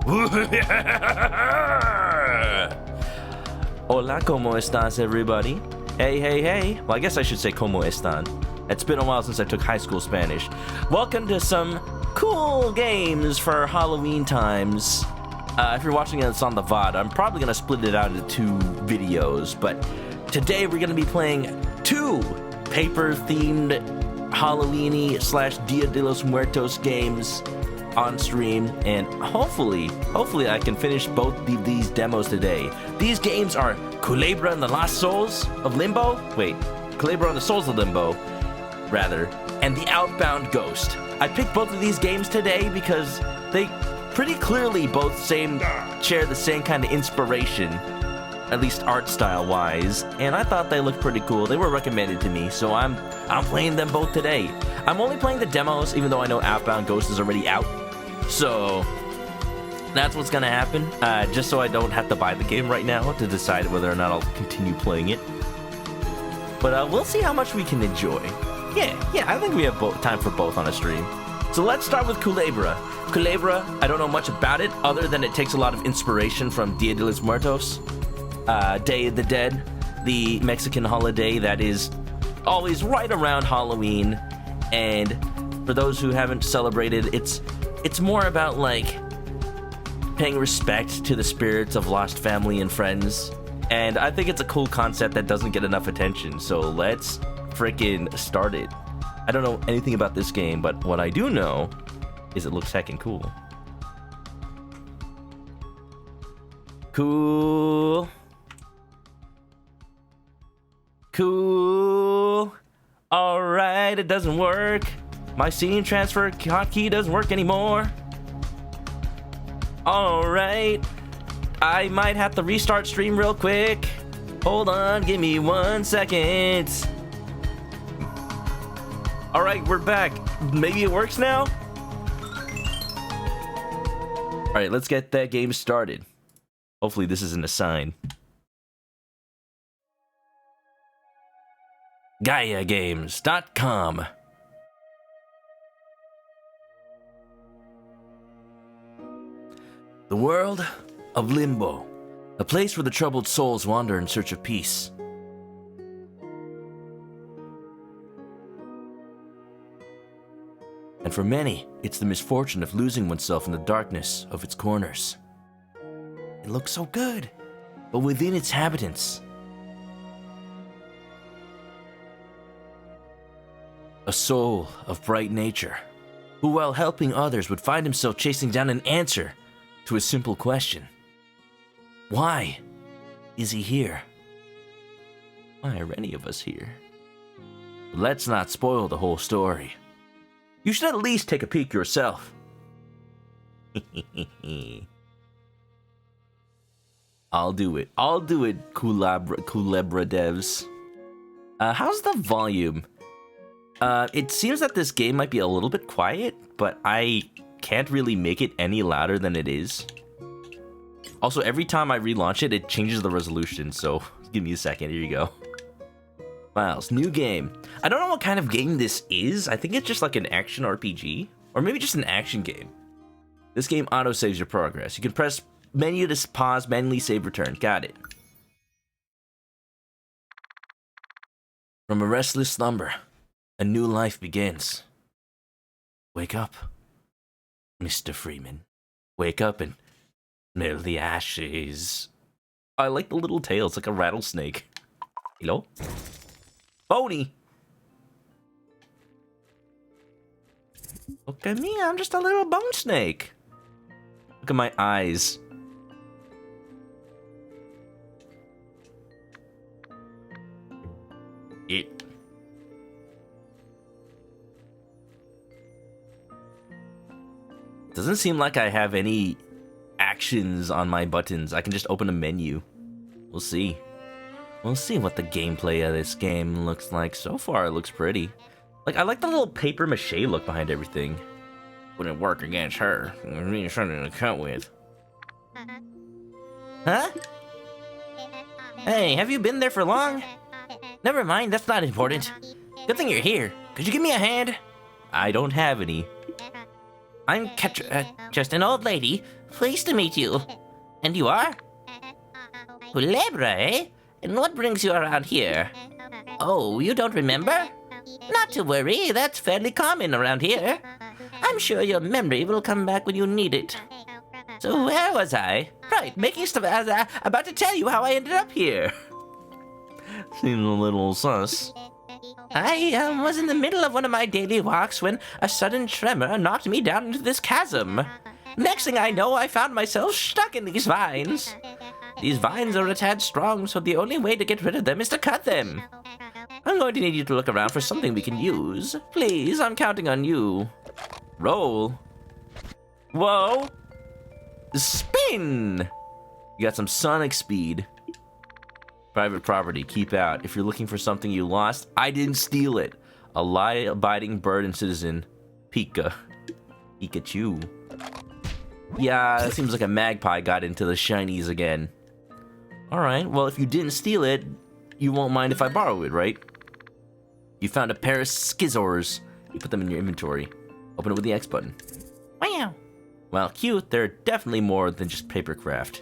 Hola, ¿cómo estás, everybody? Hey, hey, hey. Well, I guess I should say ¿cómo están? It's been a while since I took high school Spanish. Welcome to some cool games for Halloween times. If you're watching this on the VOD, I'm probably going to split it out into 2 videos, but today we're going to be playing 2 paper-themed Halloween-y / Dia de los Muertos games on stream, and hopefully I can finish both these demos today. These games are Kulebra and the Lost Souls of Limbo. Wait, Kulebra and the Souls of Limbo, rather, and the Outbound Ghost. I picked both of these games today because they pretty clearly both share the same kind of inspiration, at least art style wise, and I thought they looked pretty cool. They were recommended to me, so I'm playing them both today. I'm only playing the demos, even though I know Outbound Ghost is already out. So that's what's gonna happen, just so I don't have to buy the game right now to decide whether or not I'll continue playing it. But we'll see how much we can enjoy. Yeah, I think we have time for both on a stream. So let's start with Kulebra. Kulebra, I don't know much about it, other than it takes a lot of inspiration from Dia de los Muertos, Day of the Dead, the Mexican holiday that is always right around Halloween. And for those who haven't celebrated, it's more about, like, paying respect to the spirits of lost family and friends. And I think it's a cool concept that doesn't get enough attention, so let's freaking start it. I don't know anything about this game, but what I do know is it looks heckin' cool. Cool. Alright, it doesn't work. My scene transfer hotkey doesn't work anymore. Alright. I might have to restart stream real quick. Hold on, give me 1 second. Alright, we're back. Maybe it works now? Alright, let's get that game started. Hopefully this isn't a sign. GaiaGames.com. The world of Limbo, a place where the troubled souls wander in search of peace. And for many, it's the misfortune of losing oneself in the darkness of its corners. It looks so good, but within its inhabitants, a soul of bright nature, who while helping others would find himself chasing down an answer to a simple question. Why is he here? Why are any of us here? But let's not spoil the whole story. You should at least take a peek yourself. I'll do it, Kulebra devs. How's the volume? It seems that this game might be a little bit quiet, but I can't really make it any louder than it is. Also, every time I relaunch it, it changes the resolution, so give me a second. Here you go. Files, new game. I don't know what kind of game this is. I think it's just like an action RPG, or maybe just an action game. This game auto-saves your progress. You can press menu to pause, manually save, return. Got it. From a restless slumber, a new life begins. Wake up, Mr. Freeman. Wake up and smell the ashes. I like the little tail. It's like a rattlesnake. Hello? Phony! Look at me, I'm just a little bone snake. Look at my eyes. It. Doesn't seem like I have any actions on my buttons. I can just open a menu. We'll see. We'll see what the gameplay of this game looks like. So far, it looks pretty. Like, I like the little paper mache look behind everything. Wouldn't work against her. Really something to cut with. Huh? Hey, have you been there for long? Never mind, that's not important. Good thing you're here. Could you give me a hand? I don't have any. I'm just an old lady. Pleased to meet you. And you are? Kulebra, eh? And what brings you around here? Oh, you don't remember? Not to worry, that's fairly common around here. I'm sure your memory will come back when you need it. So where was I? Right, making stuff. I was about to tell you how I ended up here. Seems a little sus. I was in the middle of one of my daily walks when a sudden tremor knocked me down into this chasm. Next thing I know, I found myself stuck in these vines. These vines are a tad strong, so the only way to get rid of them is to cut them. I'm going to need you to look around for something we can use. Please, I'm counting on you. Roll. Whoa. Spin! You got some sonic speed. Private property, keep out. If you're looking for something you lost, I didn't steal it. A law-abiding bird and citizen. Pikachu. Yeah, it seems like a magpie got into the shinies again. Alright, well, if you didn't steal it, you won't mind if I borrow it, right? You found a pair of Skizzors. You put them in your inventory. Open it with the X button. Wow. While cute, they're definitely more than just papercraft.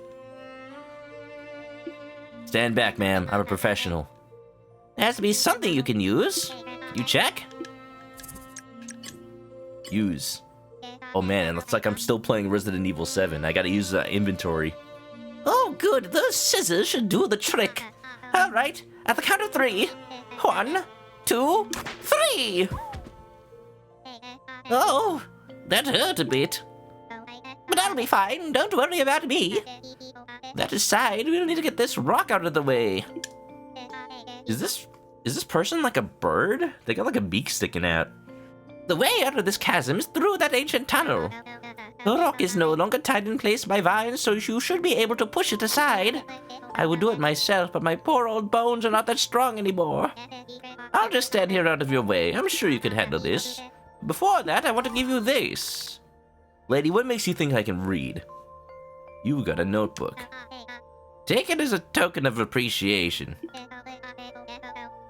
Stand back, ma'am. I'm a professional. There has to be something you can use. You check? Use. Oh man, it looks like I'm still playing Resident Evil 7. I gotta use inventory. Oh good, those scissors should do the trick. Alright, at the count of 3. 1, 2, 3! Oh, that hurt a bit. But that'll be fine, don't worry about me. That aside, we'll need to get this rock out of the way. Is this person like a bird? They got like a beak sticking out. The way out of this chasm is through that ancient tunnel. The rock is no longer tied in place by vines, so you should be able to push it aside. I would do it myself, but my poor old bones are not that strong anymore. I'll just stand here out of your way. I'm sure you can handle this. Before that, I want to give you this. Lady, what makes you think I can read? You got a notebook. Take it as a token of appreciation.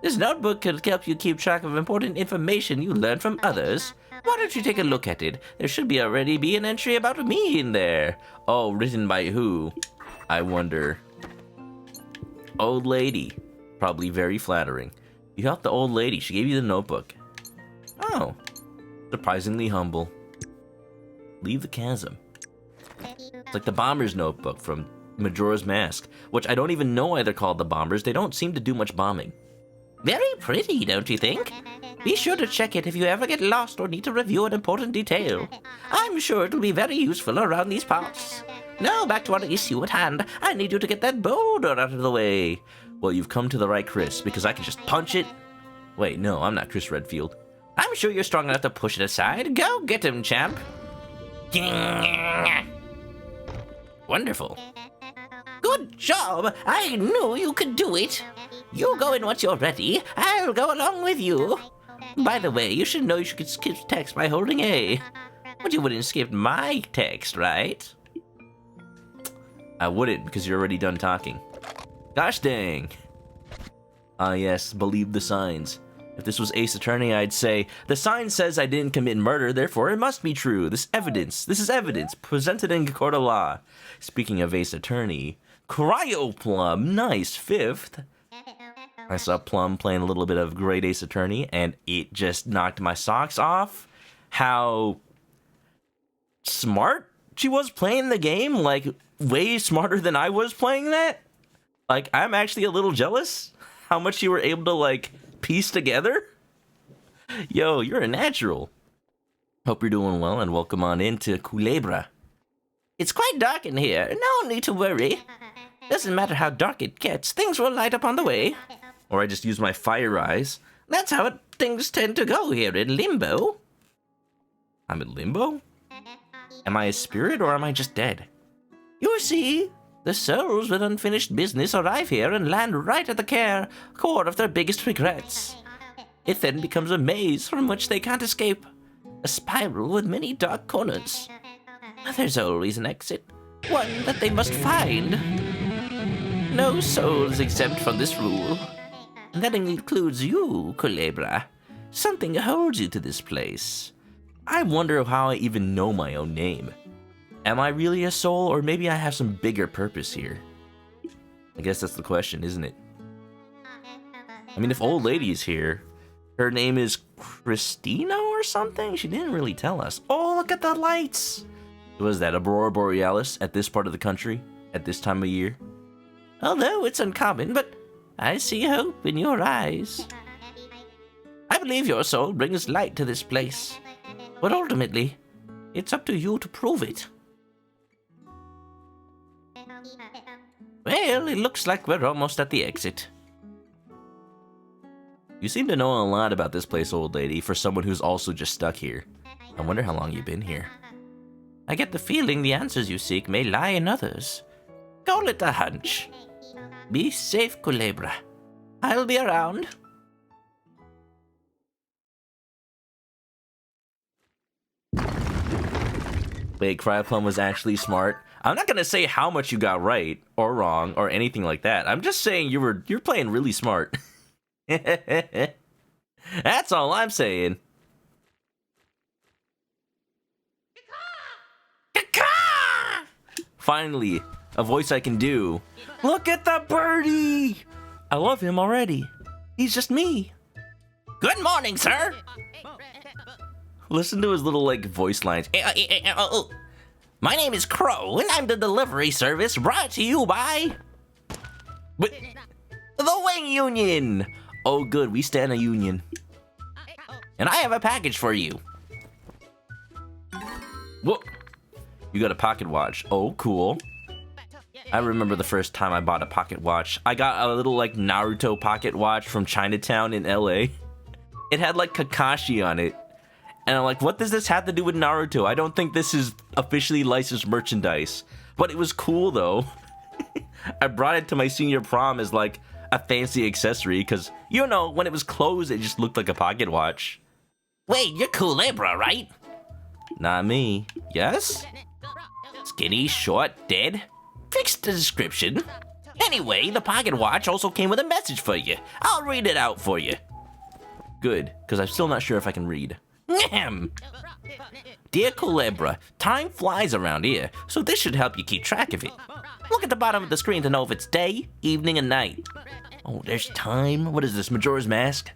This notebook could help you keep track of important information you learn from others. Why don't you take a look at it? There should already be an entry about me in there. Oh, written by who? I wonder. Old lady. Probably very flattering. You helped the old lady. She gave you the notebook. Oh. Surprisingly humble. Leave the chasm. It's like the bomber's notebook from Majora's Mask, which I don't even know why they're called the bombers. They don't seem to do much bombing. Very pretty, don't you think? Be sure to check it if you ever get lost or need to review an important detail. I'm sure it'll be very useful around these parts. Now back to our issue at hand. I need you to get that boulder out of the way. Well, you've come to the right Chris, because I can just punch it. Wait, no, I'm not Chris Redfield. I'm sure you're strong enough to push it aside. Go get him, champ. Wonderful. Good job! I knew you could do it. You go in once you're ready. I'll go along with you. By the way, you should know you should skip text by holding A. But you wouldn't skip my text, right? I wouldn't, because you're already done talking. Gosh dang. Ah yes, believe the signs. If this was Ace Attorney, I'd say, the sign says I didn't commit murder, therefore it must be true. This is evidence, presented in court of law. Speaking of Ace Attorney, Cryo Plum, nice, 5th. I saw Plum playing a little bit of Great Ace Attorney, and it just knocked my socks off. How smart she was playing the game, like, way smarter than I was playing that. Like, I'm actually a little jealous how much you were able to, like, piece together. Yo, you're a natural. Hope you're doing well and welcome on into Kulebra. It's quite dark in here. No need to worry. Doesn't matter how dark it gets, things will light up on the way. Or I just use my fire eyes. That's how things tend to go here in Limbo. I'm in Limbo? Am I a spirit or am I just dead? You see, the souls with unfinished business arrive here and land right at the core of their biggest regrets. It then becomes a maze from which they can't escape. A spiral with many dark corners. There's always an exit. One that they must find. No soul is exempt from this rule. And that includes you, Kulebra. Something holds you to this place. I wonder how I even know my own name. Am I really a soul, or maybe I have some bigger purpose here? I guess that's the question, isn't it? I mean, if old lady is here, her name is Christina or something? She didn't really tell us. Oh, look at the lights! Was that Aurora Borealis at this part of the country, at this time of year? Although it's uncommon, but I see hope in your eyes. I believe your soul brings light to this place, but ultimately, it's up to you to prove it. Well, it looks like we're almost at the exit. You seem to know a lot about this place, old lady, for someone who's also just stuck here. I wonder how long you've been here. I get the feeling the answers you seek may lie in others. Call it a hunch. Be safe, Kulebra. I'll be around. Wait, Cryplum was actually smart. I'm not gonna say how much you got right or wrong or anything like that. I'm just saying you're playing really smart. That's all I'm saying. Finally, a voice I can do. Look at the birdie! I love him already. He's just me. Good morning, sir. Listen to his little, like, voice lines. My name is Crow, and I'm the delivery service brought to you by... the Wing Union! Oh, good, we stand a union. And I have a package for you. Whoa. You got a pocket watch. Oh, cool. I remember the first time I bought a pocket watch. I got a little, like, Naruto pocket watch from Chinatown in LA. It had, like, Kakashi on it. And I'm like, what does this have to do with Naruto? I don't think this is officially licensed merchandise. But it was cool, though. I brought it to my senior prom as, like, a fancy accessory. Because, you know, when it was closed, it just looked like a pocket watch. Wait, you're Kulebra, right? Not me. Yes? Skinny, short, dead? Fix the description. Anyway, the pocket watch also came with a message for you. I'll read it out for you. Good, because I'm still not sure if I can read. Dear Kulebra, time flies around here, so this should help you keep track of it. Look at the bottom of the screen to know if it's day, evening, and night. Oh, there's time? What is this, Majora's Mask?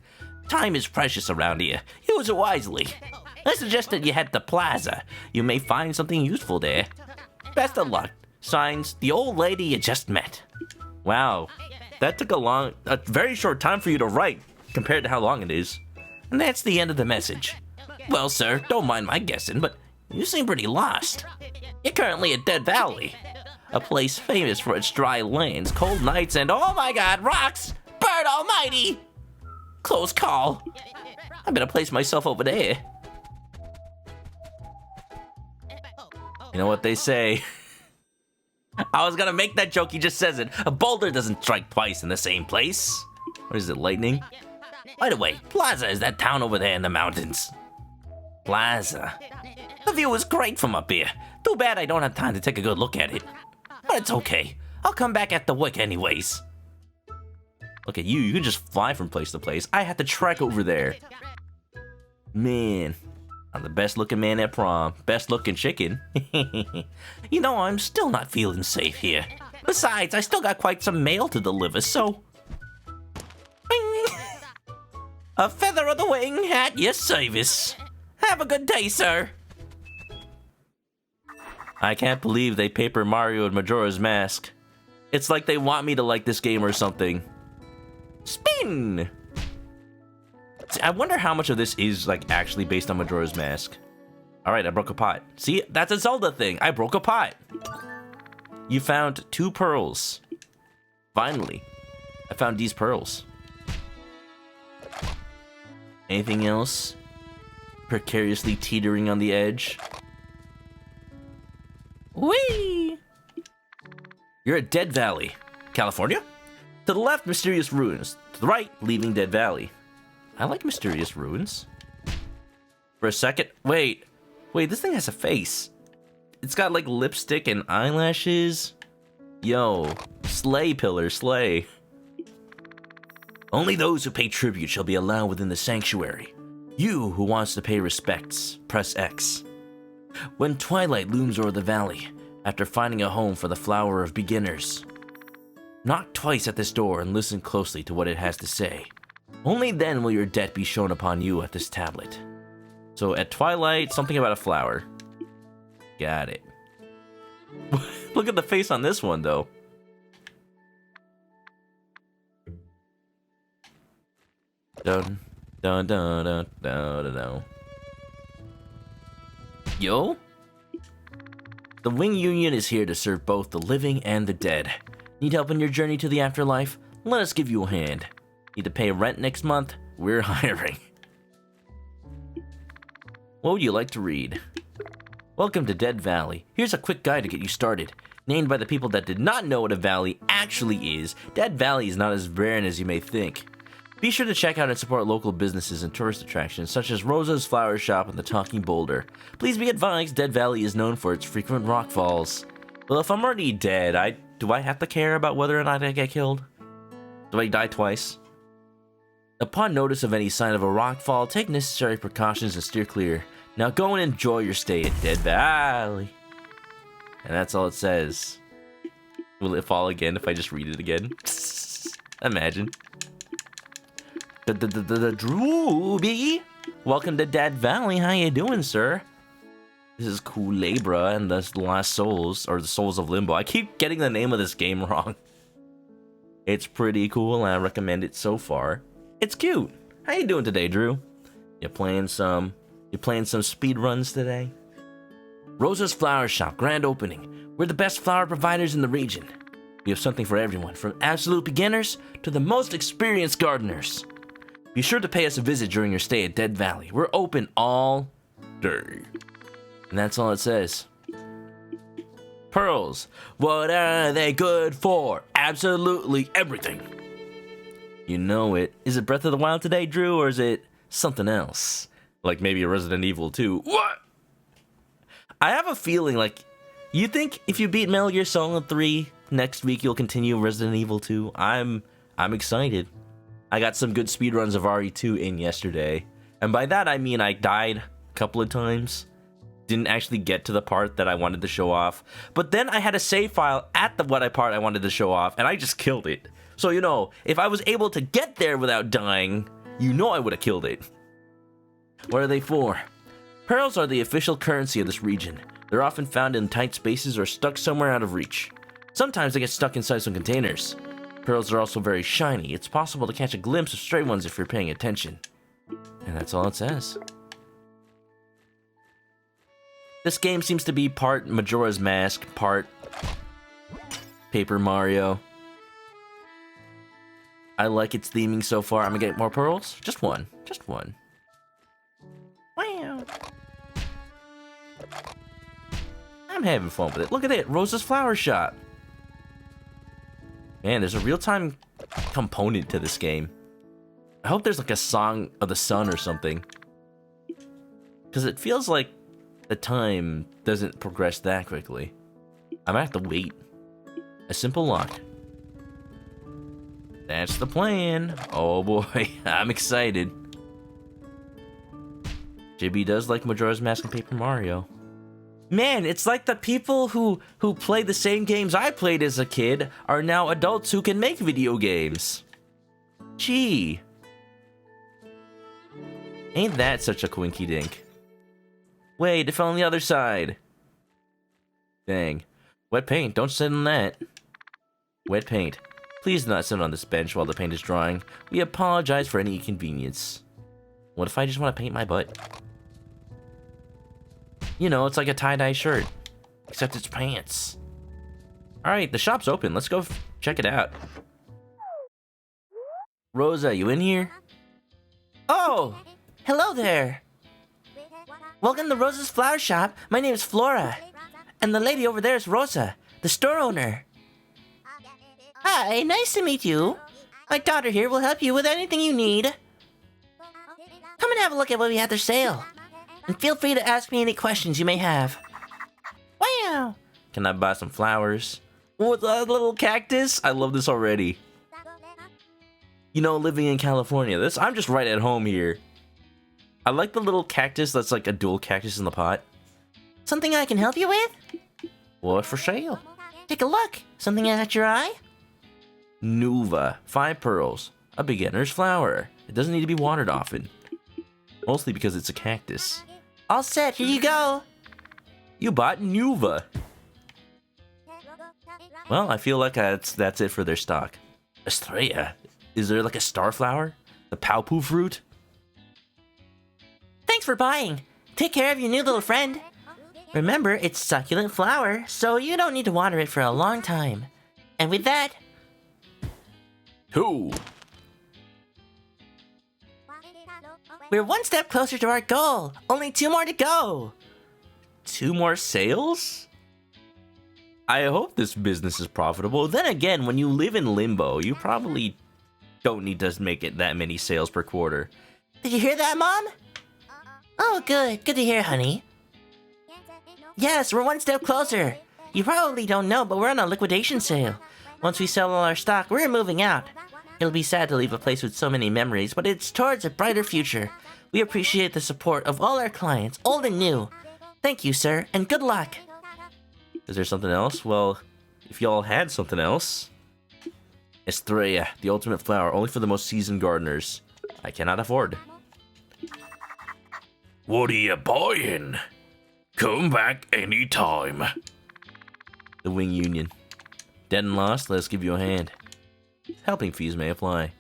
Time is precious around here. Use it wisely. I suggest that you head to Plaza. You may find something useful there. Best of luck. Signs, the old lady you just met. Wow, that took a very short time for you to write compared to how long it is. And that's the end of the message. Well, sir, don't mind my guessing, but you seem pretty lost. You're currently at Dead Valley, a place famous for its dry lands, cold nights, and oh my god, rocks! Bird almighty! Close call. I better place myself over there. You know what they say? I was gonna make that joke, he just says it. A boulder doesn't strike twice in the same place. What is it, lightning? By the way, Plaza is that town over there in the mountains. Plaza. The view is great from up here. Too bad I don't have time to take a good look at it. But it's okay. I'll come back after work anyways. Look at you, you can just fly from place to place. I had to trek over there. Man, I'm the best looking man at prom. Best looking chicken. You know, I'm still not feeling safe here. Besides, I still got quite some mail to deliver, so... Bing! A feather of the wing at your service. Have a good day, sir. I can't believe they paper Mario and Majora's Mask. It's like they want me to like this game or something. Spin! See, I wonder how much of this is like actually based on Majora's Mask. Alright, I broke a pot. See, that's a Zelda thing. I broke a pot. You found 2 pearls. Finally. I found these pearls. Anything else? Precariously teetering on the edge. Whee! You're at Dead Valley, California? To the left, mysterious ruins. To the right, leaving Dead Valley. I like mysterious ruins. For a second, wait, this thing has a face. It's got like lipstick and eyelashes. Yo, slay pillar, slay. Only those who pay tribute shall be allowed within the sanctuary. You who wants to pay respects, press X. When twilight looms over the valley, after finding a home for the flower of beginners, knock twice at this door and listen closely to what it has to say. Only then will your debt be shown upon you at this tablet. So at twilight, something about a flower. Got it. Look at the face on this one, though. Dun, dun, dun, dun, dun, dun, dun. Yo? The Wing Union is here to serve both the living and the dead. Need help in your journey to the afterlife? Let us give you a hand. Need to pay rent next month? We're hiring. What would you like to read? Welcome to Dead Valley. Here's a quick guide to get you started. Named by the people that did not know what a valley actually is, Dead Valley is not as barren as you may think. Be sure to check out and support local businesses and tourist attractions such as Rosa's Flower Shop and the Talking Boulder. Please be advised, Dead Valley is known for its frequent rock falls. Well, if I'm already dead, do I have to care about whether or not I get killed? Do I die twice? Upon notice of any sign of a rock fall, take necessary precautions and steer clear. Now go and enjoy your stay at Dead Valley. And that's all it says. Will it fall again if I just read it again? Imagine. Drooby! Welcome to Dead Valley. How you doing, sir? This is Kulebra and the Lost Souls, or the Souls of Limbo. I keep getting the name of this game wrong. It's pretty cool, and I recommend it so far. It's cute. How you doing today, Drew? You playing some speed runs today? Rosa's Flower Shop, grand opening. We're the best flower providers in the region. We have something for everyone, from absolute beginners to the most experienced gardeners. Be sure to pay us a visit during your stay at Dead Valley. We're open all day. And that's all it says. Pearls. What are they good for? Absolutely everything. You know it. Is it Breath of the Wild today, Drew, or is it something else? Like maybe a Resident Evil 2. What? I have a feeling like, you think if you beat Metal Gear Solid 3 next week you'll continue Resident Evil 2? I'm excited. I got some good speedruns of RE2 in yesterday. And by that I mean I died a couple of times. Didn't actually get to the part that I wanted to show off. But then I had a save file at the part I wanted to show off, and I just killed it. So, you know, if I was able to get there without dying, you know I would have killed it. What are they for? Pearls are the official currency of this region. They're often found in tight spaces or stuck somewhere out of reach. Sometimes they get stuck inside some containers. Pearls are also very shiny. It's possible to catch a glimpse of stray ones if you're paying attention. And that's all it says. This game seems to be part Majora's Mask, part Paper Mario. I like its theming so far. I'm gonna get more pearls? Just one. Just one. Wow. I'm having fun with it. Look at it. Rosa's Flower Shop. Man, there's a real-time component to this game. I hope there's like a Song of the Sun or something. Because it feels like the time doesn't progress that quickly. I might have to wait. A simple lock. That's the plan. Oh boy, I'm excited. JB does like Majora's Mask and Paper Mario. Man, it's like the people who play the same games I played as a kid are now adults who can make video games. Gee. Ain't that such a quinky dink? Wait, it fell on the other side. Dang. Wet paint, don't sit on that. Wet paint. Please do not sit on this bench while the paint is drying. We apologize for any inconvenience. What if I just want to paint my butt? You know, it's like a tie-dye shirt. Except it's pants. Alright, the shop's open. Let's go check it out. Rosa, you in here? Oh! Hello there! Welcome to Rosa's Flower Shop. My name is Flora. And the lady over there is Rosa, the store owner. Hi, nice to meet you. My daughter here will help you with anything you need. Come and have a look at what we have for sale. And feel free to ask me any questions you may have. Wow! Can I buy some flowers? What's that little cactus? I love this already. You know, living in California, I'm just right at home here. I like the little cactus that's like a dual cactus in the pot. Something I can help you with? What's for sale? Take a look. Something at your eye? Nuva, 5 pearls. A beginner's flower. It doesn't need to be watered often. Mostly because it's a cactus. All set, here you go. You bought Nuva. Well, I feel like that's it for their stock. Estrella, is there like a star flower? The Paupu fruit? Thanks for buying. Take care of your new little friend. Remember, it's succulent flower, so you don't need to water it for a long time. And with that... 2. We're one step closer to our goal. Only 2 more to go. 2 more sales? I hope this business is profitable. Then again, when you live in Limbo, you probably don't need to make it that many sales per quarter. Did you hear that, Mom? Oh, good. Good to hear, honey. Yes, we're one step closer. You probably don't know, but we're on a liquidation sale. Once we sell all our stock, we're moving out. It'll be sad to leave a place with so many memories, but it's towards a brighter future. We appreciate the support of all our clients, old and new. Thank you, sir, and good luck. Is there something else? Well, if y'all had something else... Estrella, the ultimate flower, only for the most seasoned gardeners. I cannot afford. What are you buying? Come back anytime. The Wing Union. Dead and lost, let's give you a hand. Helping fees may apply.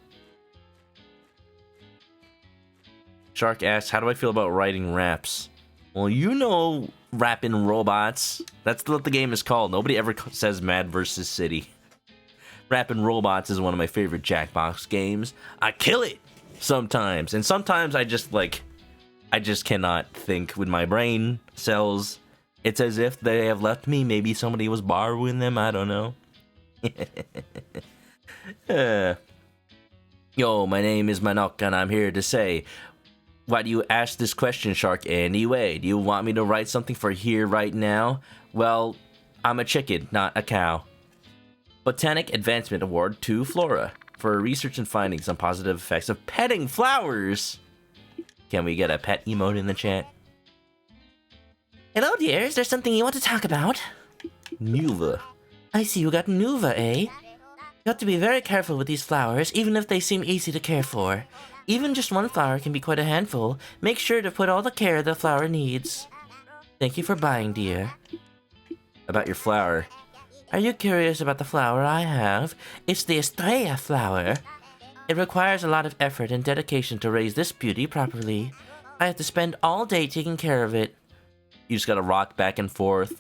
Shark asks, how do I feel about writing raps? Well, you know rapping robots. That's what the game is called. Nobody ever says Mad vs. City. Rapping Robots is one of my favorite Jackbox games. I kill it sometimes. And sometimes I just cannot think with my brain cells. It's as if they have left me. Maybe somebody was borrowing them. I don't know. Yo, my name is Manok, and I'm here to say, why do you ask this question, Shark, anyway? Do you want me to write something for here right now? Well, I'm a chicken, not a cow. Botanic Advancement Award to Flora for research and findings on positive effects of petting flowers. Can we get a pet emote in the chat? Hello, dear. Is there something you want to talk about? Nuva. I see you got Nuva, eh? You have to be very careful with these flowers, even if they seem easy to care for. Even just one flower can be quite a handful. Make sure to put all the care the flower needs. Thank you for buying, dear. About your flower. Are you curious about the flower I have? It's the Estrella flower. It requires a lot of effort and dedication to raise this beauty properly. I have to spend all day taking care of it. You just gotta rock back and forth.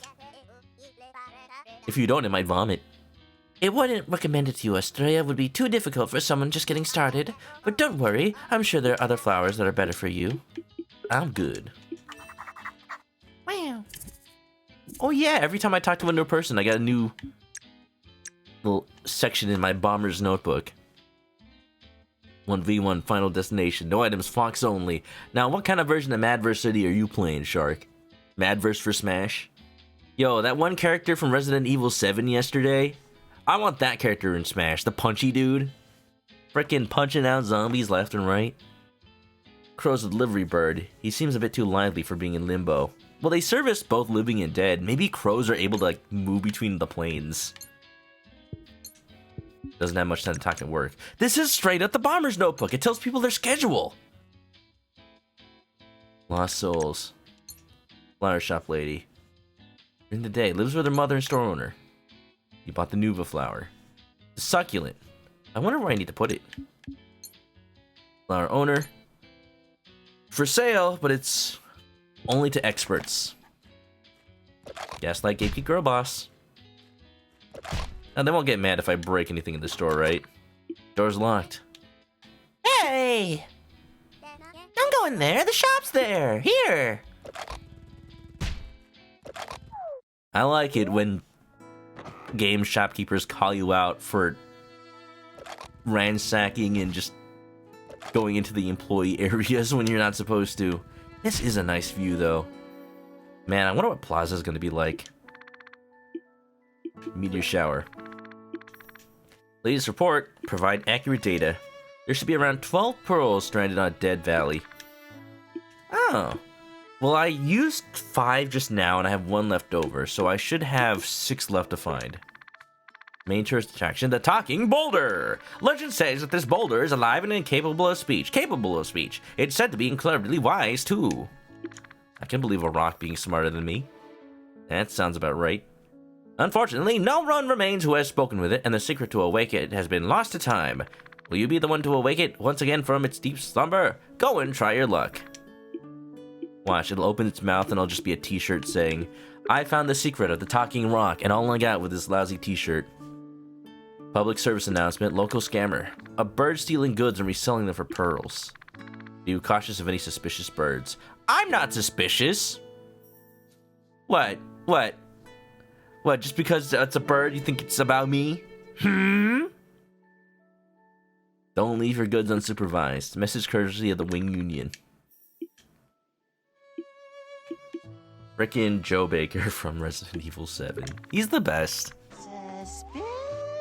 If you don't, it might vomit. It wouldn't recommend it to you. Estrella would be too difficult for someone just getting started. But don't worry, I'm sure there are other flowers that are better for you. I'm good. Wow. Oh yeah, every time I talk to a new person, I got a new little section in my bomber's notebook. 1v1 final destination, no items, Fox only. Now, what kind of version of Mad vs. City are you playing, Shark? Madverse for Smash? Yo, that one character from Resident Evil 7 yesterday, I want that character in Smash, the punchy dude. Frickin' punching out zombies left and right. Crow's a delivery bird. He seems a bit too lively for being in Limbo. Well, they service both living and dead. Maybe crows are able to like move between the planes. Doesn't have much time to talk at work. This is straight up the Bomber's Notebook. It tells people their schedule. Lost Souls. Flower shop lady. During the day, lives with her mother and store owner. You bought the Nuva flower. The succulent. I wonder where I need to put it. Flower owner. For sale, but it's only to experts. Gaslight Gatekeep Girl Boss. Now, they won't get mad if I break anything in the store, right? Door's locked. Hey! Don't go in there. The shop's there. Here. I like it when game shopkeepers call you out for ransacking and just going into the employee areas when you're not supposed to. This is a nice view, though. Man, I wonder what Plaza's gonna be like. Meteor shower. Latest report, provide accurate data. There should be around 12 pearls stranded on Dead Valley. Oh. Well, I used 5 just now, and I have 1 left over, so I should have 6 left to find. Main tourist attraction, the Talking Boulder. Legend says that this boulder is alive and incapable of speech. Capable of speech. It's said to be incredibly wise, too. I can believe a rock being smarter than me. That sounds about right. Unfortunately, no one remains who has spoken with it, and the secret to awake it has been lost to time. Will you be the one to awake it once again from its deep slumber? Go and try your luck. Watch, it'll open its mouth and it'll just be a t-shirt saying, I found the secret of the talking rock, and all I got with this lousy t-shirt. Public service announcement, local scammer. A bird stealing goods and reselling them for pearls. Be cautious of any suspicious birds. I'm not suspicious! What? What? What, just because it's a bird, you think it's about me? Don't leave your goods unsupervised. Message courtesy of the Wing Union. Frickin' Joe Baker from Resident Evil 7. He's the best.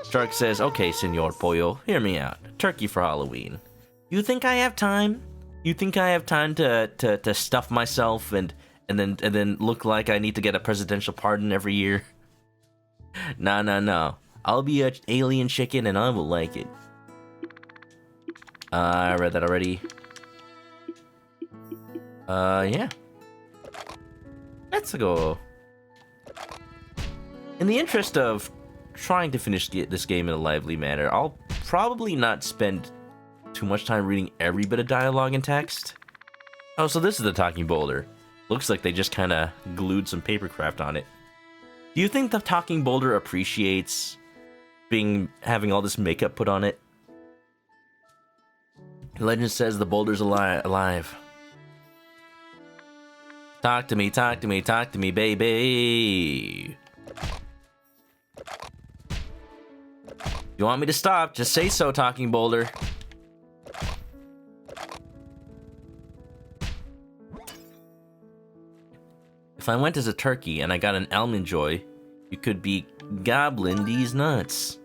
Shark says, okay, Senor Pollo, hear me out. Turkey for Halloween. You think I have time? You think I have time to stuff myself and then look like I need to get a presidential pardon every year? No. I'll be an alien chicken and I will like it. I read that already. Yeah. Let's go. In the interest of trying to finish this game in a lively manner, I'll probably not spend too much time reading every bit of dialogue and text. Oh, so this is the Talking Boulder. Looks like they just kind of glued some papercraft on it. Do you think the Talking Boulder appreciates having all this makeup put on it? Legend says the boulder's alive. Talk to me, baby. You want me to stop? Just say so, Talking Boulder. If I went as a turkey and I got an almond joy, you could be gobbling these nuts.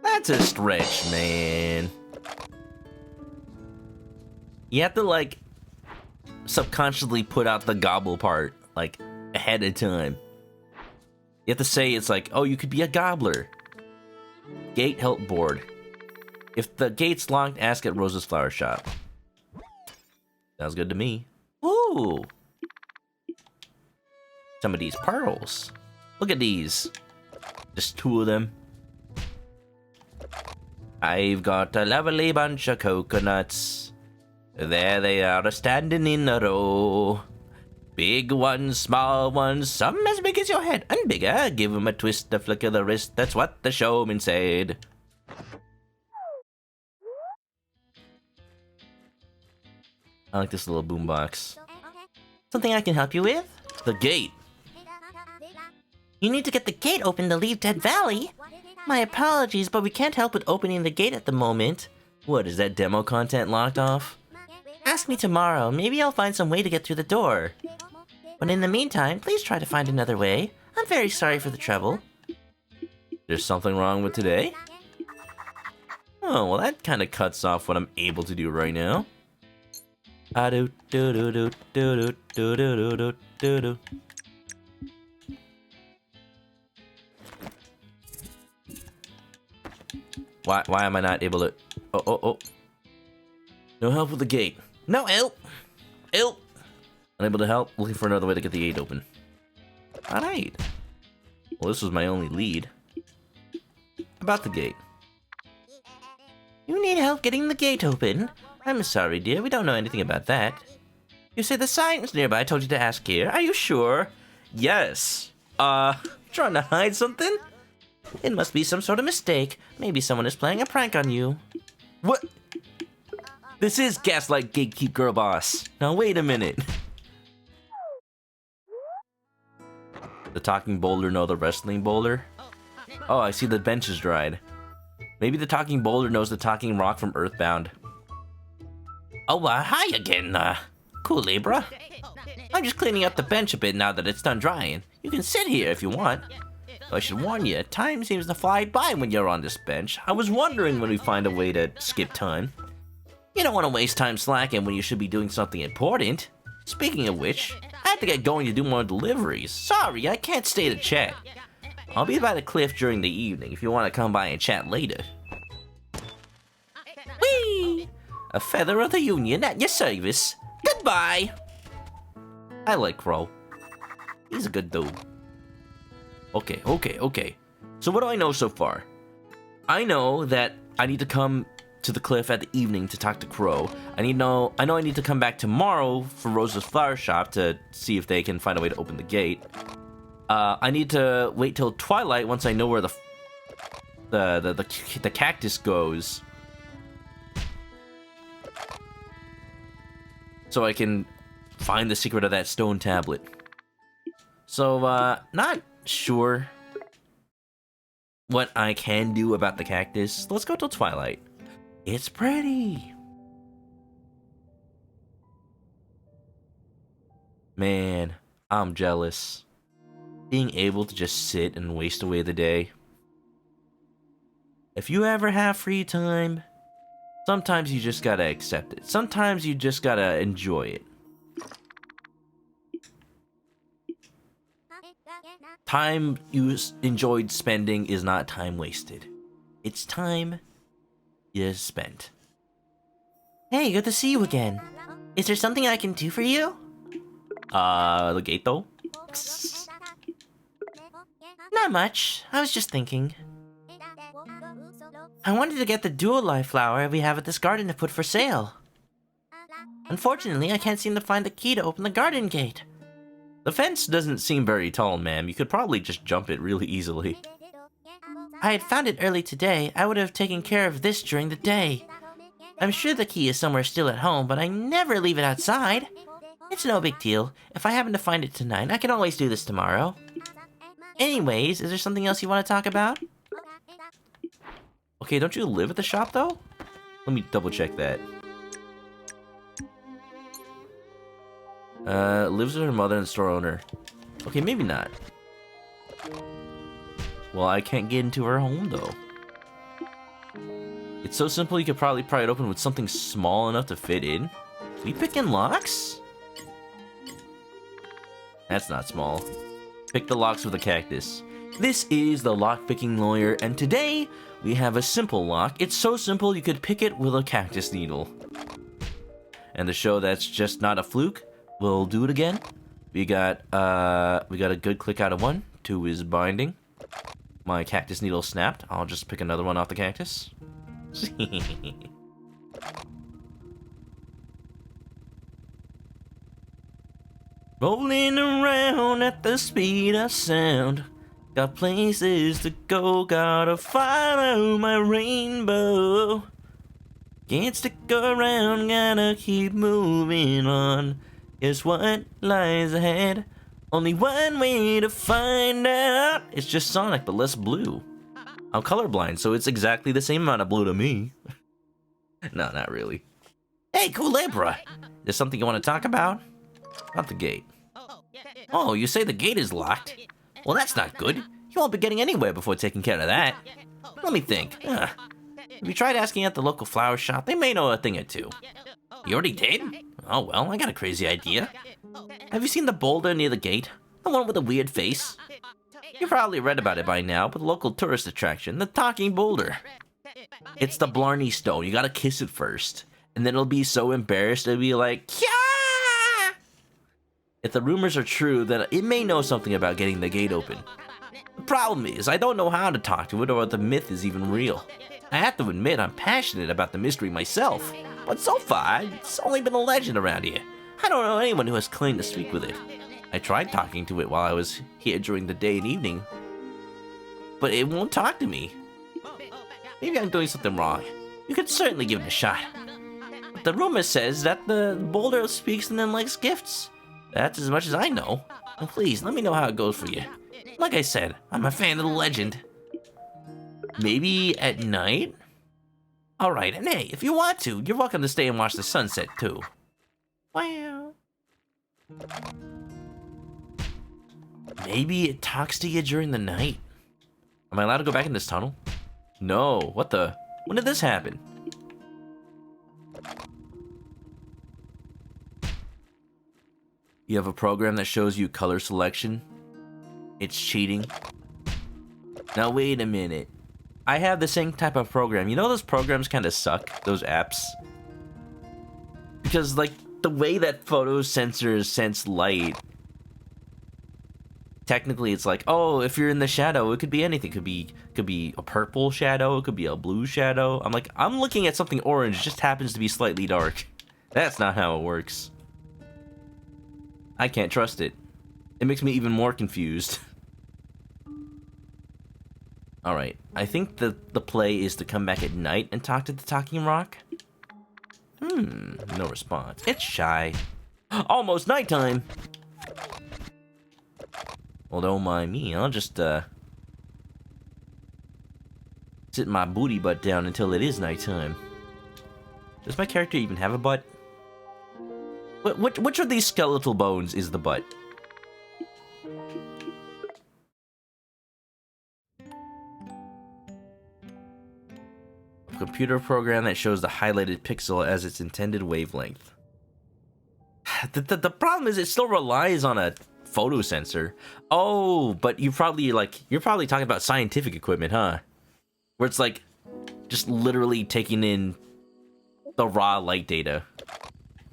That's a stretch, man. You have to, like, subconsciously put out the gobble part, like, ahead of time. You have to say it's like, oh, you could be a gobbler. Gate help board. If the gate's locked, ask at Rose's flower shop. Sounds good to me. Ooh! Some of these pearls. Look at these. Just 2 of them. I've got a lovely bunch of coconuts. There they are, standing in a row. Big ones, small ones, some as big as your head, and bigger. Give 'em a twist, a flick of the wrist. That's what the showman said. I like this little boombox. Something I can help you with? The gate. You need to get the gate open to leave Dead Valley. My apologies, but we can't help with opening the gate at the moment. What, is that demo content locked off? Ask me tomorrow. Maybe I'll find some way to get through the door. But in the meantime, please try to find another way. I'm very sorry for the trouble. There's something wrong with today? Oh, well that kind of cuts off what I'm able to do right now. Why am I not able to... Oh. No help with the gate. No help! Help! Unable to help. Looking for another way to get the gate open. Alright. Well, this was my only lead. About the gate. You need help getting the gate open? I'm sorry, dear. We don't know anything about that. You say the sign's nearby. I told you to ask here. Are you sure? Yes. Trying to hide something? It must be some sort of mistake. Maybe someone is playing a prank on you. What? This is Gaslight Gatekeep Girl Boss. Now wait a minute. The Talking Boulder know the Wrestling Boulder? Oh, I see the bench is dried. Maybe the Talking Boulder knows the Talking Rock from Earthbound. Oh, hi again, Kulebra. I'm just cleaning up the bench a bit now that it's done drying. You can sit here if you want. I should warn you, time seems to fly by when you're on this bench. I was wondering when we find a way to skip time. You don't want to waste time slacking when you should be doing something important. Speaking of which, I have to get going to do more deliveries. Sorry, I can't stay to chat. I'll be by the cliff during the evening if you want to come by and chat later. Whee! A feather of the Union at your service. Goodbye! I like Crow. He's a good dude. Okay. So what do I know so far? I know that I need to come to the cliff at the evening to talk to Crow. I know I need to come back tomorrow for Rosa's flower shop to see if they can find a way to open the gate. I need to wait till twilight once I know where the cactus goes, so I can find the secret of that stone tablet. So, not sure what I can do about the cactus. Let's go till twilight. It's pretty. Man, I'm jealous. Being able to just sit and waste away the day. If you ever have free time, sometimes you just gotta accept it. Sometimes you just gotta enjoy it. Time you enjoyed spending is not time wasted. It's time you spent. Hey, good to see you again. Is there something I can do for you? The gate though? Not much. I was just thinking. I wanted to get the dual life flower we have at this garden to put for sale. Unfortunately, I can't seem to find the key to open the garden gate. The fence doesn't seem very tall, ma'am. You could probably just jump it really easily. I had found it early today. I would have taken care of this during the day. I'm sure the key is somewhere still at home, but I never leave it outside. It's no big deal. If I happen to find it tonight, I can always do this tomorrow. Anyways, is there something else you want to talk about? Okay, don't you live at the shop though? Let me double check that. Lives with her mother and store owner. Okay, maybe not. Well, I can't get into her home though. It's so simple you could probably pry it open with something small enough to fit in. We picking locks? That's not small. Pick the locks with a cactus. This is the lock-picking lawyer, and today we have a simple lock. It's so simple you could pick it with a cactus needle. And to show that's just not a fluke, we'll do it again. We got a good click out of 1. 2 is binding. My cactus needle snapped. I'll just pick another one off the cactus. Rolling around at the speed of sound. Got places to go, gotta follow my rainbow. Can't stick around, gotta keep moving on. Guess what lies ahead? Only one way to find out. It's just Sonic, but less blue. I'm colorblind, so it's exactly the same amount of blue to me. No, not really. Hey, Kulebra! There's something you want to talk about? Not the gate. Oh, you say the gate is locked? Well, that's not good. You won't be getting anywhere before taking care of that. Let me think. Have you tried asking at the local flower shop? They may know a thing or two. You already did? Oh, well, I got a crazy idea. Have you seen the boulder near the gate? The one with the weird face? You've probably read about it by now, but the local tourist attraction, the talking boulder. It's the Blarney Stone. You gotta kiss it first. And then it'll be so embarrassed it'll be like, Kya! If the rumors are true, then it may know something about getting the gate open. The problem is, I don't know how to talk to it or if the myth is even real. I have to admit I'm passionate about the mystery myself, but so far, it's only been a legend around here. I don't know anyone who has claimed to speak with it. I tried talking to it while I was here during the day and evening, but it won't talk to me. Maybe I'm doing something wrong. You could certainly give it a shot. But the rumor says that the boulder speaks and then likes gifts. That's as much as I know. And please, let me know how it goes for you. Like I said, I'm a fan of the legend. Maybe at night? Alright, and hey, if you want to, you're welcome to stay and watch the sunset too. Wow. Maybe it talks to you during the night. Am I allowed to go back in this tunnel? No, what the? When did this happen? You have a program that shows you color selection. It's cheating. Now wait a minute. I have the same type of program. You know those programs kind of suck, those apps? Because like the way that photo sensors sense light, technically it's like, oh, if you're in the shadow, it could be anything. It could be a purple shadow, it could be a blue shadow. I'm like, I'm looking at something orange, it just happens to be slightly dark. That's not how it works. I can't trust it. It makes me even more confused. Alright, I think the play is to come back at night and talk to the talking rock. No response. It's shy. Almost nighttime! Well, don't mind me, I'll just, sit my booty butt down until it is nighttime. Does my character even have a butt? Which of these skeletal bones is the butt? A computer program that shows the highlighted pixel as its intended wavelength. The problem is it still relies on a photo sensor. Oh, but you're probably talking about scientific equipment, huh? Where it's like just literally taking in the raw light data.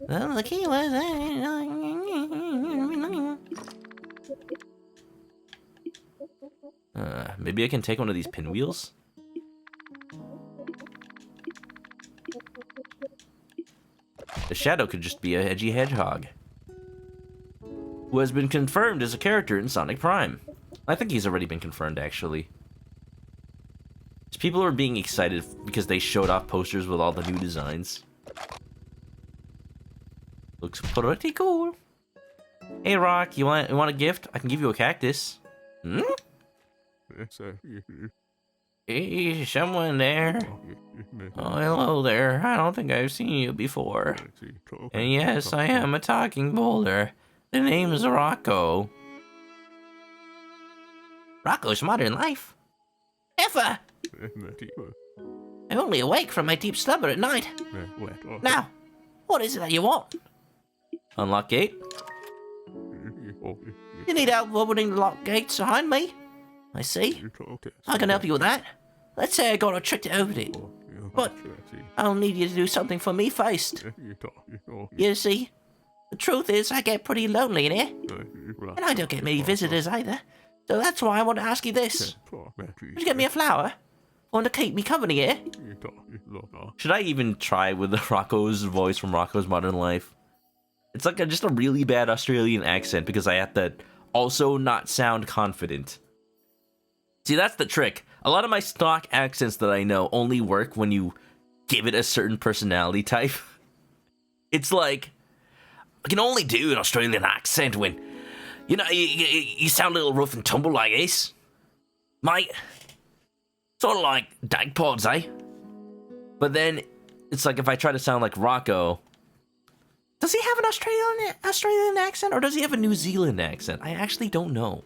Well, the key was... Maybe I can take one of these pinwheels? The shadow could just be a edgy hedgehog who has been confirmed as a character in Sonic Prime. I think he's already been confirmed, actually. People are being excited because they showed off posters with all the new designs. Looks pretty cool. Hey, Rock, you want a gift? I can give you a cactus. Hmm? Hey, someone there? Oh, hello there. I don't think I've seen you before. And yes, I am a talking boulder. The name's Rocco. Rocco's modern life? Effa! I'm only awake from my deep slumber at night. Now, what is it that you want? Unlock gate? You need help opening the locked gates behind me? I see. I can help you with that. Let's say I got a trick to open it. But I'll need you to do something for me first. You see, the truth is I get pretty lonely in here. And I don't get many visitors either. So that's why I want to ask you this. Would you get me a flower? Want to keep me company here? Should I even try with the Rocco's voice from Rocco's Modern Life? It's like just a really bad Australian accent because I have to also not sound confident. See, that's the trick. A lot of my stock accents that I know only work when you give it a certain personality type. It's like, I can only do an Australian accent when, you know, you sound a little rough and tumble like this. Mate, sort of like dag pods, eh? But then, it's like if I try to sound like Rocco, does he have an Australian accent or does he have a New Zealand accent? I actually don't know.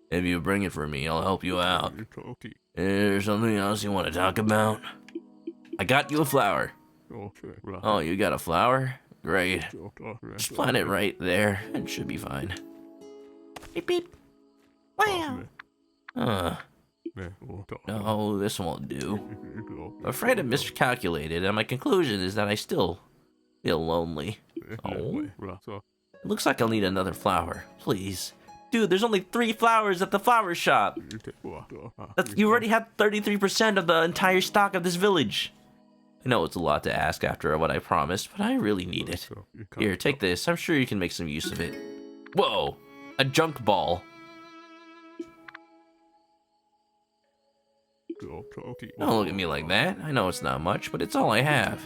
If you bring it for me, I'll help you out. Is there something else you want to talk about? I got you a flower. Oh, you got a flower? Great. Just plant it right there. It should be fine. Beep beep. Wow. No, this won't do. I'm afraid I miscalculated, and my conclusion is that I still feel lonely. Oh. It looks like I'll need another flower. Please. Dude, there's only 3 flowers at the flower shop. You already have 33% of the entire stock of this village. I know it's a lot to ask after what I promised, but I really need it. Here, take this. I'm sure you can make some use of it. Whoa, a junk ball. Don't look at me like that. I know it's not much, but it's all I have.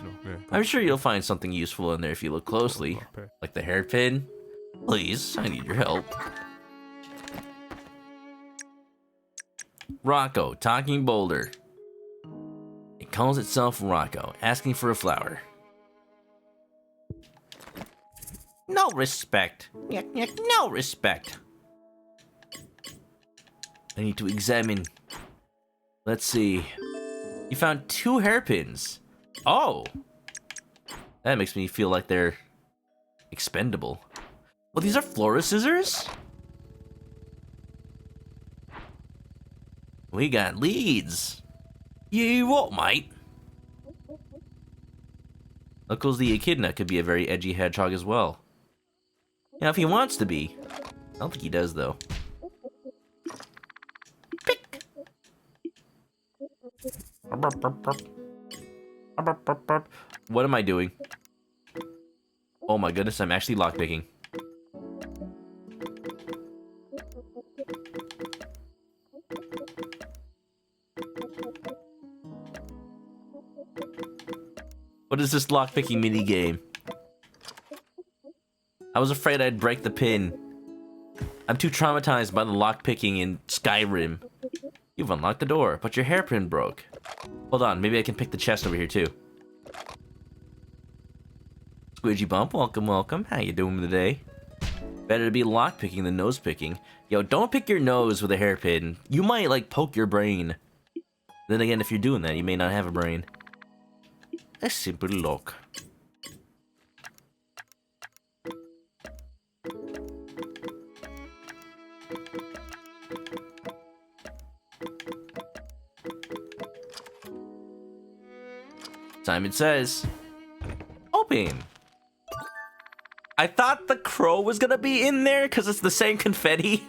I'm sure you'll find something useful in there if you look closely. Like the hairpin. Please, I need your help. Rocco, talking boulder. It calls itself Rocco, asking for a flower. No respect. No respect. I need to examine. Let's see. You found 2 hairpins. Oh. That makes me feel like they're expendable. Oh, these are florist scissors? We got leads. You what, mate? Knuckles the Echidna could be a very edgy hedgehog as well. Yeah, if he wants to be. I don't think he does, though. Pick. What am I doing? Oh my goodness, I'm actually lockpicking. What is this lockpicking mini game? I was afraid I'd break the pin. I'm too traumatized by the lockpicking in Skyrim. You've unlocked the door, but your hairpin broke. Hold on, maybe I can pick the chest over here too. Squidgy Bump, welcome, welcome. How you doing today? Better to be lockpicking than nose picking. Yo, don't pick your nose with a hairpin. You might, like, poke your brain. Then again, if you're doing that, you may not have a brain. A simple lock. Simon says, open. I thought the crow was gonna be in there because it's the same confetti.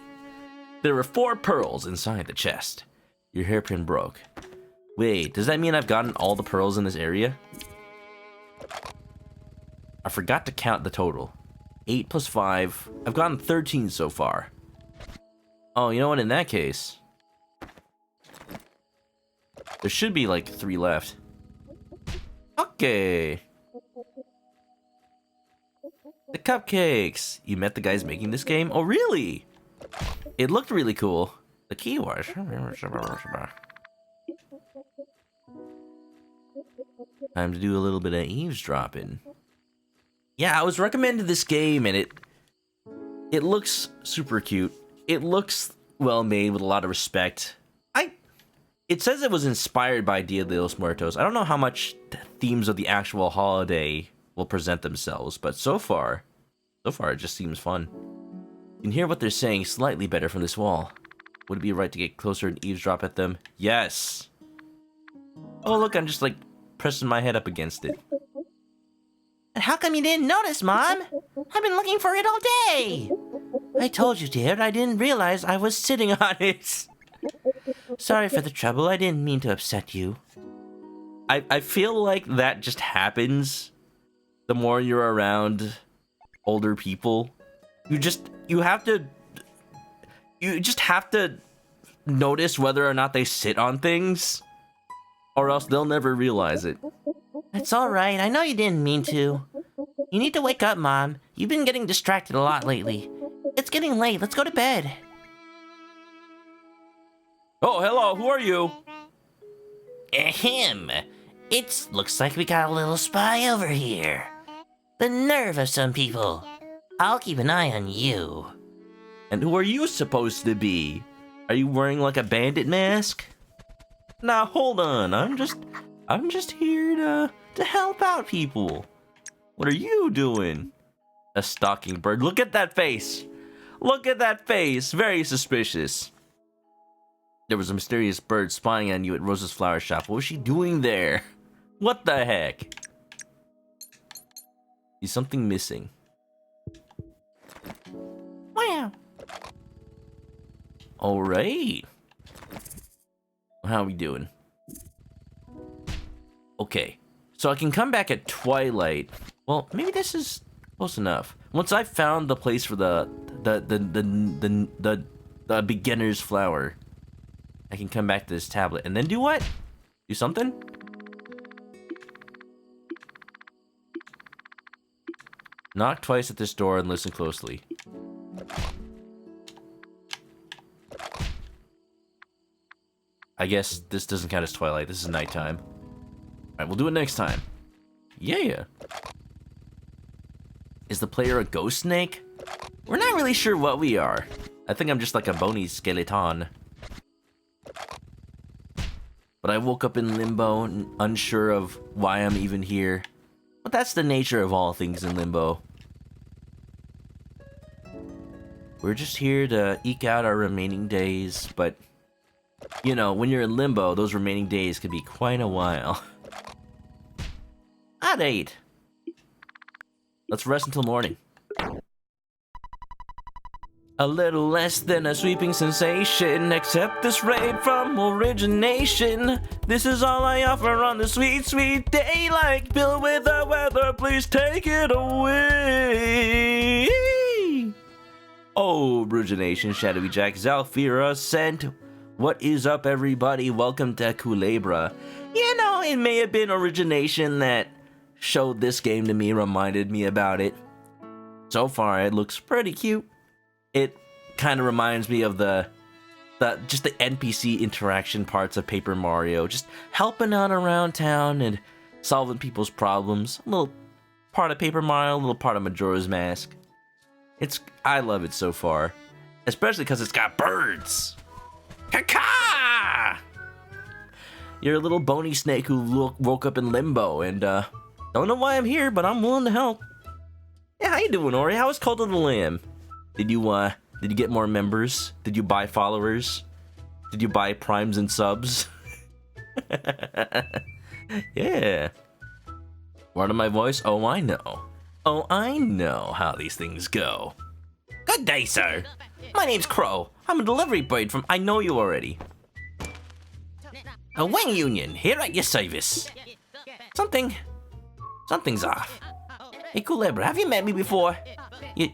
There were 4 pearls inside the chest. Your hairpin broke. Wait, does that mean I've gotten all the pearls in this area? I forgot to count the total. 8 plus 5. I've gotten 13 so far. Oh, you know what? In that case, there should be like 3 left. Okay. The cupcakes. You met the guys making this game? Oh, really? It looked really cool. The key was... Time to do a little bit of eavesdropping. Yeah, I was recommended this game, and it looks super cute. It looks well made with a lot of respect. It says it was inspired by Dia de los Muertos. I don't know how much themes of the actual holiday will present themselves, but so far it just seems fun. You can hear what they're saying slightly better from this wall. Would it be right to get closer and eavesdrop at them? Yes! Oh look, I'm just like pressing my head up against it. And how come you didn't notice, Mom? I've been looking for it all day. I told you, dear, I didn't realize I was sitting on it. Sorry for the trouble, I didn't mean to upset you. I feel like that just happens the more you're around older people. You just have to notice whether or not they sit on things, or else they'll never realize it. It's alright, I know you didn't mean to. You need to wake up, Mom. You've been getting distracted a lot lately. It's getting late, let's go to bed. Oh, hello, who are you? Ahem. It looks like we got a little spy over here. The nerve of some people. I'll keep an eye on you. And who are you supposed to be? Are you wearing like a bandit mask? Now hold on, I'm just here to help out people. What are you doing? A stalking bird. Look at that face. Look at that face. Very suspicious. There was a mysterious bird spying on you at Rose's flower shop. What was she doing there? What the heck? Is something missing? Wow. Alright. How are we doing? Okay. So I can come back at twilight. Well, maybe this is close enough. Once I found the place for the beginner's flower, I can come back to this tablet and then do what? Do something? Knock twice at this door and listen closely. I guess this doesn't count as twilight. This is nighttime. Alright, we'll do it next time. Yeah. Is the player a ghost snake? We're not really sure what we are. I think I'm just like a bony skeleton. But I woke up in Limbo, unsure of why I'm even here. But that's the nature of all things in Limbo. We're just here to eke out our remaining days, but you know, when you're in Limbo, those remaining days could be quite a while. At 8. Let's rest until morning. A little less than a sweeping sensation. Accept this raid from origination. This is all I offer on the sweet, sweet day. Like Bill with the weather, please take it away. Oh, origination, Shadowy Jack, Zalfira sent. What is up, everybody? Welcome to Kulebra. You know, it may have been origination that showed this game to me, reminded me about it. So far, it looks pretty cute. It kind of reminds me of just the NPC interaction parts of Paper Mario, just helping out around town and solving people's problems. A little part of Paper Mario, a little part of Majora's Mask. I love it so far, especially because it's got birds. Caca! You're a little bony snake who woke up in Limbo and don't know why I'm here, but I'm willing to help. Yeah, how you doing, Ori? How was Cult of the Lamb? Did you get more members? Did you buy followers? Did you buy primes and subs? Yeah. Word of my voice? Oh, I know. Oh, I know how these things go. Good day, sir. My name's Crow. I'm a delivery boy from I Know You Already. A wing union, here at your service. Something's off. Hey, Kulebra, have you met me before? You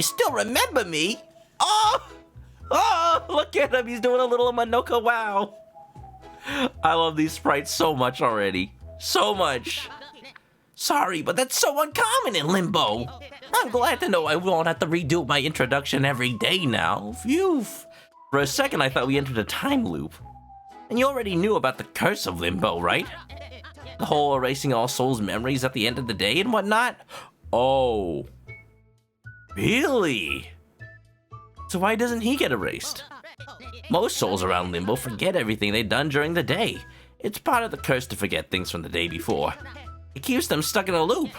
still remember me? Oh, look at him. He's doing a little Manoka wow. I love these sprites so much already. So much. Sorry, but that's so uncommon in Limbo. I'm glad to know I won't have to redo my introduction every day now. Phew. For a second, I thought we entered a time loop. And you already knew about the curse of Limbo, right? The whole erasing all souls' memories at the end of the day and whatnot? Oh. Really? So why doesn't he get erased? Most souls around Limbo forget everything they've done during the day. It's part of the curse to forget things from the day before. It keeps them stuck in a loop.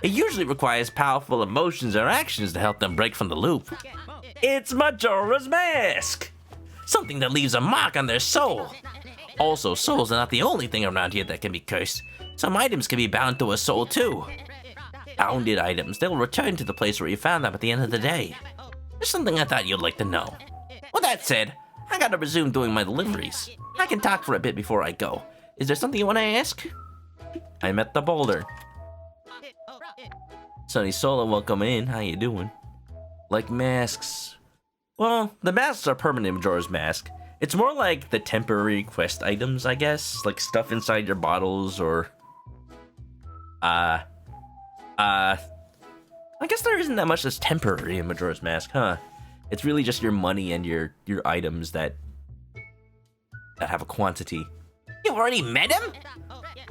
It usually requires powerful emotions or actions to help them break from the loop. It's Majora's Mask! Something that leaves a mark on their soul. Also, souls are not the only thing around here that can be cursed. Some items can be bound to a soul too. Bounded items, they'll return to the place where you found them at the end of the day. Just something I thought you'd like to know. With that said, I gotta resume doing my deliveries. I can talk for a bit before I go. Is there something you want to ask? I met the boulder. Sunny Solo, welcome in. How you doing? Like masks. Well, the masks are permanent in Majora's Mask. It's more like the temporary quest items, I guess. Like stuff inside your bottles or... I guess there isn't that much that's temporary in Majora's Mask, huh? It's really just your money and your items that have a quantity. You've already met him?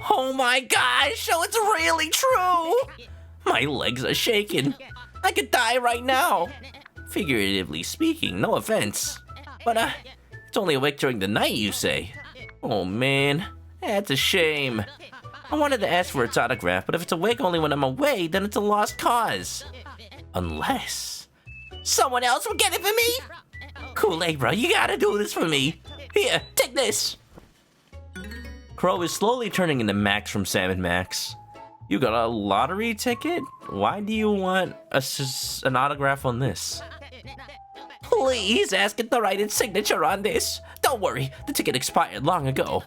Oh my gosh, so it's really true! My legs are shaking. I could die right now. Figuratively speaking, no offense. But, it's only awake during the night, you say? Oh man, that's a shame. I wanted to ask for its autograph, but if it's awake only when I'm away, then it's a lost cause. Unless... someone else will get it for me? Kulebra, you gotta do this for me. Here, take this. Crow is slowly turning into Max from Sam and Max. You got a lottery ticket? Why do you want an autograph on this? Please ask it to write its signature on this. Don't worry, the ticket expired long ago.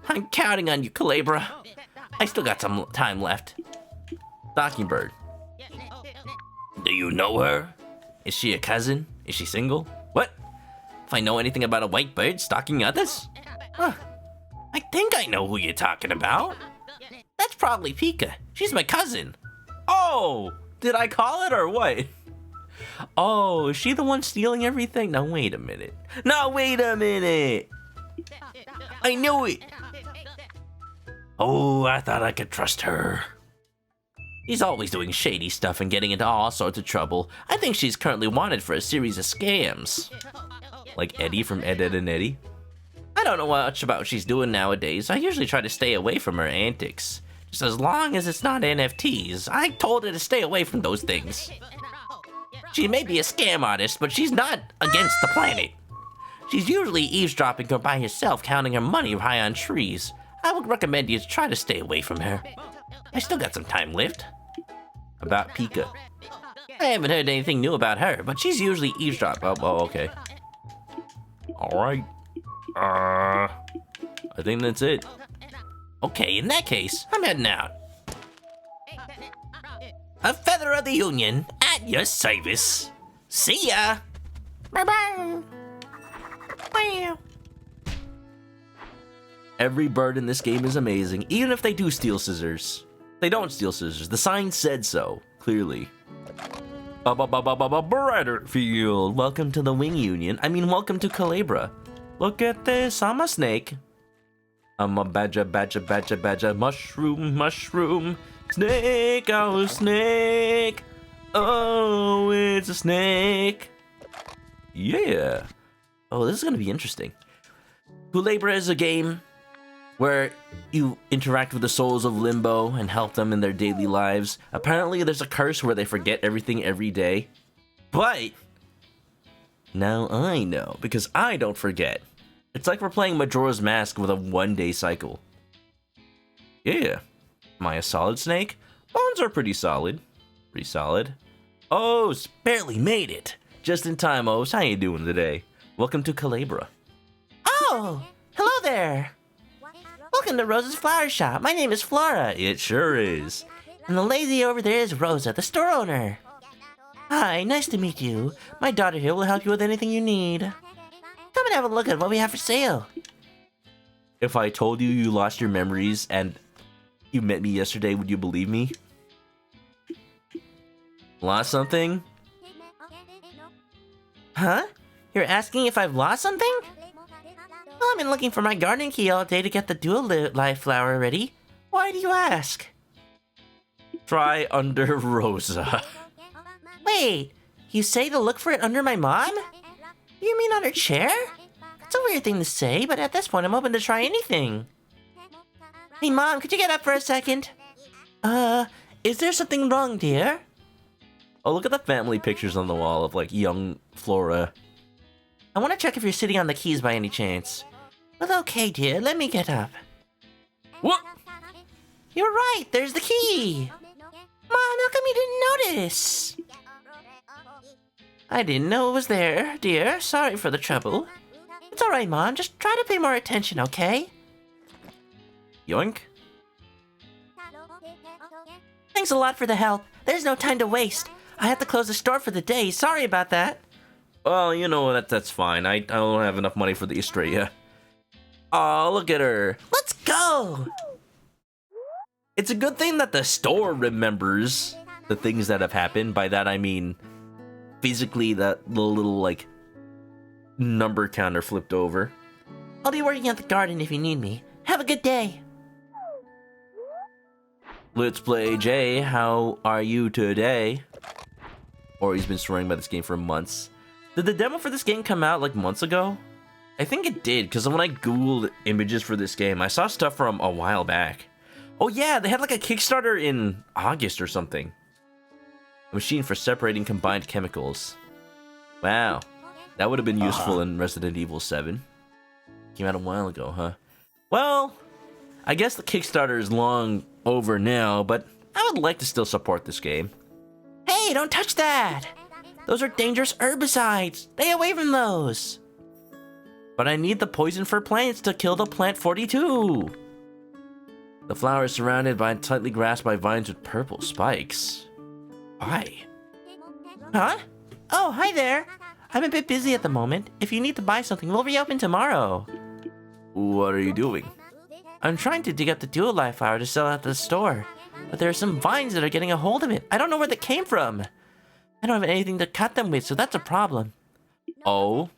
I'm counting on you, Kulebra. I still got some time left. Dockingbird. Do you know her? Is she a cousin? Is she single? What? If I know anything about a white bird stalking others? Huh. I think I know who you're talking about. That's probably Pika. She's my cousin. Oh! Did I call it or what? Oh, is she the one stealing everything? Now wait a minute. Now wait a minute! I knew it! Oh, I thought I could trust her. She's always doing shady stuff and getting into all sorts of trouble. I think she's currently wanted for a series of scams. Like Eddie from Ed, Edd n Eddy. I don't know much about what she's doing nowadays. I usually try to stay away from her antics. Just as long as it's not NFTs. I told her to stay away from those things. She may be a scam artist, but she's not against the planet. She's usually eavesdropping her by herself, counting her money high on trees. I would recommend you try to stay away from her. I still got some time left. About Pika. I haven't heard anything new about her, but she's usually eavesdropping. Oh, okay. Alright. I think that's it. Okay, in that case, I'm heading out. A feather of the Union, at your service. See ya! Bye-bye! Wow. Every bird in this game is amazing, even if they do steal scissors. They don't steal scissors. The sign said so, clearly. Brighter field. Welcome to the Wing Union. I mean, welcome to Kulebra. Look at this. I'm a snake. I'm a badger. Mushroom. Snake, oh, snake. Oh, it's a snake. Yeah. Oh, this is going to be interesting. Kulebra is a game where you interact with the souls of Limbo and help them in their daily lives. Apparently, there's a curse where they forget everything every day. But now I know, because I don't forget. It's like we're playing Majora's Mask with a one-day cycle. Yeah. Am I a solid snake? Bones are pretty solid. Pretty solid. Oh, barely made it. Just in time, O's. How you doing today? Welcome to Kulebra. Oh, hello there. Welcome to Rosa's Flower Shop. My name is Flora. It sure is. And the lady over there is Rosa, the store owner. Hi, nice to meet you. My daughter here will help you with anything you need. Come and have a look at what we have for sale. If I told you you lost your memories and you met me yesterday, would you believe me? Lost something? Huh? You're asking if I've lost something? Well, I've been looking for my garden key all day to get the dual life flower ready. Why do you ask? Try under Rosa. Wait, you say to look for it under my mom? You mean on her chair? That's a weird thing to say, but at this point I'm open to try anything. Hey Mom, could you get up for a second? Is there something wrong, dear? Oh, look at the family pictures on the wall of, like, young Flora. I want to check if you're sitting on the keys by any chance. Well, okay, dear, let me get up. What? You're right, there's the key! Mom, how come you didn't notice? I didn't know it was there, dear. Sorry for the trouble. It's alright, Mom, just try to pay more attention, okay? Yoink. Thanks a lot for the help. There's no time to waste. I have to close the store for the day. Sorry about that. Well, you know, that's fine. I don't have enough money for the Estrella. Oh, look at her. Let's go! It's a good thing that the store remembers the things that have happened. By that, I mean physically that little like, number counter flipped over. I'll be working at the garden if you need me. Have a good day. Let's play Jay. How are you today? Or he's been swearing by this game for months. Did the demo for this game come out like months ago? I think it did, because when I googled images for this game, I saw stuff from a while back. Oh yeah, they had like a Kickstarter in August or something. A machine for separating combined chemicals. Wow, that would have been useful in Resident Evil 7. Came out a while ago, huh? Well, I guess the Kickstarter is long over now, but I would like to still support this game. Hey, don't touch that! Those are dangerous herbicides! Stay away from those! But I need the poison for plants to kill the plant 42! The flower is surrounded by tightly grasped by vines with purple spikes. Why? Huh? Oh, hi there! I'm a bit busy at the moment. If you need to buy something, we'll reopen tomorrow. What are you doing? I'm trying to dig up the dual life flower to sell at the store. But there are some vines that are getting a hold of it. I don't know where they came from. I don't have anything to cut them with, so that's a problem. Oh?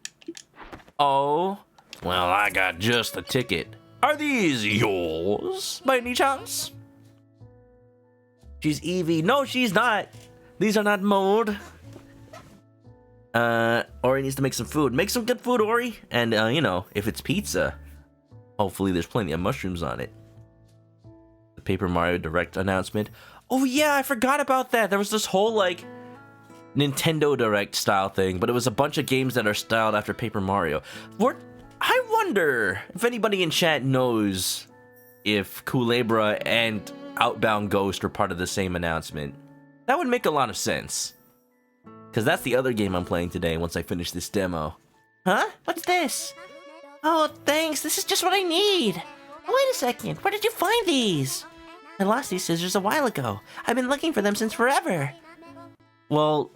Oh? Well, I got just the ticket. Are these yours, by any chance? She's Evie. No, she's not. These are not mold. Ori needs to make some food. Make some good food, Ori. And, you know, if it's pizza, hopefully there's plenty of mushrooms on it. The Paper Mario Direct announcement. Oh, yeah, I forgot about that. There was this whole, like, Nintendo Direct style thing, but it was a bunch of games that are styled after Paper Mario. I wonder if anybody in chat knows if Kulebra and Outbound Ghost were part of the same announcement. That would make a lot of sense. Because that's the other game I'm playing today once I finish this demo. Huh? What's this? Oh, thanks. This is just what I need. Wait a second. Where did you find these? I lost these scissors a while ago. I've been looking for them since forever. Well,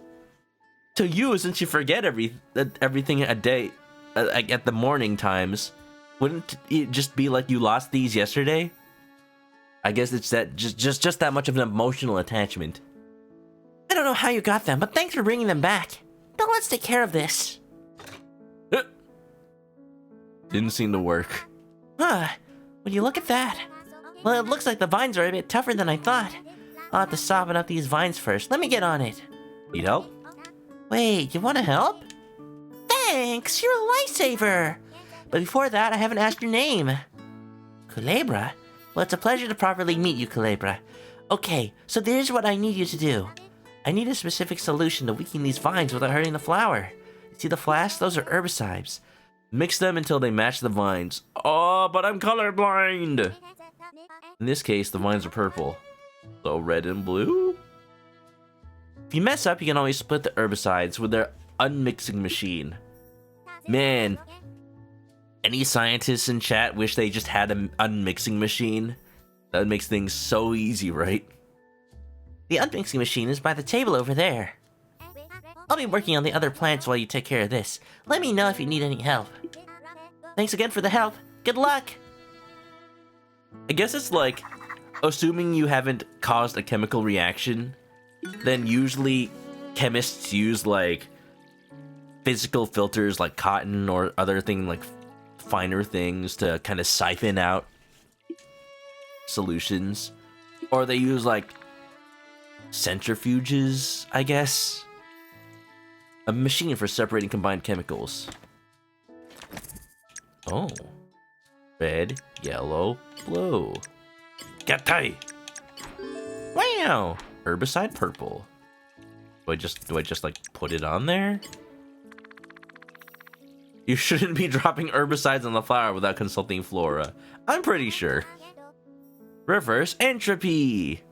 to you, since you forget everything a day at the morning times, wouldn't it just be like you lost these yesterday? I guess it's that just that much of an emotional attachment. I don't know how you got them, but thanks for bringing them back. Now let's take care of this. Didn't seem to work. Huh. Would you look at that? Well, it looks like the vines are a bit tougher than I thought. I'll have to soften up these vines first. Let me get on it. Need help? Wait, you want to help? Thanks, you're a lifesaver. But before that, I haven't asked your name. Kulebra? Well, it's a pleasure to properly meet you, Kulebra. Okay, so here's what I need you to do. I need a specific solution to weaken these vines without hurting the flower. You see the flasks? Those are herbicides. Mix them until they match the vines. Oh, but I'm colorblind! In this case, the vines are purple. So red and blue? If you mess up, you can always split the herbicides with their unmixing machine. Man, any scientists in chat wish they just had an unmixing machine? That makes things so easy, right? The unmixing machine is by the table over there. I'll be working on the other plants while you take care of this. Let me know if you need any help. Thanks again for the help. Good luck! I guess it's like, assuming you haven't caused a chemical reaction, then usually chemists use like physical filters like cotton or other thing like finer things to kind of siphon out solutions. Or they use like centrifuges, I guess. A machine for separating combined chemicals. Oh. Red, yellow, blue. Gatai! Wow! Herbicide purple. Do I just like put it on there? You shouldn't be dropping herbicides on the flower without consulting Flora. I'm pretty sure. Reverse entropy!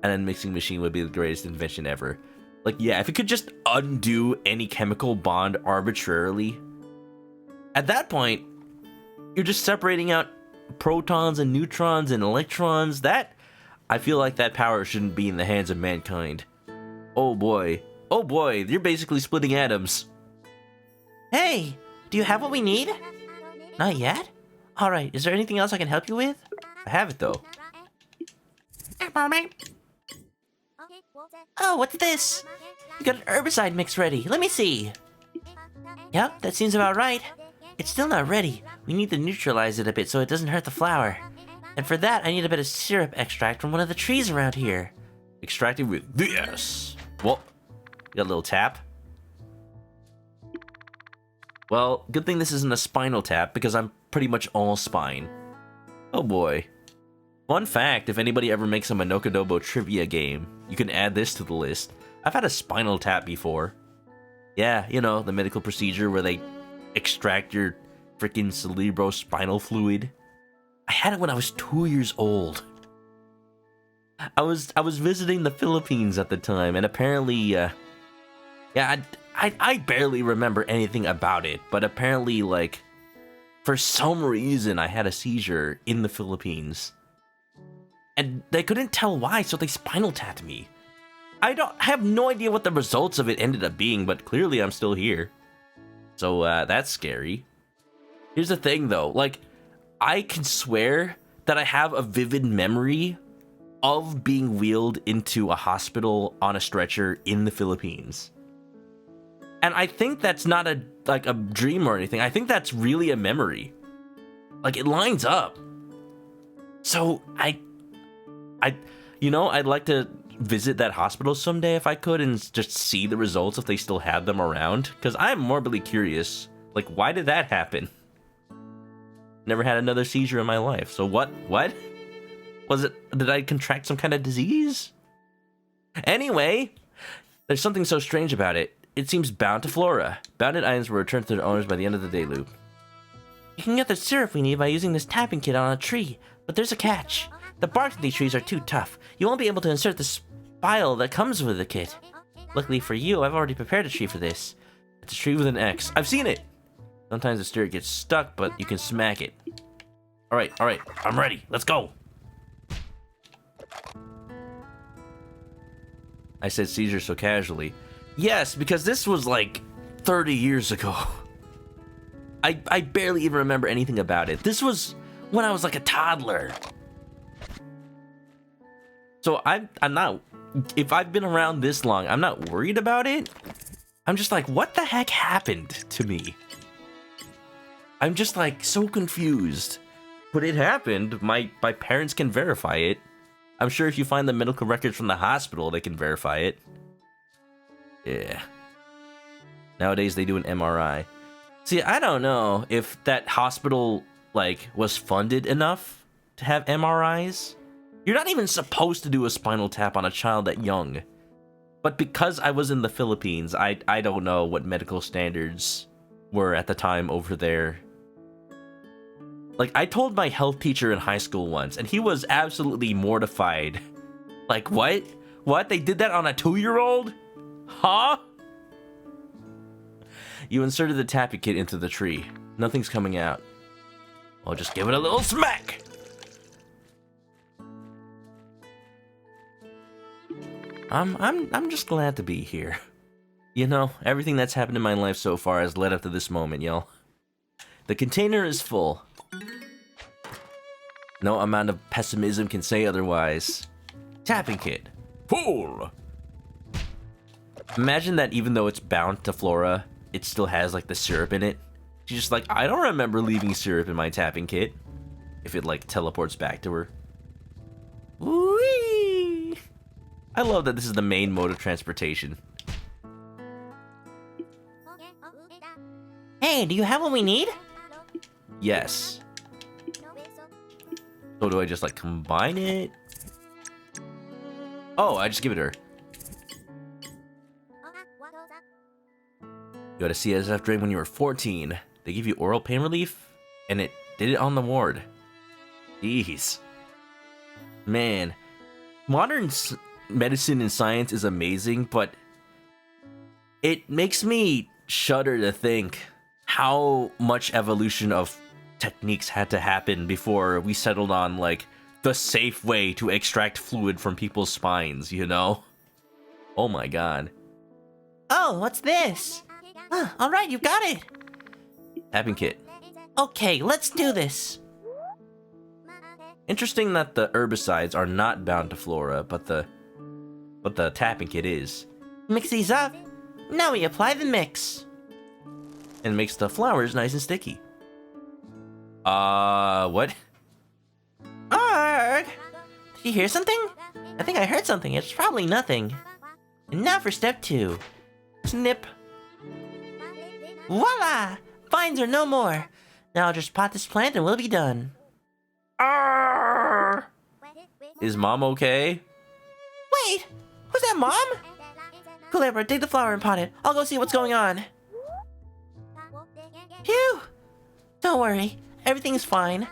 And then mixing machine would be the greatest invention ever. Like, yeah, if it could just undo any chemical bond arbitrarily, at that point, you're just separating out protons and neutrons and electrons. I feel like that power shouldn't be in the hands of mankind. Oh boy, you're basically splitting atoms. Hey, do you have what we need? Not yet? Alright, is there anything else I can help you with? I have it though. Oh, what's this? You got an herbicide mix ready. Let me see. Yep, that seems about right. It's still not ready. We need to neutralize it a bit so it doesn't hurt the flower. And for that, I need a bit of syrup extract from one of the trees around here. Extracted with this. Well, got a little tap. Well, good thing this isn't a spinal tap because I'm pretty much all spine. Oh boy. Fun fact, if anybody ever makes a ManokAdobo trivia game, you can add this to the list. I've had a spinal tap before. Yeah, you know, the medical procedure where they extract your freaking cerebrospinal fluid. I had it when I was 2 years old. I was visiting the Philippines at the time, and apparently, yeah, I barely remember anything about it, but apparently, like, for some reason, I had a seizure in the Philippines. And they couldn't tell why, so they spinal tapped me. I have no idea what the results of it ended up being, but clearly I'm still here. So, that's scary. Here's the thing, though. Like, I can swear that I have a vivid memory of being wheeled into a hospital on a stretcher in the Philippines. And I think that's not a dream or anything. I think that's really a memory. Like, it lines up. So, I'd like to visit that hospital someday if I could and just see the results if they still have them around. Because I'm morbidly curious. Like, why did that happen? Never had another seizure in my life. So what? Was it, did I contract some kind of disease? Anyway, There's something so strange about it. It seems bound to flora. Bounded items will return to their owners by the end of the day loop. You can get the syrup we need by using this tapping kit on a tree, but there's a catch. The bark of these trees are too tough. You won't be able to insert the spile that comes with the kit. Luckily for you, I've already prepared a tree for this. It's a tree with an X. I've seen it! Sometimes the syrup gets stuck, but you can smack it. Alright, I'm ready. Let's go! I said seizure so casually. Yes, because this was like 30 years ago. I barely even remember anything about it. This was when I was like a toddler. So I'm not, if I've been around this long, I'm not worried about it. I'm just like, what the heck happened to me? I'm just like so confused. But it happened. My parents can verify it. I'm sure if you find the medical records from the hospital, they can verify it. Yeah. Nowadays, they do an MRI. See, I don't know if that hospital, like, was funded enough to have MRIs. You're not even supposed to do a spinal tap on a child that young. But because I was in the Philippines, I don't know what medical standards were at the time over there. Like, I told my health teacher in high school once, and he was absolutely mortified. Like, what? What? They did that on a 2-year-old? Huh? You inserted the tappy kit into the tree. Nothing's coming out. I'll just give it a little smack. I'm just glad to be here. You know, everything that's happened in my life so far has led up to this moment, y'all. The container is full. No amount of pessimism can say otherwise. Tapping kit. Full! Imagine that even though it's bound to flora, it still has like the syrup in it. She's just like, I don't remember leaving syrup in my tapping kit. If it like teleports back to her. Whee! I love that this is the main mode of transportation. Hey, do you have what we need? Yes. So do I just like combine it? Oh, I just give it to her. You had a CSF drain when you were 14. They give you oral pain relief, and it did it on the ward. Jeez. Man, modern medicine and science is amazing, but it makes me shudder to think how much evolution of techniques had to happen before we settled on, like, the safe way to extract fluid from people's spines, you know? Oh my god. Oh, what's this? Alright, you got it! Tapping kit. Okay, let's do this. Interesting that the herbicides are not bound to flora, but the tapping kit is. Mix these up. Now we apply the mix. And makes the flowers nice and sticky. What? Arg! Did you hear something? I think I heard something. It's probably nothing. And now for step 2. Snip. Voila! Vines are no more. Now I'll just pot this plant and we'll be done. Arr! Is Mom okay? Wait! Was that Mom? Kulebra, dig the flower and pot it. I'll go see what's going on. Phew! Don't worry. Everything's fine.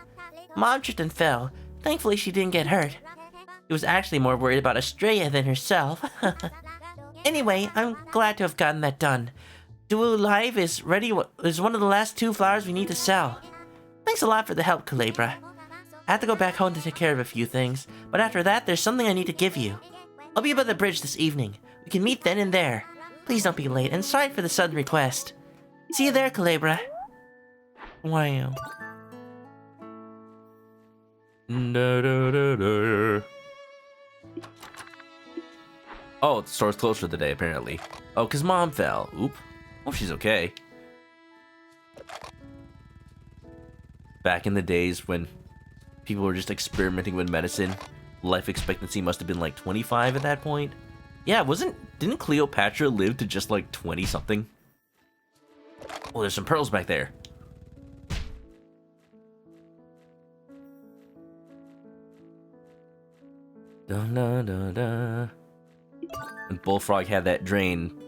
Mom tripped and fell. Thankfully, she didn't get hurt. She was actually more worried about Estrella than herself. Anyway, I'm glad to have gotten that done. Duo Live is ready. Is one of the last 2 flowers we need to sell. Thanks a lot for the help, Kulebra. I have to go back home to take care of a few things, but after that, there's something I need to give you. I'll be by the bridge this evening. We can meet then and there. Please don't be late, and sorry for the sudden request. See you there, Kulebra. Wow. Oh, the store's closed for the day, apparently. Oh, because Mom fell. Oop. Oh, she's okay. Back in the days when people were just experimenting with medicine, life expectancy must have been like 25 at that point. Yeah, didn't Cleopatra live to just like 20-something? Oh, there's some pearls back there. Dun, dun, dun, dun. And Bullfrog had that drain.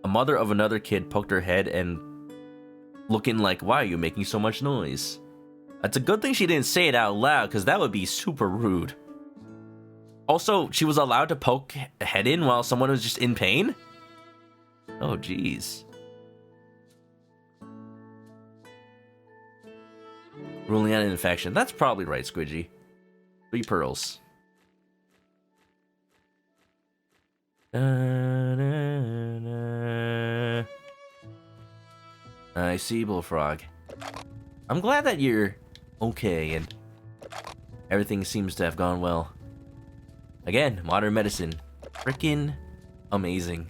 A mother of another kid poked her head and looking like, why are you making so much noise? That's a good thing she didn't say it out loud, because that would be super rude. Also, she was allowed to poke a head in while someone was just in pain? Oh, jeez. Ruling out an infection. That's probably right, Squidgy. 3 pearls. I see, Bullfrog. I'm glad that you're okay and everything seems to have gone well. Again, modern medicine. Frickin' amazing.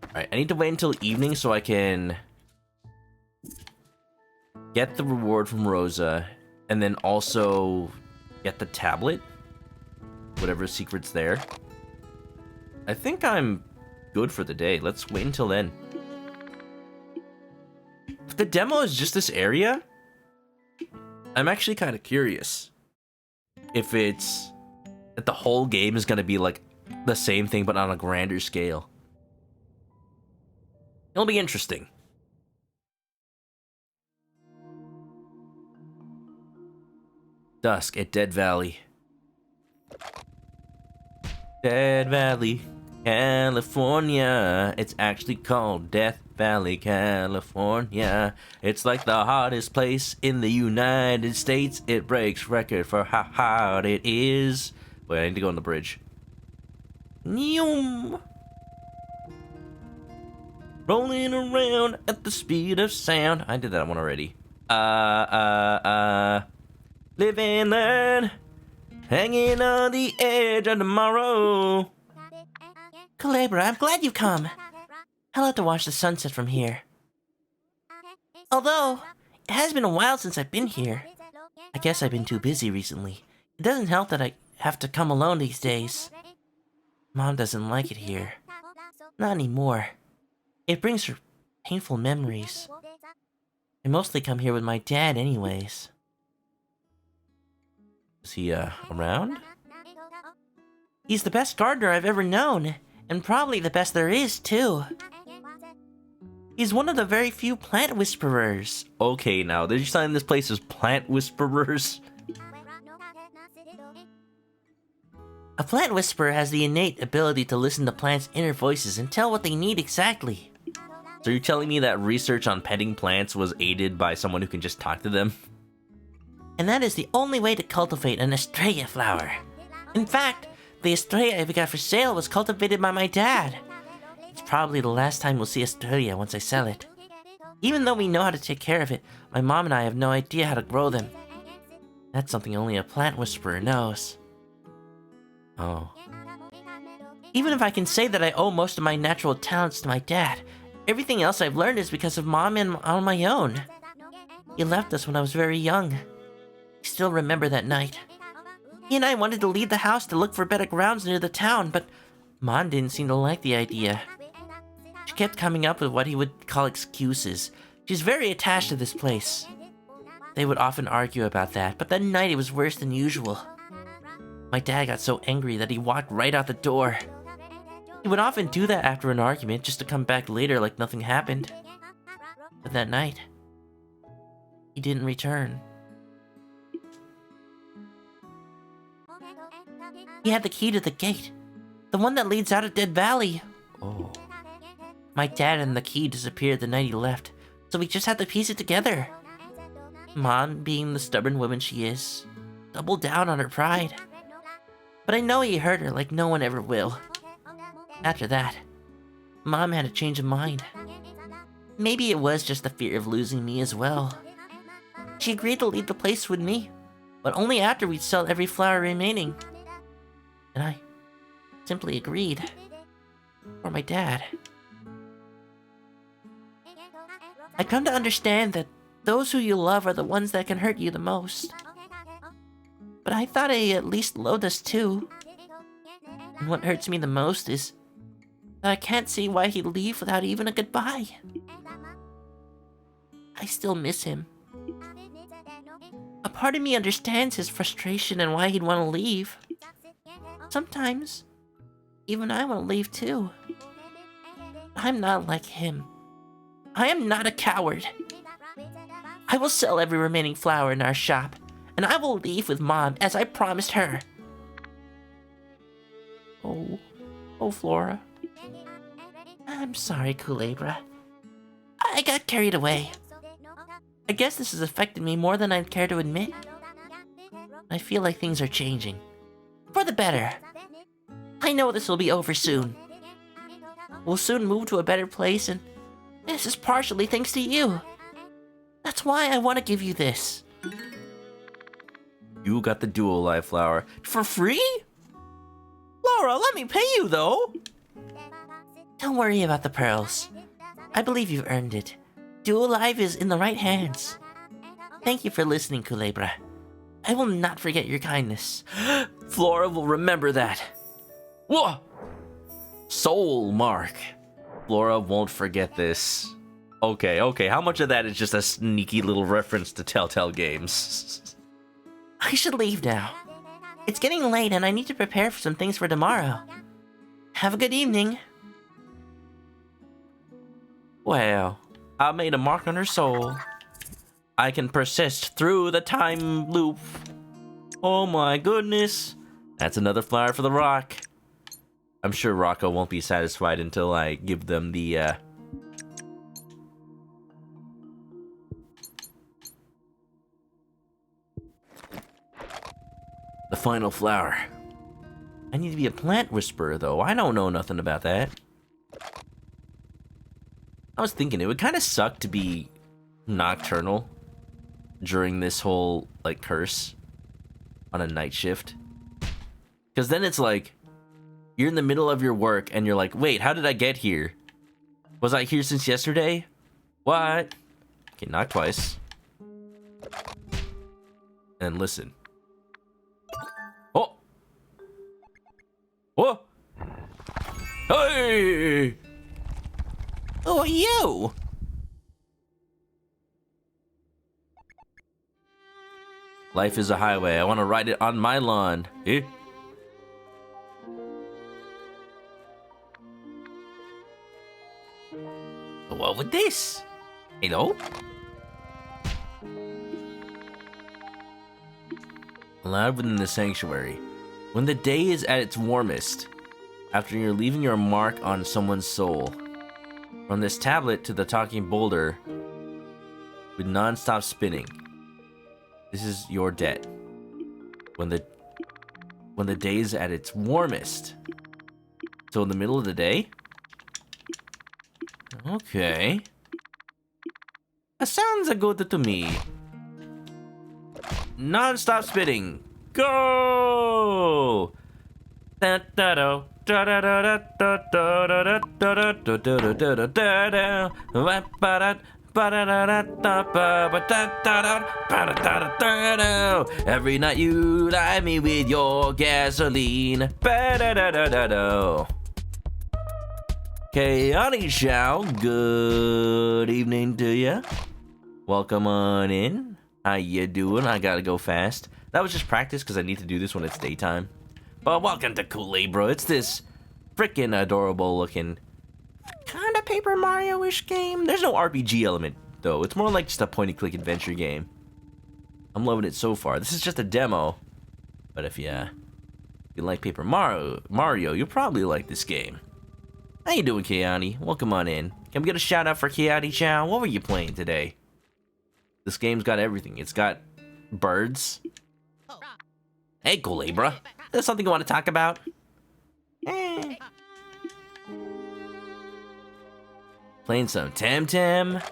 Alright, I need to wait until evening so I can get the reward from Rosa and then also get the tablet. Whatever secret's there. I think I'm good for the day. Let's wait until then. If the demo is just this area, I'm actually kind of curious if it's that the whole game is going to be like the same thing but on a grander scale. It'll be interesting. Dusk at Dead Valley. Dead Valley, California. It's actually called Death Valley, California. It's like the hottest place in the United States. It breaks record for how hot it is. Wait, I need to go on the bridge. Nyum. Rolling around at the speed of sound. I did that one already. Live and learn. Hanging on the edge of tomorrow. Kulebra, I'm glad you've come. I love to watch the sunset from here. Although, it has been a while since I've been here. I guess I've been too busy recently. It doesn't help that I have to come alone these days. Mom doesn't like it here. Not anymore. It brings her painful memories. I mostly come here with my dad anyways. Is he, around? He's the best gardener I've ever known, and probably the best there is, too. He's one of the very few plant whisperers. Okay, now, did you sign this place as plant whisperers? A plant whisperer has the innate ability to listen to plants' inner voices and tell what they need exactly. So you're telling me that research on petting plants was aided by someone who can just talk to them? And that is the only way to cultivate an Estrella flower. In fact, the Estrella I got for sale was cultivated by my dad. It's probably the last time we'll see Estrella once I sell it. Even though we know how to take care of it, my mom and I have no idea how to grow them. That's something only a plant whisperer knows. Oh. Even if I can say that I owe most of my natural talents to my dad, everything else I've learned is because of Mom and on my own. He left us when I was very young. I still remember that night. He and I wanted to leave the house to look for better grounds near the town, but Mom didn't seem to like the idea. She kept coming up with what he would call excuses. She's very attached to this place. They would often argue about that, but that night it was worse than usual. My dad got so angry that he walked right out the door. He would often do that after an argument, just to come back later like nothing happened. But that night, he didn't return. He had the key to the gate, the one that leads out of Dead Valley. Oh. My dad and the key disappeared the night he left, so we just had to piece it together. Mom, being the stubborn woman she is, doubled down on her pride. But I know he hurt her like no one ever will. After that, Mom had a change of mind. Maybe it was just the fear of losing me as well. She agreed to leave the place with me, but only after we'd sell every flower remaining. And I simply agreed. For my dad. I come to understand that those who you love are the ones that can hurt you the most. But I thought I at least loved us too. And what hurts me the most is that I can't see why he'd leave without even a goodbye. I still miss him. A Part of me understands his frustration and why he'd want to leave. Sometimes, even I want to leave too. I'm not like him. I am not a coward. I will sell every remaining flower in our shop, and I will leave with Mom as I promised her. Oh, Flora. I'm sorry, Kulebra. I got carried away. I guess this has affected me more than I'd care to admit. I feel like things are changing. For the better. I know this will be over soon. We'll soon move to a better place, and this is partially thanks to you. That's why I want to give you this. You got the dual life flower. For free? Laura, let me pay you, though. Don't worry about the pearls. I believe you've earned it. Dual Life is in the right hands. Thank you for listening, Kulebra. I will not forget your kindness. Flora will remember that. Whoa! Soul mark. Flora won't forget this. Okay, how much of that is just a sneaky little reference to Telltale games? I should leave now. It's getting late and I need to prepare for some things for tomorrow. Have a good evening. Well, I made a mark on her soul. I can persist through the time loop. Oh my goodness. That's another flower for the rock. I'm sure Rocco won't be satisfied until I give them the, the final flower. I need to be a plant whisperer, though. I don't know nothing about that. I was thinking it would kind of suck to be nocturnal during this whole, like, curse on a night shift. Because then it's like, you're in the middle of your work and you're like, wait, how did I get here? Was I here since yesterday? What? Okay, knock twice. And listen. Oh! Oh! Hey! Who are you? Life is a highway. I want to ride it on my lawn. Eh? What with this? Hello? Allowed within the sanctuary. When the day is at its warmest, after you're leaving your mark on someone's soul. From this tablet to the talking boulder with non-stop spinning. This is your debt. When the day is at its warmest. So in the middle of the day? Okay. That sounds good to me. Non-stop spinning. Go! Every night you lie me with your gasoline. Okay, Chow, good evening to ya. Welcome on in. How you doing? I gotta go fast. That was just practice because I need to do this when it's daytime. But welcome to Kulebra. It's this freaking adorable looking kind of Paper Mario-ish game. There's no RPG element though. It's more like just a point-and-click adventure game. I'm loving it so far. This is just a demo. But if you like Paper Mario, you'll probably like this game. How you doing, Kiani? Welcome on in. Can we get a shout out for Kiani Chow? What were you playing today? This game's got everything. It's got birds. Hey, Kulebra. There's something you want to talk about? Playing some Temtem.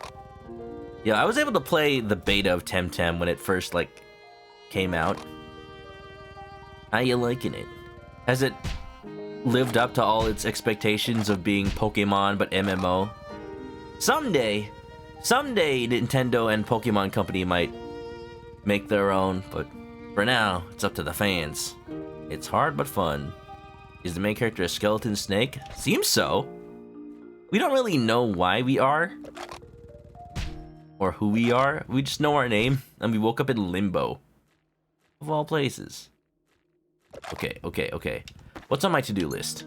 Yeah, I was able to play the beta of Temtem when it first, like, came out. How you liking it? Has it lived up to all its expectations of being Pokemon but MMO? Someday Nintendo and Pokemon Company might make their own, but for now, it's up to the fans. It's hard but fun. Is the main character a skeleton snake? Seems so. We don't really know why we are. Or who we are. We just know our name, and we woke up in Limbo. Of all places. Okay. What's on my to-do list?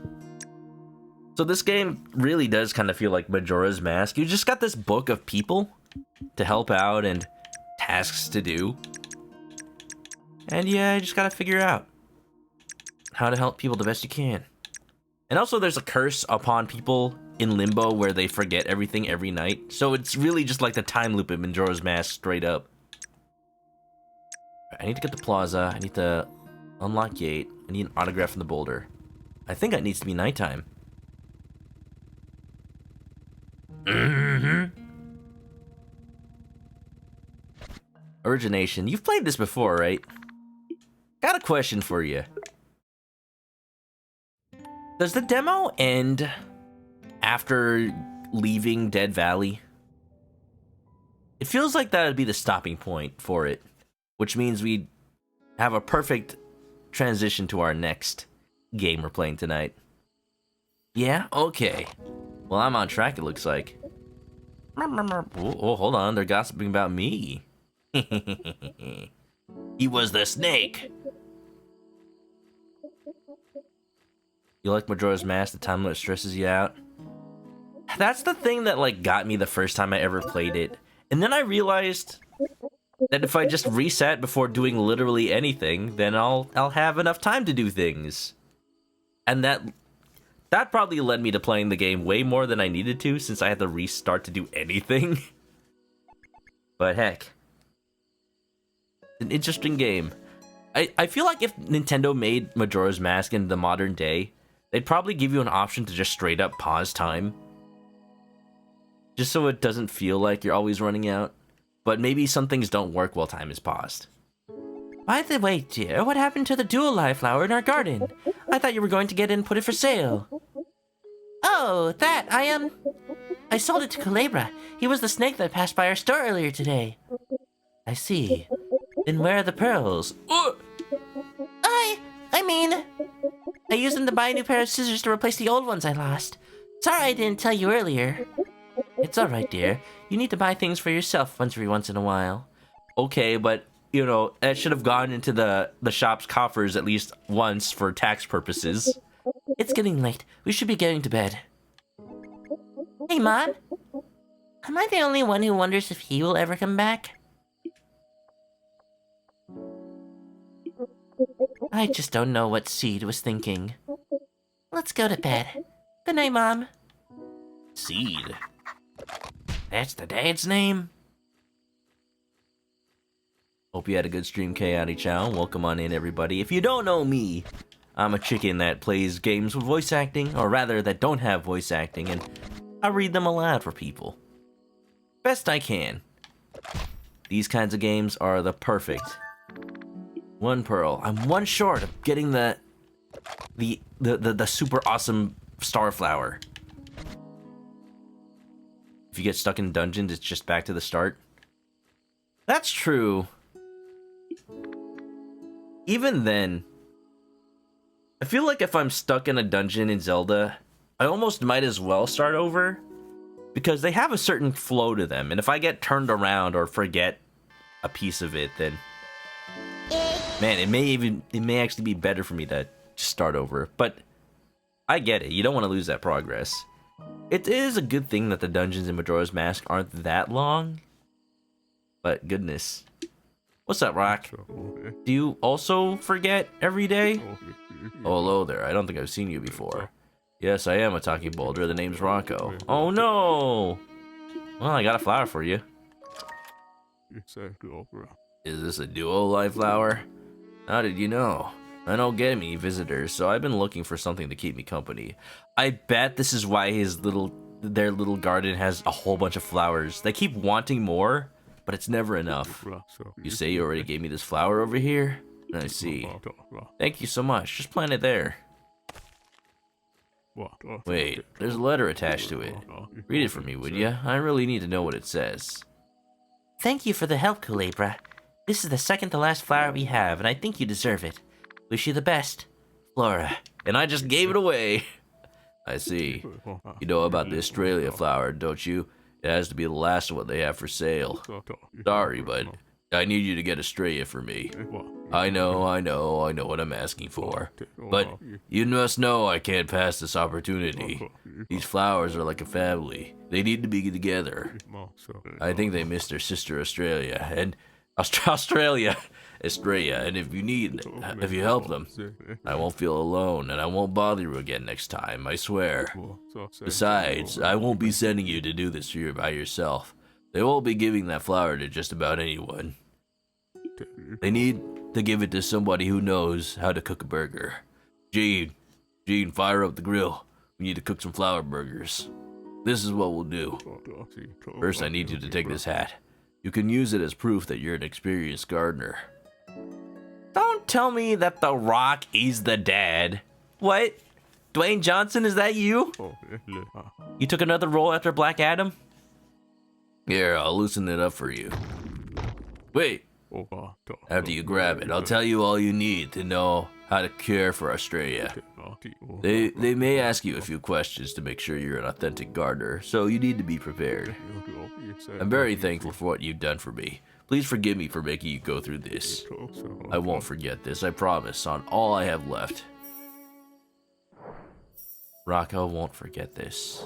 So this game really does kind of feel like Majora's Mask. You just got this book of people to help out and tasks to do. And yeah, you just gotta figure out how to help people the best you can. And also there's a curse upon people in Limbo where they forget everything every night. So it's really just like the time loop in Majora's Mask straight up. I need to get the plaza. I need to unlock gate. I need an autograph from the boulder. I think it needs to be nighttime. Origination. You've played this before, right? Got a question for you. Does the demo end after leaving Dead Valley? It feels like that would be the stopping point for it, which means we have a perfect transition to our next game we're playing tonight. Yeah? Okay. Well, I'm on track, it looks like. Oh, hold on. They're gossiping about me. He was the snake. You like Majora's Mask, the time limit stresses you out? That's the thing that, like, got me the first time I ever played it. And then I realized that if I just reset before doing literally anything, then I'll have enough time to do things. And that probably led me to playing the game way more than I needed to, since I had to restart to do anything. But heck. An interesting game. I feel like if Nintendo made Majora's Mask in the modern day, they'd probably give you an option to just straight up pause time. Just so it doesn't feel like you're always running out. But maybe some things don't work while time is paused. By the way, dear, what happened to the dual life flower in our garden? I thought you were going to get it and put it for sale. Oh, that, I sold it to Kulebra. He was the snake that passed by our store earlier today. I see. Then where are the pearls? I used them to buy a new pair of scissors to replace the old ones I lost. Sorry I didn't tell you earlier. It's alright, dear. You need to buy things for yourself every once in a while. Okay, but, you know, that should have gone into the shop's coffers at least once for tax purposes. It's getting late. We should be getting to bed. Hey, Mom. Am I the only one who wonders if he will ever come back? I just don't know what Seed was thinking. Let's go to bed. Good night, Mom. Seed. That's the dad's name? Hope you had a good stream, Chaotic Chow. Welcome on in, everybody. If you don't know me, I'm a chicken that plays games with voice acting, or rather, that don't have voice acting, and I read them aloud for people. Best I can. These kinds of games are the perfect. One pearl. I'm one short of getting the super awesome star flower. If you get stuck in dungeons, it's just back to the start. That's true. Even then, I feel like if I'm stuck in a dungeon in Zelda, I almost might as well start over, because they have a certain flow to them, and if I get turned around or forget a piece of it, then man, it may actually be better for me to just start over. But I get it. You don't want to lose that progress. It is a good thing that the dungeons in Majora's Mask aren't that long. But goodness. What's up, Rock? Do you also forget every day? Oh, hello there. I don't think I've seen you before. Yes, I am a talking boulder. The name's Rocco. Oh, no! Well, I got a flower for you. Is this a duo life flower? How did you know? I don't get many visitors, so I've been looking for something to keep me company. I bet this is why their little garden has a whole bunch of flowers. They keep wanting more, but it's never enough. You say you already gave me this flower over here? I see. Thank you so much. Just plant it there. Wait, there's a letter attached to it. Read it for me, would ya? I really need to know what it says. Thank you for the help, Kulebra. This is the second to last flower we have, and I think you deserve it. Wish you the best, Flora. And I just gave it away. I see. You know about the Australia flower, don't you? It has to be the last one they have for sale. Sorry, but I need you to get Australia for me. I know what I'm asking for. But you must know I can't pass this opportunity. These flowers are like a family. They need to be together. I think they miss their sister Australia, and Australia, and if you help them, I won't feel alone, and I won't bother you again next time, I swear. Besides, I won't be sending you to do this by yourself. They won't be giving that flower to just about anyone. They need to give it to somebody who knows how to cook a burger. Gene, fire up the grill. We need to cook some flour burgers. This is what we'll do. First, I need you to take this hat. You can use it as proof that you're an experienced gardener. Don't tell me that The Rock is the dad. What? Dwayne Johnson, is that you? You took another role after Black Adam? Here, I'll loosen it up for you. Wait. After you grab it, I'll tell you all you need to know how to care for Australia. They may ask you a few questions to make sure you're an authentic gardener, so you need to be prepared. I'm very thankful for what you've done for me. Please forgive me for making you go through this. I won't forget this, I promise, on all I have left. Rocco won't forget this.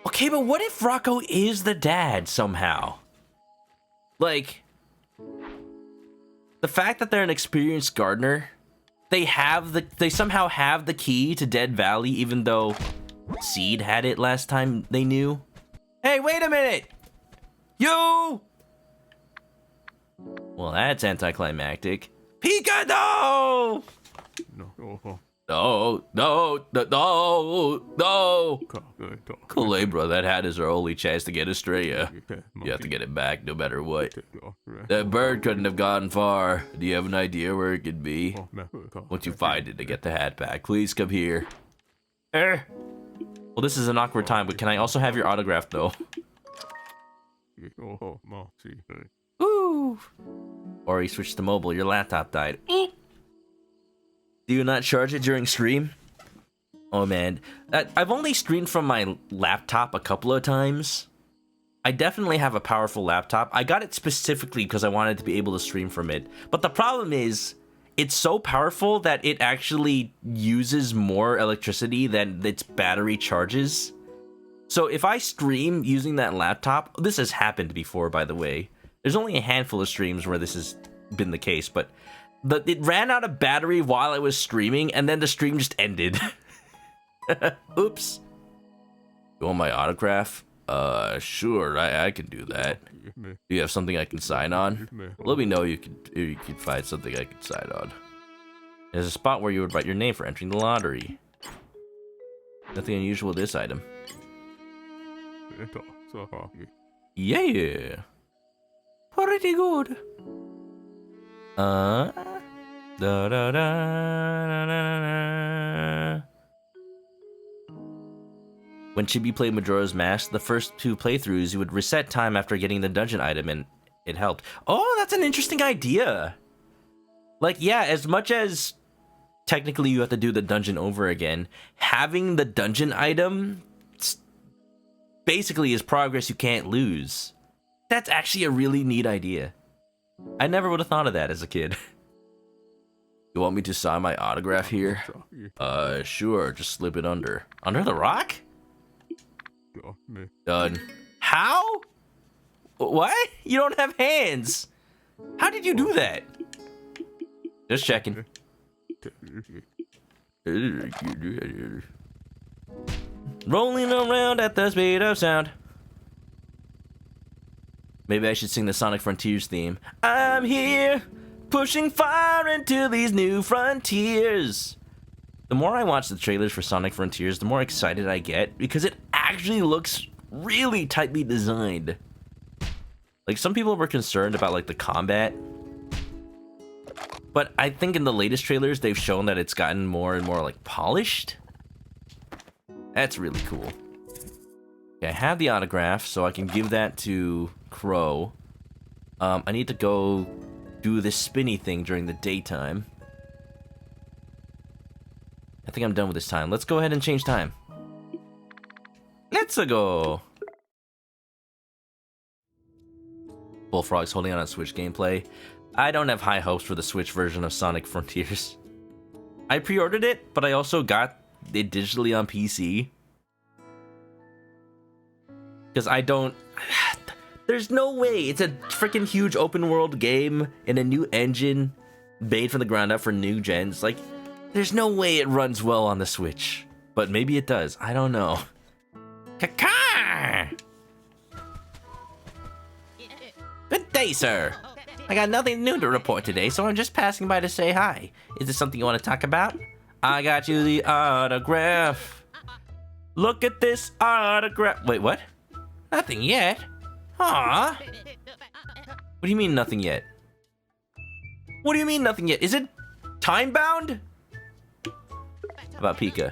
Okay, but what if Rocco is the dad somehow? Like, the fact that they're an experienced gardener, they somehow have the key to Dead Valley, even though Seed had it last time they knew. Hey, wait a minute! You! Well, that's anticlimactic. Pika, no! No. Kulebra, that hat is our only chance to get Australia. You have to get it back no matter what. That bird couldn't have gotten far. Do you have an idea where it could be? Once you find it to get the hat back, please come here. Well, this is an awkward time, but can I also have your autograph, though? Ooh. Or you switched to mobile, your laptop died. Do you not charge it during stream? Oh man, I've only streamed from my laptop a couple of times. I definitely have a powerful laptop. I got it specifically because I wanted to be able to stream from it. But the problem is, it's so powerful that it actually uses more electricity than its battery charges. So if I stream using that laptop, this has happened before, by the way. There's only a handful of streams where this has been the case, but it ran out of battery while I was streaming, and then the stream just ended. Oops. You want my autograph? Sure, I can do that. Do you have something I can sign on? Let me know if you can find something I can sign on. There's a spot where you would write your name for entering the lottery. Nothing unusual with this item. Yeah. Pretty good. Da da da da da. When Chibi played Majora's Mask, the first 2 playthroughs, you would reset time after getting the dungeon item, and it helped. Oh, that's an interesting idea. Like, yeah, as much as technically you have to do the dungeon over again, having the dungeon item basically is progress you can't lose. That's actually a really neat idea. I never would have thought of that as a kid. You want me to sign my autograph here? Sure, just slip it under. Under the rock? Done. How? What? You don't have hands. How did you do that? Just checking. Rolling around at the speed of sound. Maybe I should sing the Sonic Frontiers theme. I'm here, pushing fire into these new frontiers. The more I watch the trailers for Sonic Frontiers, the more excited I get, because it actually looks really tightly designed. Like, some people were concerned about, like, the combat. But I think in the latest trailers, they've shown that it's gotten more and more, like, polished. That's really cool. Okay, I have the autograph, so I can give that to Crow. I need to go do this spinny thing during the daytime. I think I'm done with this time. Let's go ahead and change time. Let's go. Bullfrog's holding on Switch gameplay. I don't have high hopes for the Switch version of Sonic Frontiers. I pre-ordered it, but I also got it digitally on PC. Because I don't... There's no way. It's a freaking huge open world game in a new engine made from the ground up for new gens. Like, there's no way it runs well on the Switch. But maybe it does. I don't know. Caca! Good day, sir. I got nothing new to report today, so I'm just passing by to say hi. Is this something you want to talk about? I got you the autograph. Look at this autograph. Wait, what? Nothing yet. Aw. What do you mean nothing yet? What do you mean nothing yet? Is it time bound? How about Pika?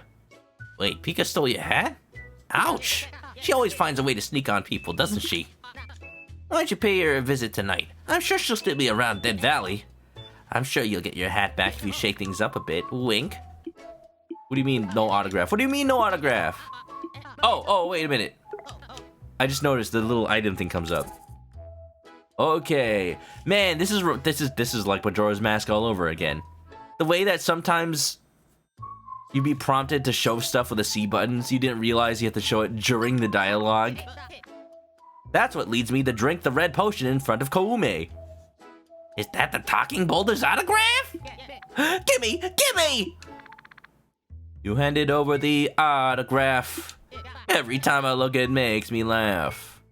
Wait, Pika stole your hat? Ouch. She always finds a way to sneak on people, doesn't she? Why don't you pay her a visit tonight? I'm sure she'll still be around Dead Valley. I'm sure you'll get your hat back if you shake things up a bit. Wink. What do you mean no autograph? What do you mean no autograph? Oh, wait a minute. I just noticed the little item thing comes up. Okay. Man, this is like Majora's Mask all over again. The way that sometimes you'd be prompted to show stuff with the C buttons, you didn't realize you have to show it during the dialogue. That's what leads me to drink the red potion in front of Koume. Is that the Talking Boulder's autograph? Gimme! Gimme! You handed over the autograph. Every time I look, it makes me laugh.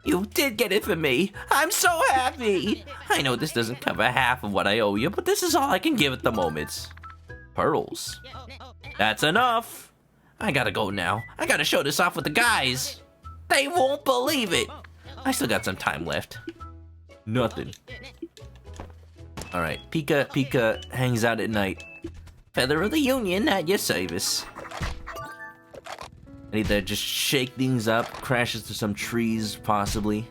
You did get it for me. I'm so happy. I know this doesn't cover half of what I owe you, but this is all I can give at the moment. Pearls. That's enough. I gotta go now. I gotta show this off with the guys. They won't believe it. I still got some time left. Nothing. Alright, Pika hangs out at night. Feather of the Union at your service. I need to just shake things up, crashes to some trees, possibly.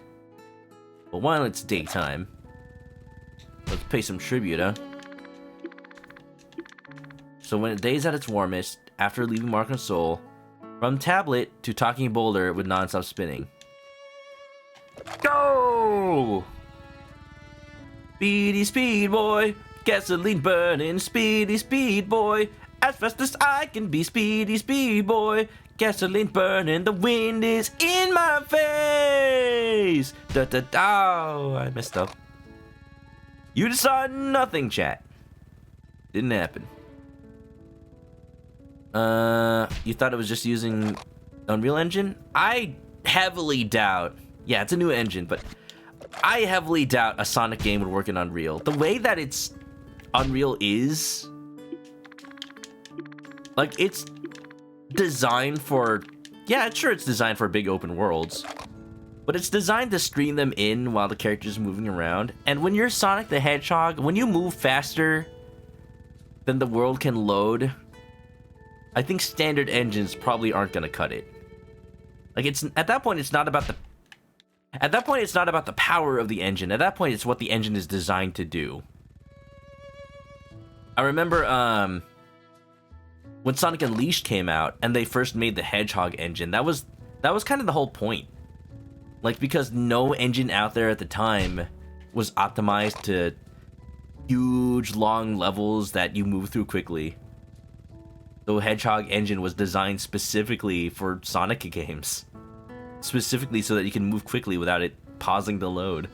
But while it's daytime, let's pay some tribute, huh? So when the day's at its warmest, after leaving Mark and Soul, from tablet to Talking Boulder with non-stop spinning. Go! Speedy speed boy, gasoline burning, speedy speed boy, as fast as I can be, speedy speed boy, gasoline burning, the wind is in my face. Da da da. Oh, I messed up. You just saw nothing, chat. Didn't happen. You thought it was just using Unreal Engine? I heavily doubt. Yeah, it's a new engine, but I heavily doubt a Sonic game would work in Unreal. The way that it's Unreal is, like, it's designed for, yeah, sure, it's designed for big open worlds, but it's designed to stream them in while the character's moving around. And when you're Sonic the Hedgehog, when you move faster than the world can load, I think standard engines probably aren't gonna cut it. Like, it's at that point, it's not about the power of the engine. At that point, it's what the engine is designed to do. I remember when Sonic Unleashed came out and they first made the Hedgehog engine, that was kind of the whole point. Like, because no engine out there at the time was optimized to huge, long levels that you move through quickly. The Hedgehog engine was designed specifically for Sonic games. Specifically so that you can move quickly without it pausing the load.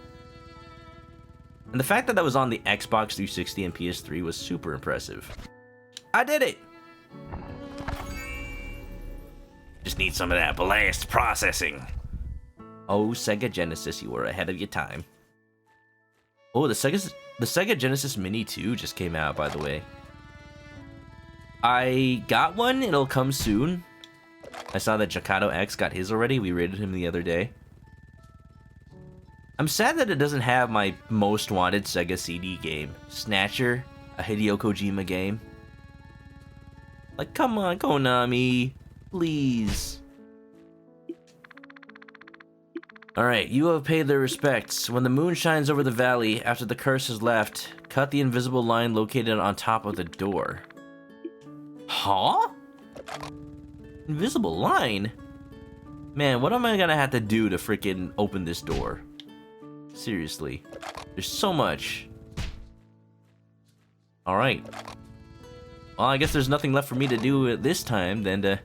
And the fact that that was on the Xbox 360 and PS3 was super impressive. I did it! Just need some of that blast processing. Oh, Sega Genesis, you were ahead of your time. Oh, the Sega Genesis Mini 2 just came out, by the way. I got one, it'll come soon. I saw that Jakato X got his already, we rated him the other day. I'm sad that it doesn't have my most wanted Sega CD game, Snatcher, a Hideo Kojima game. Like, come on, Konami, please. Alright, you have paid their respects. When the moon shines over the valley after the curse has left, cut the invisible line located on top of the door. Huh? Invisible line? Man, what am I gonna have to do to freaking open this door? Seriously. There's so much. Alright. Well, I guess there's nothing left for me to do at this time than to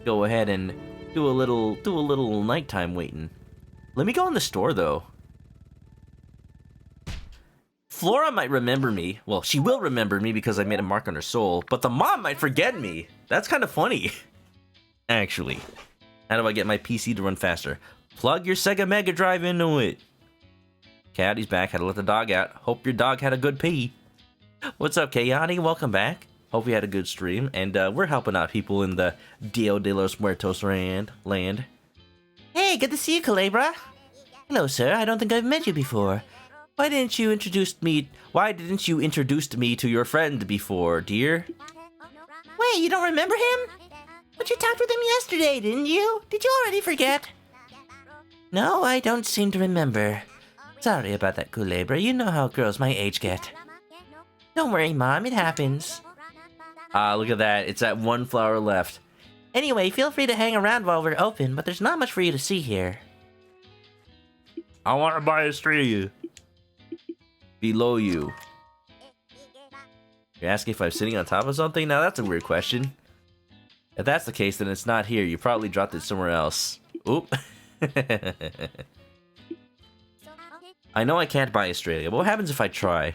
go ahead and do a little nighttime waiting. Let me go in the store though. Flora might remember me. Well, she will remember me because I made a mark on her soul, but the mom might forget me. That's kind of funny. Actually, how do I get my PC to run faster? Plug your Sega Mega Drive into it. Caddy's back. Had to let the dog out. Hope your dog had a good pee. What's up, Kayani? Welcome back. Hope you had a good stream. And we're helping out people in the Dia de los Muertos land. Hey, good to see you, Kulebra. Hello, sir. I don't think I've met you before. Why didn't you introduce me to your friend before, dear? Wait, you don't remember him? But you talked with him yesterday, didn't you? Did you already forget? No, I don't seem to remember. Sorry about that, Kulebra. You know how girls my age get. Don't worry, Mom. It happens. Look at that. It's that one flower left. Anyway, feel free to hang around while we're open, but there's not much for you to see here. I want to buy Australia. Below you. You're asking if I'm sitting on top of something? Now that's a weird question. If that's the case, then it's not here. You probably dropped it somewhere else. Oop. I know I can't buy Australia, but what happens if I try?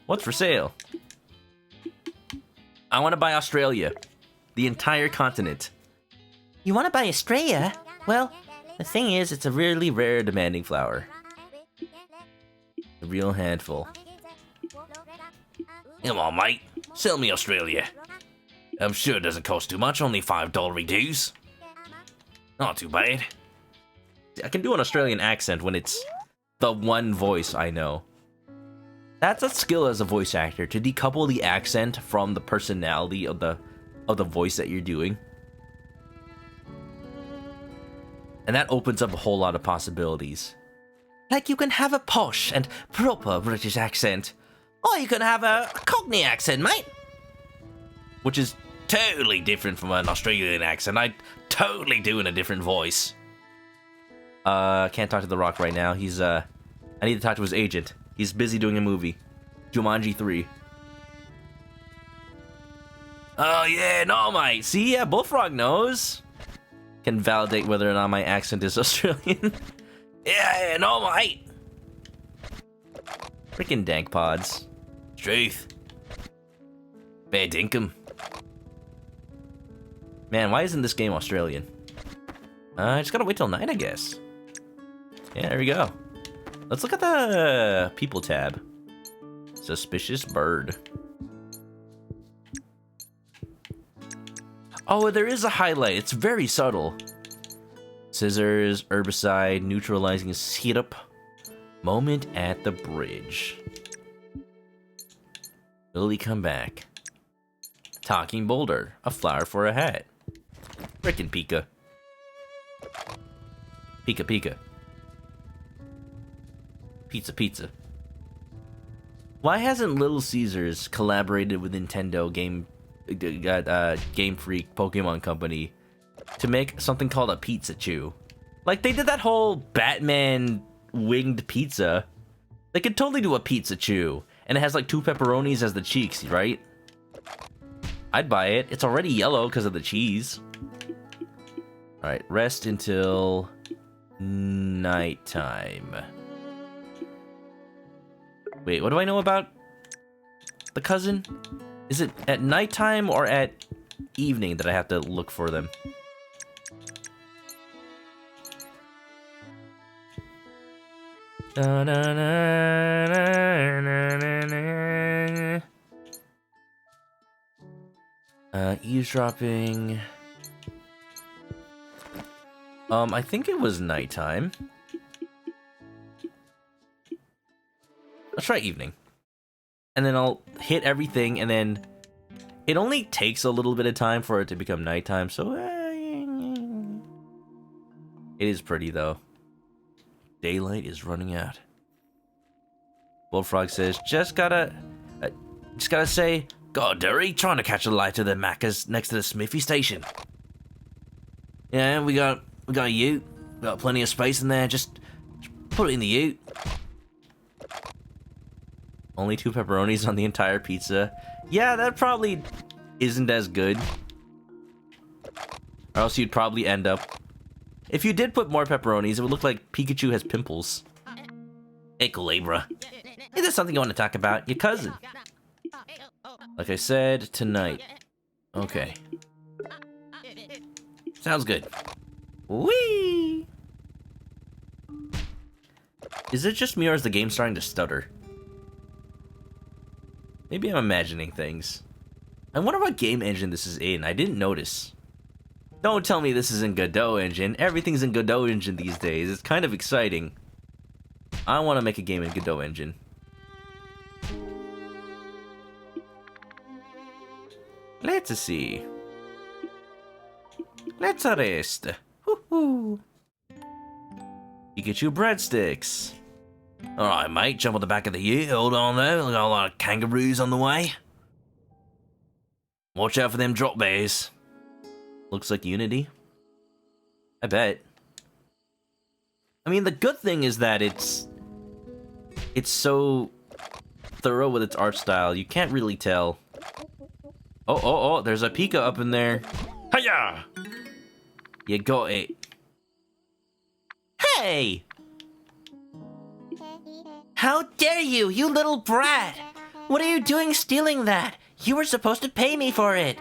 What's for sale? I want to buy Australia. The entire continent. You want to buy Australia? Well, the thing is, it's a really rare, demanding flower. A real handful. Come on, mate. Sell me Australia. I'm sure it doesn't cost too much, only $5 dues. Not too bad. I can do an Australian accent when it's the one voice I know. That's a skill as a voice actor, to decouple the accent from the personality of the voice that you're doing. And that opens up a whole lot of possibilities. Like you can have a posh and proper British accent. Or you can have a Cockney accent, mate. Which is totally different from an Australian accent. I totally doing a different voice. Can't talk to The Rock right now. He's, I need to talk to his agent. He's busy doing a movie. Jumanji 3. Oh yeah, no mate. See, yeah, Bullfrog knows. Can validate whether or not my accent is Australian. Yeah, no mate. Freaking dank pods. Truth. Fair dinkum. Man, why isn't this game Australian? I just gotta wait till night, I guess. Yeah, there we go. Let's look at the people tab. Suspicious bird. Oh, there is a highlight. It's very subtle. Scissors, herbicide, neutralizing syrup. Moment at the bridge. Will he come back? Talking boulder. A flower for a hat. Frickin' Pika. Pika Pika. Pizza Pizza. Why hasn't Little Caesars collaborated with Nintendo Game Freak Pokemon Company to make something called a Pizza Chew? Like, they did that whole Batman winged pizza. They could totally do a Pizza Chew. And it has like 2 pepperonis as the cheeks, right? I'd buy it. It's already yellow because of the cheese. Alright, rest until nighttime. Wait, what do I know about the cousin? Is it at nighttime or at evening that I have to look for them? Eavesdropping. I think it was nighttime. Let's try evening. And then I'll hit everything, and then it only takes a little bit of time for it to become nighttime, so it is pretty though. Daylight is running out. Bullfrog says, just gotta say, God, Derry, trying to catch a light to the Macca's next to the Smithy station. Yeah, we got a ute. Got plenty of space in there. Just put it in the ute. Only 2 pepperonis on the entire pizza. Yeah, that probably isn't as good. Or else you'd probably end up... If you did put more pepperonis, it would look like Pikachu has pimples. Hey, Kulebra. Is there something you want to talk about? Your cousin. Like I said, tonight. Okay. Sounds good. Whee! Is it just me or is the game starting to stutter? Maybe I'm imagining things. I wonder what game engine this is in. I didn't notice. Don't tell me this is in Godot engine. Everything's in Godot engine these days. It's kind of exciting. I want to make a game in Godot engine. Let's see. Let's rest. Woohoo! Pikachu breadsticks. Alright, mate, jump on the back of the ute. Hold on there. We got a lot of kangaroos on the way. Watch out for them drop bears. Looks like Unity. I bet. I mean, the good thing is that it's so thorough with its art style. You can't really tell. Oh, there's a Pika up in there. Hiya! You got it. Hey! How dare you, you little brat! What are you doing stealing that? You were supposed to pay me for it.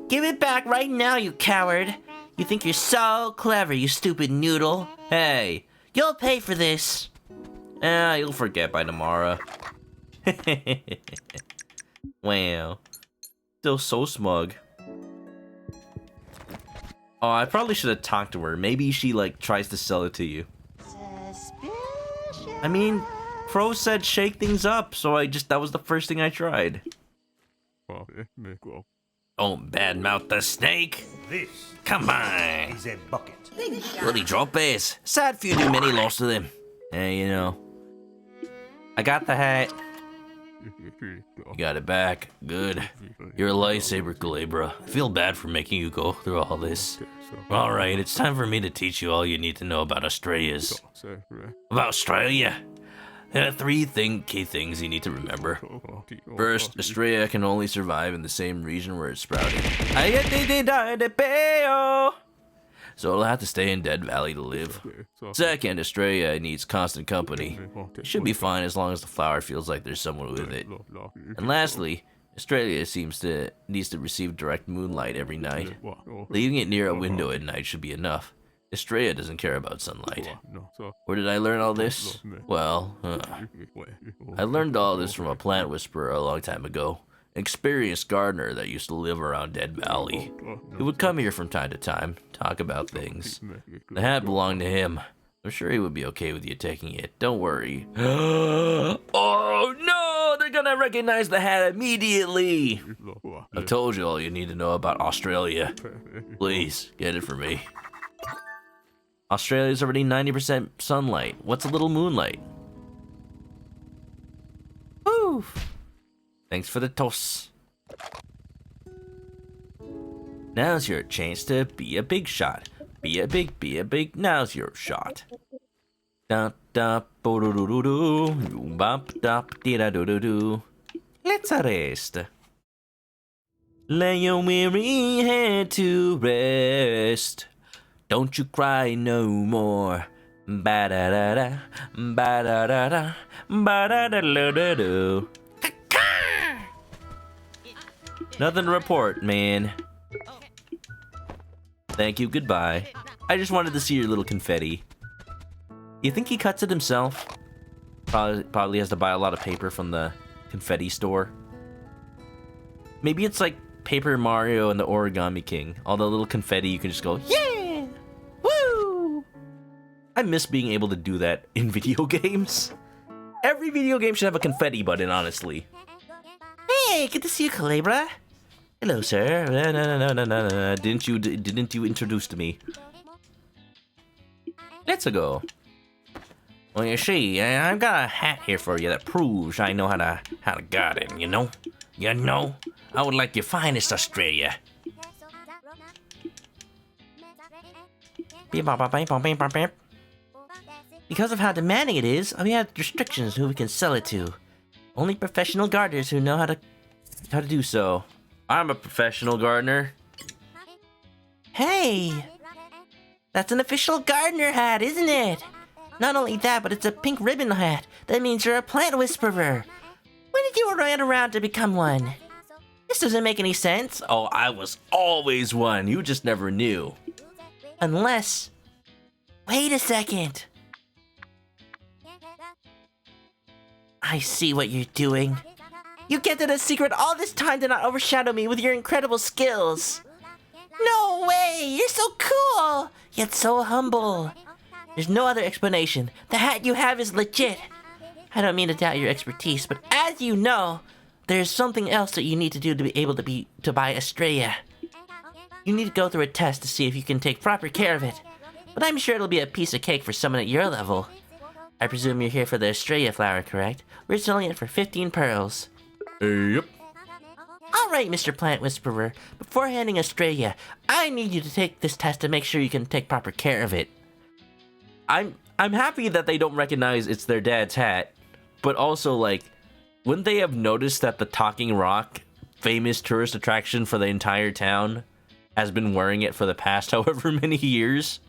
Give it back right now, you coward. You think you're so clever, you stupid noodle. Hey! You'll pay for this. You'll forget by tomorrow. Wow. Still so smug. Oh, I probably should have talked to her. Maybe she, like, tries to sell it to you. I mean, Pro said shake things up, so that was the first thing I tried. Don't badmouth the snake. This Come on. is a bucket. Bloody drop bears. Sad for you, too many lost to them. Hey, you know. I got the hat. You got it back. Good. You're a lifesaver, Kulebra. I feel bad for making you go through all this. Alright, it's time for me to teach you all you need to know about Australia's. About Australia? There are 3 key things you need to remember. First, Australia can only survive in the same region where it's sprouting. So it'll have to stay in Dead Valley to live. Second, Australia needs constant company. It should be fine as long as the flower feels like there's someone with it. And lastly, Australia needs to receive direct moonlight every night. Leaving it near a window at night should be enough. Australia doesn't care about sunlight. Where did I learn all this? Well, I learned all this from a plant whisperer a long time ago. An experienced gardener that used to live around Dead Valley. He would come here from time to time, talk about things. The hat belonged to him. I'm sure he would be okay with you taking it. Don't worry. Oh no! They're gonna recognize the hat immediately! I've told you all you need to know about Australia. Please, get it for me. Australia's already 90% sunlight. What's a little moonlight? Woo! Thanks for the toss. Now's your chance to be a big shot. Be a big, now's your shot. Da da bo do do do do, bop dop dee da do do do. Let's rest. Lay your weary head to rest. Don't you cry no more. Ba da da da, ba da da da, ba da da da da do. Nothing to report, man. Thank you, goodbye. I just wanted to see your little confetti. You think he cuts it himself? Probably has to buy a lot of paper from the confetti store. Maybe it's like Paper Mario and the Origami King. All the little confetti, you can just go, yeah! Woo! I miss being able to do that in video games. Every video game should have a confetti button, honestly. Hey, good to see you, Kulebra. Hello, sir. No. Didn't you introduce to me? Let's go. Well, you see, I've got a hat here for you that proves I know how to garden. You know. I would like your finest Australia. Because of how demanding it is, we have restrictions who we can sell it to. Only professional gardeners who know how to do so. I'm a professional gardener. Hey! That's an official gardener hat, isn't it? Not only that, but it's a pink ribbon hat. That means you're a plant whisperer. When did you run around to become one? This doesn't make any sense. Oh, I was always one. You just never knew. Unless... Wait a second. I see what you're doing. You kept it a secret all this time to not overshadow me with your incredible skills. No way! You're so cool! Yet so humble. There's no other explanation. The hat you have is legit. I don't mean to doubt your expertise, but as you know, there's something else that you need to do to be able to buy Estrella. You need to go through a test to see if you can take proper care of it. But I'm sure it'll be a piece of cake for someone at your level. I presume you're here for the Estrella flower, correct? We're selling it for 15 pearls. Yep. Alright, Mr. Plant Whisperer. Before handing Estrella, I need you to take this test to make sure you can take proper care of it. I'm happy that they don't recognize it's their dad's hat, but also, like, wouldn't they have noticed that the Talking Rock, famous tourist attraction for the entire town, has been wearing it for the past however many years?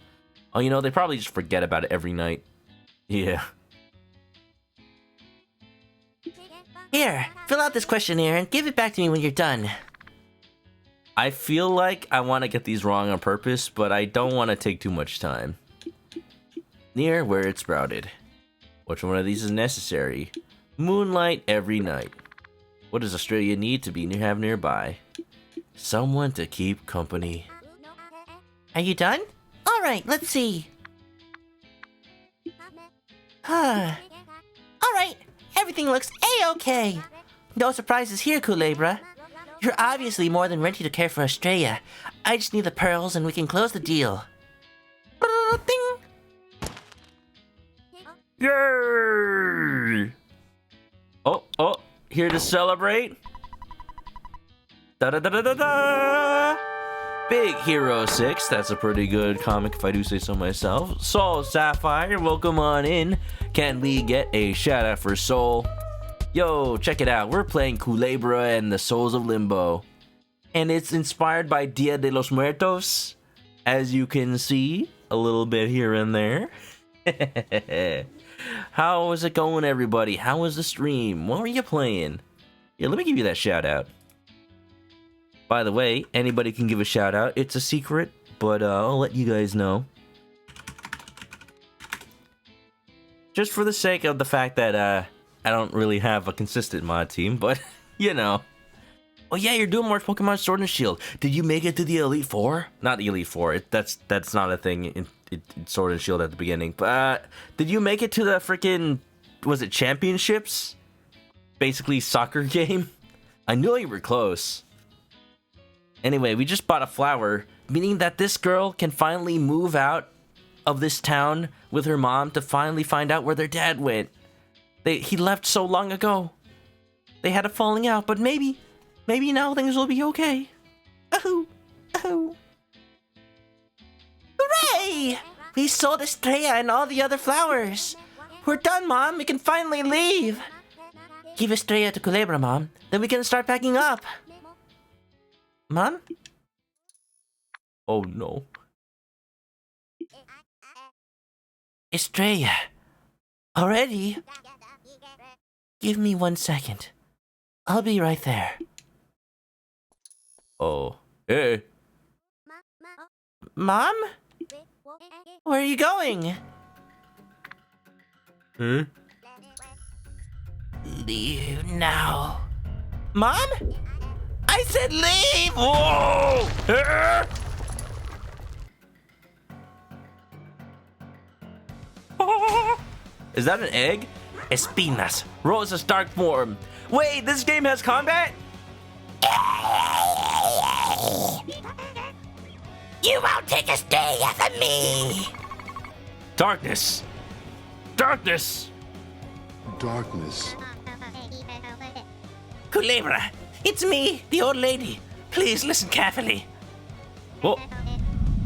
Oh, you know, they probably just forget about it every night. Yeah. Here, fill out this questionnaire and give it back to me when you're done. I feel like I want to get these wrong on purpose, but I don't want to take too much time. Near where it sprouted. Which one of these is necessary? Moonlight every night. What does Australia need to have nearby? Someone to keep company. Are you done? Alright, let's see. Alright, everything looks a-okay. No surprises here, Kulebra. You're obviously more than ready to care for Estrella. I just need the pearls and we can close the deal. Ding! Yay! Oh, here to celebrate. Da-da-da-da-da-da! Big Hero 6, that's a pretty good comic if I do say so myself. Soul Sapphire, welcome on in. Can we get a shout out for Soul? Yo, check it out, we're playing Kulebra and the Souls of Limbo. And it's inspired by Dia de los Muertos, as you can see, a little bit here and there. How is it going, everybody? How was the stream? What were you playing? Yeah, let me give you that shout out. By the way, anybody can give a shout out. It's a secret, but I'll let you guys know. Just for the sake of the fact that I don't really have a consistent mod team, but you know. Oh yeah, you're doing more Pokemon Sword and Shield. Did you make it to the Elite Four? Not the Elite Four. That's not a thing in Sword and Shield at the beginning. But did you make it to the freaking, was it championships? Basically soccer game. I knew you were close. Anyway, we just bought a flower, meaning that this girl can finally move out of this town with her mom to finally find out where their dad went. He left so long ago. They had a falling out, but maybe now things will be okay. Oh. Hooray! We sold Estrella and all the other flowers. We're done, Mom. We can finally leave. Give Estrella to Kulebra, Mom. Then we can start packing up. Mom? Oh no. Estrella. Already? Give me 1 second. I'll be right there. Oh. Hey. Mom? Where are you going? Leave now. Mom? I said leave! Whoa! Is that an egg? Espinas. Rosa's dark form. Wait, this game has combat? You won't take Estrella from me! Darkness. Darkness. Darkness. Kulebra, it's me, the old lady. Please listen carefully. Oh.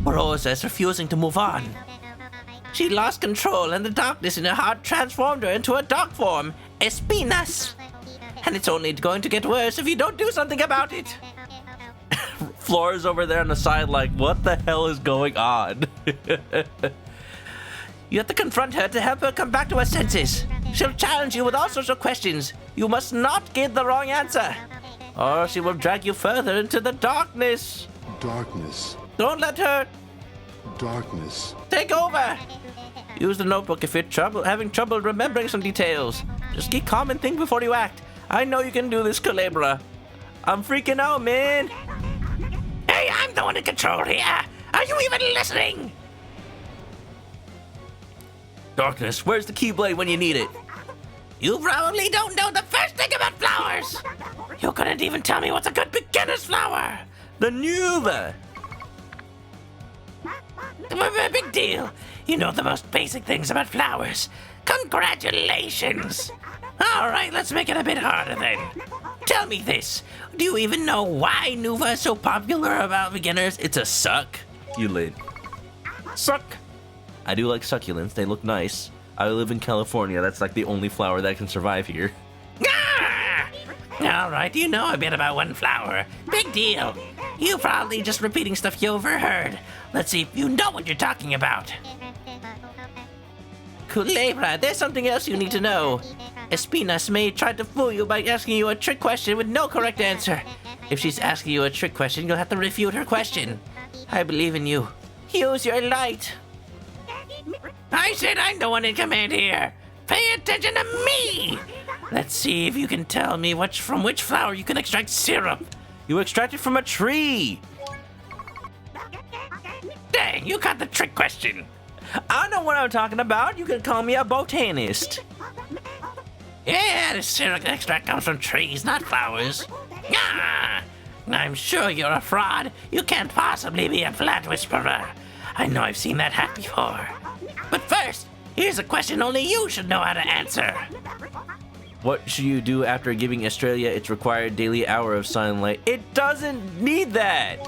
Rosa is refusing to move on. She lost control and the darkness in her heart transformed her into a dark form, Espinas. And it's only going to get worse if you don't do something about it. Flora's over there on the side like, what the hell is going on? You have to confront her to help her come back to her senses. She'll challenge you with all sorts of questions. You must not give the wrong answer, or she will drag you further into the darkness. Darkness. Don't let her Darkness. take over. Use the notebook if you're having trouble remembering some details. Just keep calm and think before you act. I know you can do this, Kulebra. I'm freaking out, man. Hey, I'm the one in control here. Are you even listening? Darkness, where's the Keyblade when you need it? You probably don't know the first thing about flowers. You couldn't even tell me what's a good beginner's flower. The Nuva! Big deal. You know the most basic things about flowers. Congratulations. All right, let's make it a bit harder then. Tell me this. Do you even know why Nuva is so popular about beginners? It's a succulent. Suck. I do like succulents, they look nice. I live in California, that's like the only flower that can survive here. Ah! All right, you know a bit about one flower. Big deal. You probably just repeating stuff you overheard. Let's see if you know what you're talking about. Kulebra, there's something else you need to know. Espinas may try to fool you by asking you a trick question with no correct answer. If she's asking you a trick question, you'll have to refute her question. I believe in you. Use your light. I said I'm the one in command here. Pay attention to me. Let's see if you can tell me from which flower you can extract syrup. You extract it from a tree! Dang, you got the trick question. I know what I'm talking about, you can call me a botanist. Yeah, the syrup extract comes from trees, not flowers. Ah, I'm sure you're a fraud. You can't possibly be a flat whisperer. I know I've seen that hat before. But first, here's a question only you should know how to answer. What should you do after giving Australia its required daily hour of sunlight? It doesn't need that!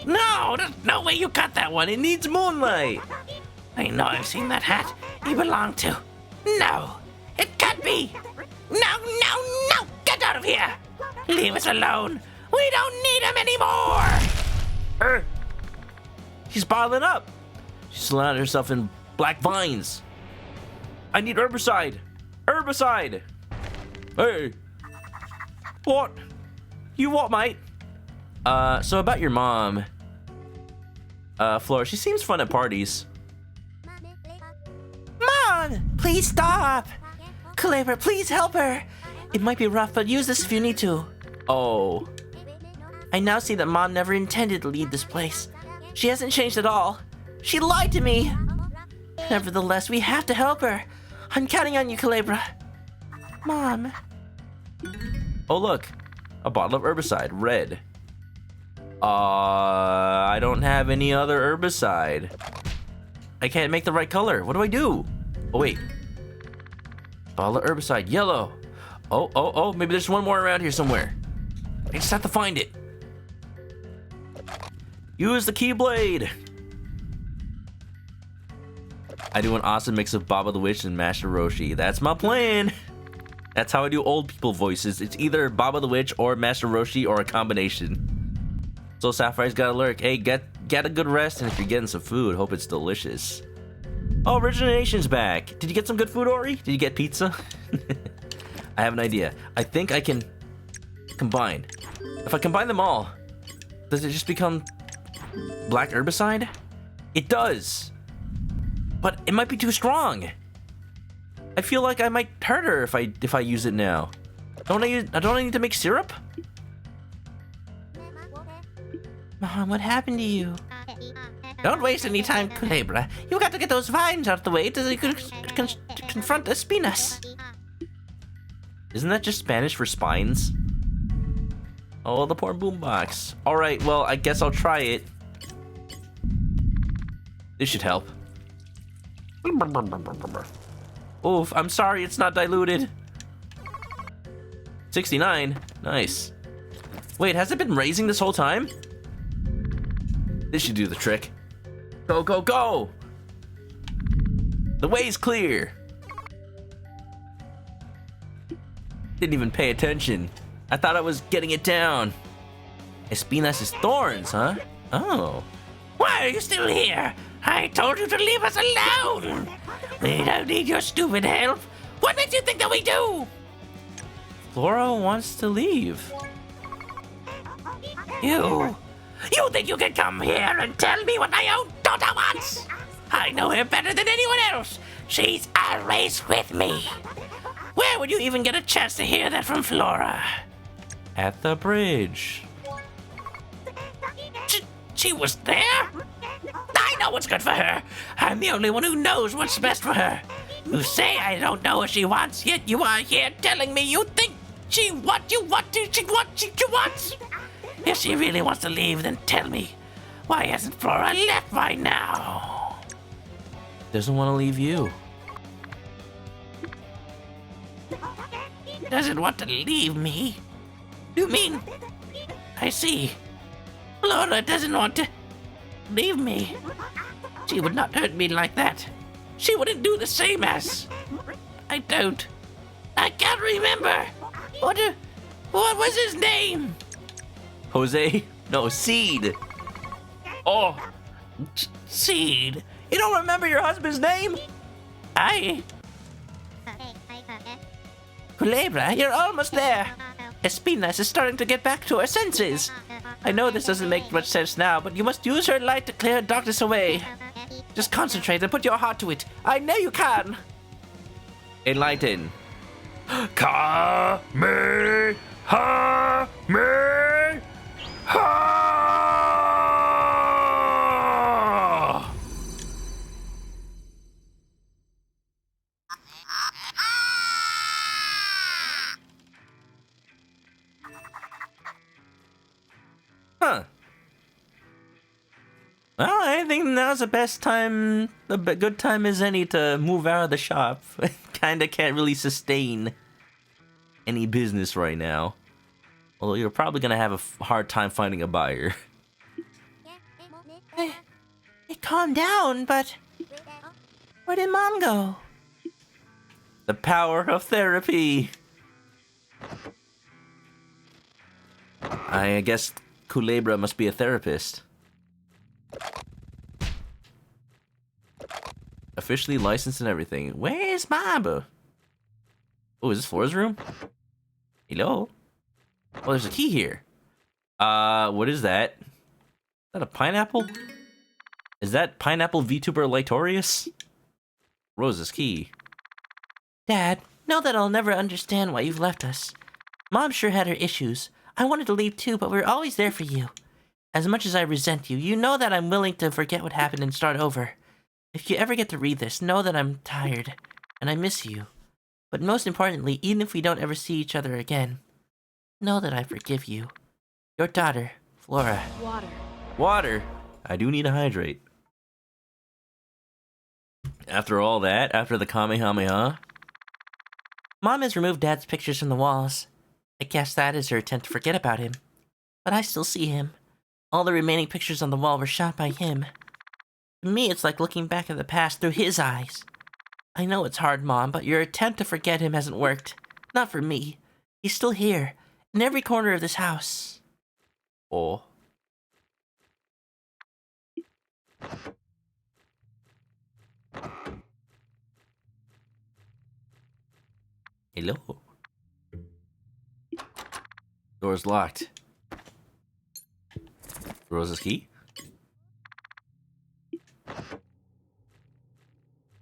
No, there's no way you got that one. It needs moonlight! I know I've seen that hat you belong to. No, it can't be. No, get out of here. Leave us alone. We don't need him anymore. She's bottling up. She's surrounded herself in black vines. I need herbicide. Herbicide! Hey! What? You what, mate? So about your mom. Flora, she seems fun at parties. Mom, please stop. Kulebra, please help her. It might be rough, but use this if you need to. Oh. I now see that Mom never intended to lead this place. She hasn't changed at all. She lied to me. Nevertheless, we have to help her. I'm counting on you, Kulebra. Mom. Oh, look. A bottle of herbicide. Red. I don't have any other herbicide. I can't make the right color. What do I do? Oh, wait. Bottle of herbicide. Yellow. Oh. Maybe there's one more around here somewhere. I just have to find it. Use the Keyblade. I do an awesome mix of Baba the Witch and Master Roshi. That's my plan. That's how I do old people voices. It's either Baba the Witch or Master Roshi or a combination. So Sapphire's gotta lurk. Hey, get a good rest, and if you're getting some food, hope it's delicious. Oh, Origination's back. Did you get some good food, Ori? Did you get pizza? I have an idea. I think I can combine. If I combine them all, does it just become black herbicide? It does. But it might be too strong. I feel like I might hurt her if I use it now. Don't I need to make syrup? Mom, what happened to you? Don't waste any time, Kulebra. You got to get those vines out of the way so you could confront Espinas. Isn't that just Spanish for spines? Oh, the poor boombox. Alright, well, I guess I'll try it. This should help. Oof, I'm sorry it's not diluted. 69. Nice. Wait, has it been raising this whole time? This should do the trick. Go, go, go! The way's clear. Didn't even pay attention. I thought I was getting it down. Espinas' thorns, huh? Oh. Why are you still here? I told you to leave us alone. We don't need your stupid help. What makes you think that we do? Flora wants to leave. You think you can come here and tell me what my own daughter wants? I know her better than anyone else. She's always with me. Where would you even get a chance to hear that from Flora? At the bridge. She was there? I know what's good for her. I'm the only one who knows what's best for her. You say I don't know what she wants, yet you are here telling me you think she wants. If she really wants to leave, then tell me. Why hasn't Flora left by now? Doesn't want to leave you. Doesn't want to leave me? You mean... I see. Flora doesn't want to leave me. She would not hurt me like that. She wouldn't do the same as... I can't remember. What was his name? Jose? No, Seed. Oh. Seed. You don't remember your husband's name? Kulebra, you're almost there. Espinas is starting to get back to her senses. I know this doesn't make much sense now, but you must use her light to clear darkness away. Just concentrate and put your heart to it. I know you can. Enlighten. Ka me ha me ha. Huh. Well, I think now's the best time, good time as any to move out of the shop. Kinda can't really sustain any business right now. Although you're probably gonna have a hard time finding a buyer. Hey, calm down, but where did Mom go? The power of therapy. I guess Kulebra must be a therapist. Officially licensed and everything. Where's Mama? Oh, is this Flora's room? Hello? Oh, there's a key here. What is that? Is that a pineapple? Is that Pineapple VTuber Litorius? Rose's key. Dad, know that I'll never understand why you've left us. Mom sure had her issues. I wanted to leave too, but we're always there for you. As much as I resent you, you know that I'm willing to forget what happened and start over. If you ever get to read this, know that I'm tired, and I miss you. But most importantly, even if we don't ever see each other again, know that I forgive you. Your daughter, Flora. Water! I do need to hydrate. After all that, after the Kamehameha... Mom has removed Dad's pictures from the walls. I guess that is her attempt to forget about him. But I still see him. All the remaining pictures on the wall were shot by him. To me, it's like looking back at the past through his eyes. I know it's hard, Mom, but your attempt to forget him hasn't worked. Not for me. He's still here, in every corner of this house. Oh. Hello. Door's locked. Rose's key?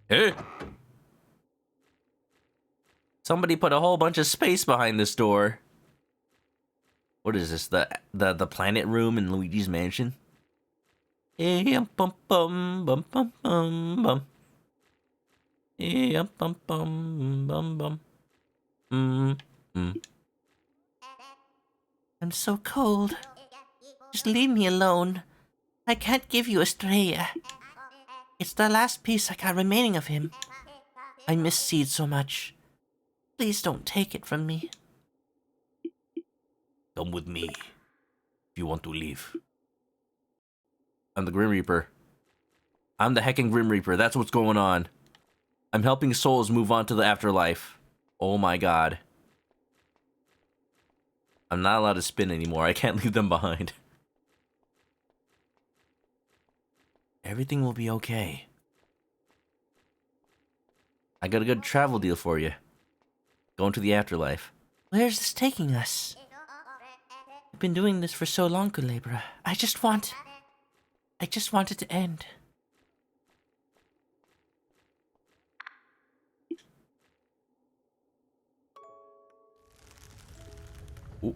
Hey! Somebody put a whole bunch of space behind this door. What is this? The planet room in Luigi's mansion? Hey, bum bum bum bum bum bum. Hey, bum bum bum bum. I'm so cold. Just leave me alone. I can't give you Estrella. It's the last piece I got remaining of him. I miss Seed so much. Please don't take it from me. Come with me, if you want to leave. I'm the Grim Reaper. I'm the heckin' Grim Reaper, that's what's going on. I'm helping souls move on to the afterlife. Oh my god. I'm not allowed to spin anymore. I can't leave them behind. Everything will be okay. I got a good travel deal for you. Going to the afterlife. Where's this taking us? I've been doing this for so long, Kulebra. I just want it to end. Ooh.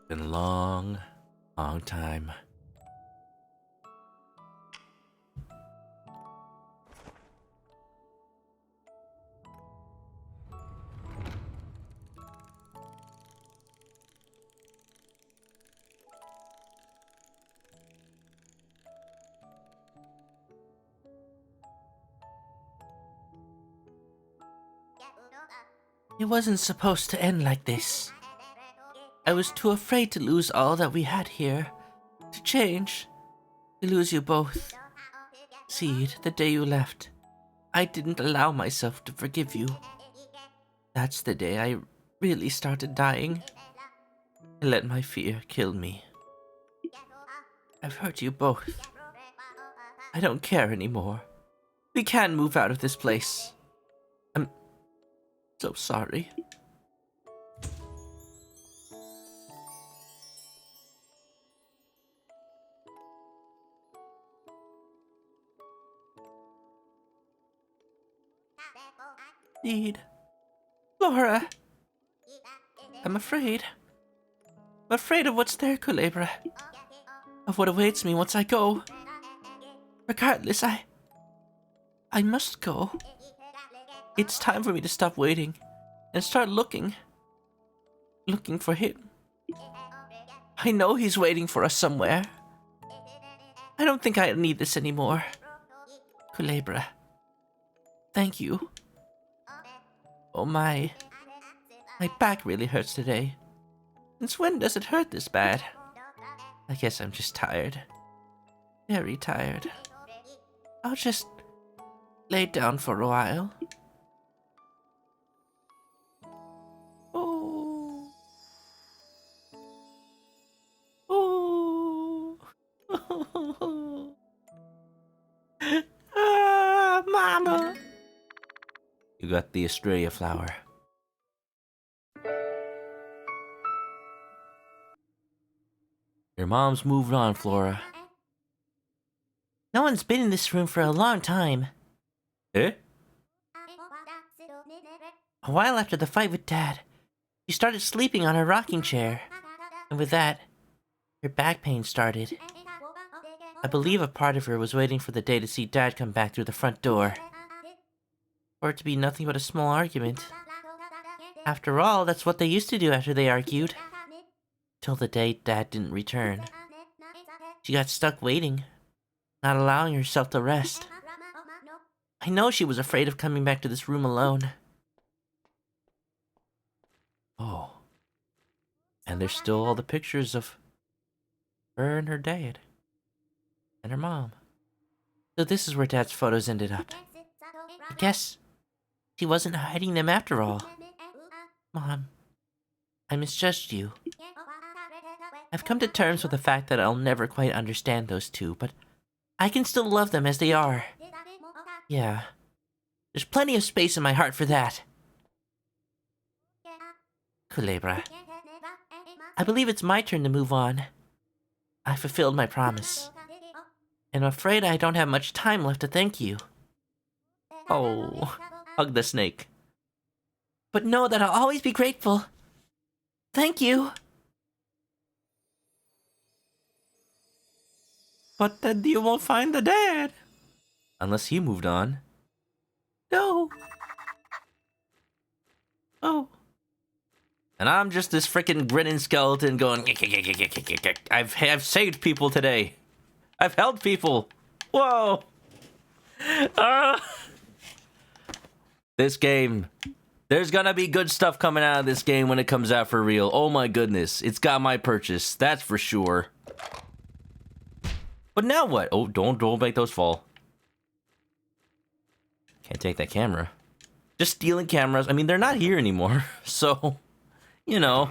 Been a long, long time. It wasn't supposed to end like this. I was too afraid to lose all that we had here. To change. To lose you both. Seed, the day you left, I didn't allow myself to forgive you. That's the day I really started dying. I let my fear kill me. I've hurt you both. I don't care anymore. We can move out of this place. I'm so sorry. Need. Laura. I'm afraid. I'm afraid of what's there, Kulebra. Of what awaits me once I go. Regardless, I must go. It's time for me to stop waiting and start looking. Looking for him. I know he's waiting for us somewhere. I don't think I need this anymore. Kulebra. Thank you. Oh my back really hurts today. Since when does it hurt this bad? I guess I'm just tired. Very tired. I'll just lay down for a while. Oh. Oh. Mama. You got the Australia flower. Your mom's moved on, Flora. No one's been in this room for a long time. Eh? A while after the fight with Dad, she started sleeping on her rocking chair. And with that, her back pain started. I believe a part of her was waiting for the day to see Dad come back through the front door. For it to be nothing but a small argument. After all, that's what they used to do after they argued. Till the day Dad didn't return. She got stuck waiting, not allowing herself to rest. I know she was afraid of coming back to this room alone. Oh. And there's still all the pictures of her and her dad. And her mom. So this is where Dad's photos ended up. I guess he wasn't hiding them after all. Mom, I misjudged you. I've come to terms with the fact that I'll never quite understand those two, but I can still love them as they are. Yeah. There's plenty of space in my heart for that. Kulebra. I believe it's my turn to move on. I fulfilled my promise. And I'm afraid I don't have much time left to thank you. Oh, hug the snake. But know that I'll always be grateful. Thank you. But then you won't find the dad. Unless he moved on. No. Oh. And I'm just this freaking grinning skeleton going, I've saved people today. I've helped people. Whoa. This game. There's gonna be good stuff coming out of this game when it comes out for real. Oh my goodness. It's got my purchase. That's for sure. But now what? Oh, don't make those fall. Can't take that camera. Just stealing cameras. I mean, they're not here anymore. So, you know.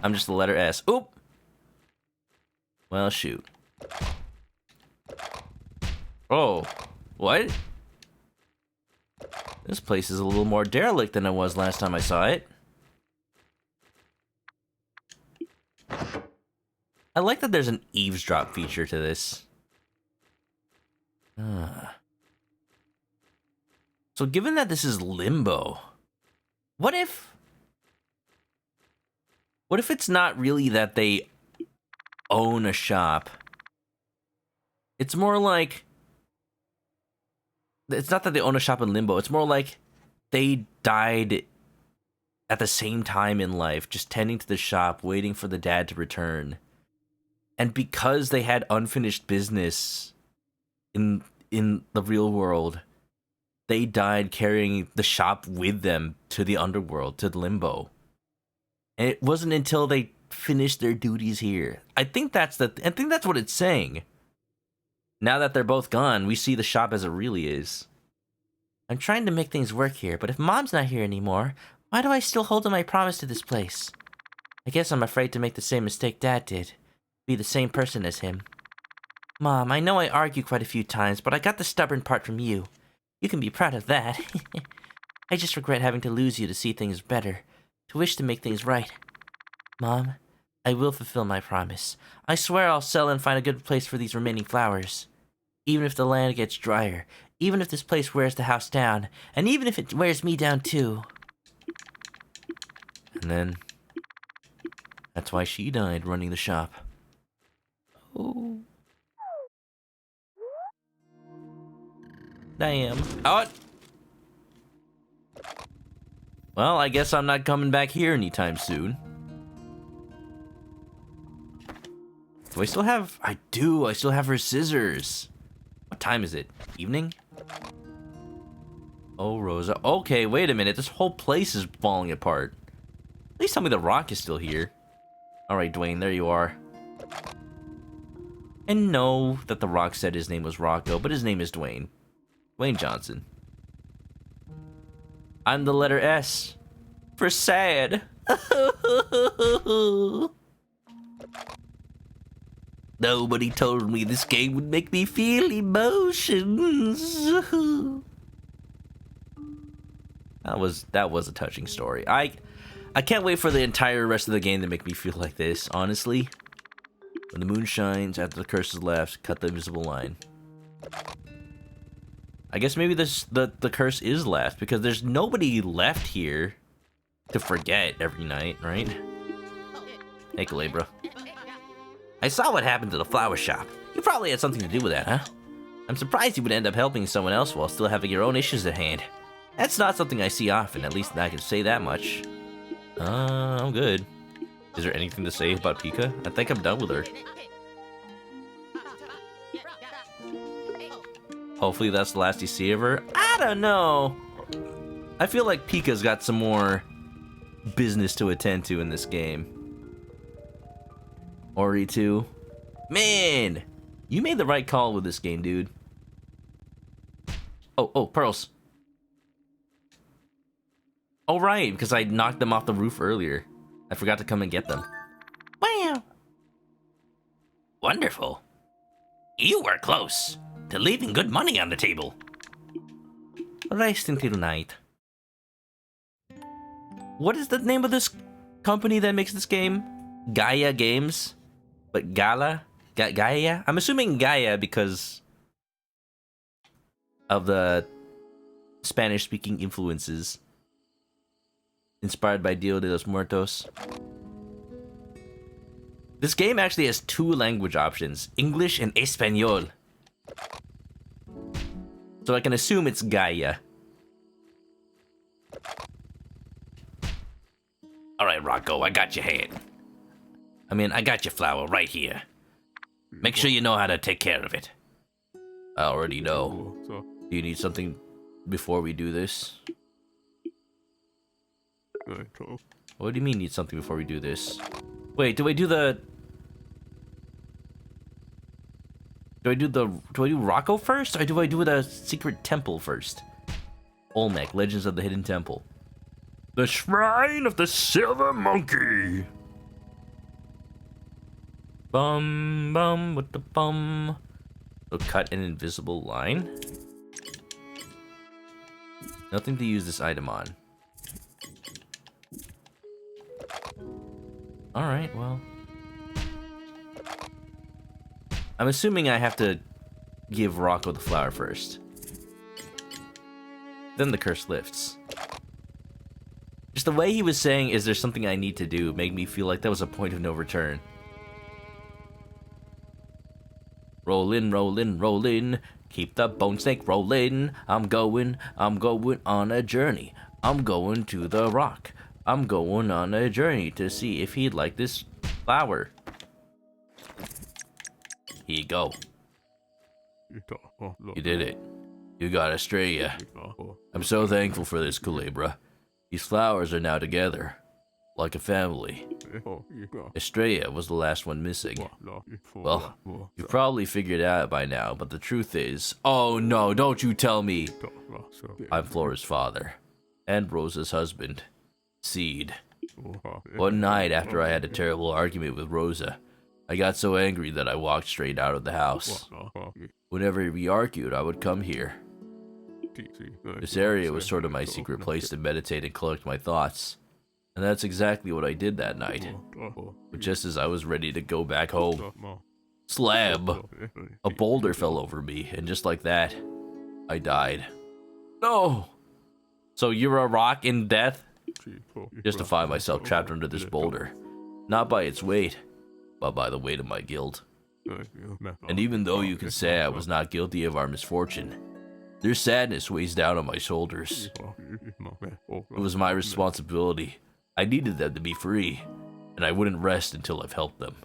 I'm just the letter S. Oop. Well, shoot. Oh. What? This place is a little more derelict than it was last time I saw it. I like that there's an eavesdrop feature to this. So given that this is Limbo, what if it's not really that they own a shop? It's more like, it's not that they own a shop in Limbo, it's more like they died at the same time in life, just tending to the shop, waiting for the dad to return. And because they had unfinished business in the real world, they died carrying the shop with them to the underworld, to Limbo. And it wasn't until they finished their duties here. I think that's what it's saying. Now that they're both gone, we see the shop as it really is. I'm trying to make things work here, but if Mom's not here anymore, why do I still hold to my promise to this place? I guess I'm afraid to make the same mistake Dad did. Be the same person as him. Mom, I know I argue quite a few times, but I got the stubborn part from you. You can be proud of that. I just regret having to lose you to see things better, to wish to make things right. Mom, I will fulfill my promise. I swear I'll sell and find a good place for these remaining flowers. Even if the land gets drier, even if this place wears the house down, and even if it wears me down too. And then, that's why she died running the shop. Oh. Damn. Oh! Well, I guess I'm not coming back here anytime soon. Do I still have... I do. I still have her scissors. What time is it? Evening? Oh, Rosa. Okay, wait a minute. This whole place is falling apart. At least tell me the rock is still here. Alright, Dwayne. There you are. And know that the rock said his name was Rocco, but his name is Dwayne. Dwayne Johnson. I'm the letter S. For sad. Nobody told me this game would make me feel emotions. That was a touching story. I can't wait for the entire rest of the game to make me feel like this, honestly. When the moon shines, after the curse is left, cut the invisible line. I guess maybe the curse is left, because there's nobody left here to forget every night, right? Hey, Kulebra. I saw what happened to the flower shop. You probably had something to do with that, huh? I'm surprised you would end up helping someone else while still having your own issues at hand. That's not something I see often, at least I can say that much. I'm good. Is there anything to say about Pika? I think I'm done with her. Hopefully that's the last you see of her. I don't know. I feel like Pika's got some more business to attend to in this game. Ori too. Man, you made the right call with this game, dude. Oh, pearls. Oh, right, because I knocked them off the roof earlier. I forgot to come and get them. Wow. Wonderful. You were close to leaving good money on the table. Rest until night. What is the name of this company that makes this game? Gaia Games? But Gaia? I'm assuming Gaia because of the Spanish-speaking influences. Inspired by Dia de los Muertos. This game actually has 2 language options, English and Espanol. So I can assume it's Gaia. All right, Rocco, I got your hand. I got your flower right here. Make sure you know how to take care of it. I already know. Do you need something before we do this? What do you mean need something before we do this? Wait, do I do Rocco first, or do I do the secret temple first? Olmec, Legends of the Hidden Temple. The Shrine of the Silver Monkey. Bum bum with the bum. So cut an invisible line. Nothing to use this item on. Alright, well. I'm assuming I have to give Rocco the flower first. Then the curse lifts. Just the way he was saying, is there something I need to do, made me feel like that was a point of no return. Roll in, roll in, roll in. Keep the bone snake rolling. I'm going on a journey. I'm going to the rock. I'm going on a journey to see if he'd like this flower. Here you go. You did it. You got Estrella. I'm so thankful for this, Kulebra. These flowers are now together, like a family. Estrella was the last one missing. Well, you've probably figured it out by now, but the truth is... Oh no, don't you tell me! I'm Flora's father, and Rosa's husband, Seed. One night after I had a terrible argument with Rosa, I got so angry that I walked straight out of the house. Whenever we argued, I would come here. This area was sort of my secret place to meditate and collect my thoughts. And that's exactly what I did that night. But just as I was ready to go back home, slab! A boulder fell over me, and just like that, I died. No! So you're a rock in death? Just to find myself trapped under this boulder. Not by its weight, but by the weight of my guilt. And even though you can say I was not guilty of our misfortune, their sadness weighs down on my shoulders. It was my responsibility. I needed them to be free, and I wouldn't rest until I've helped them.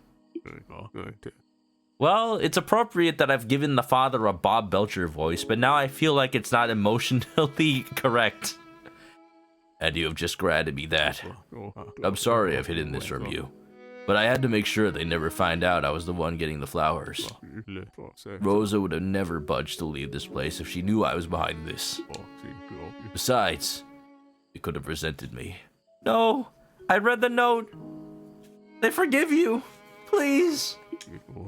Well, it's appropriate that I've given the father a Bob Belcher voice, but now I feel like it's not emotionally correct. And you have just granted me that. I'm sorry I've hidden this from you, but I had to make sure they never find out I was the one getting the flowers. Rosa would have never budged to leave this place if she knew I was behind this. Besides, they could have resented me. No, I read the note. They forgive you. Please.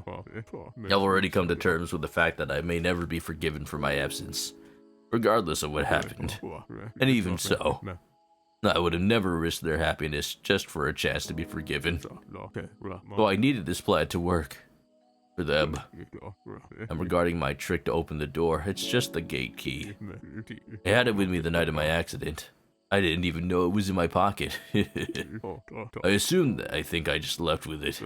I've already come to terms with the fact that I may never be forgiven for my absence, regardless of what happened. And even so, I would have never risked their happiness just for a chance to be forgiven. So I needed this plan to work. For them. And regarding my trick to open the door, it's just the gate key. I had it with me the night of my accident. I didn't even know it was in my pocket. I assumed that I think I just left with it.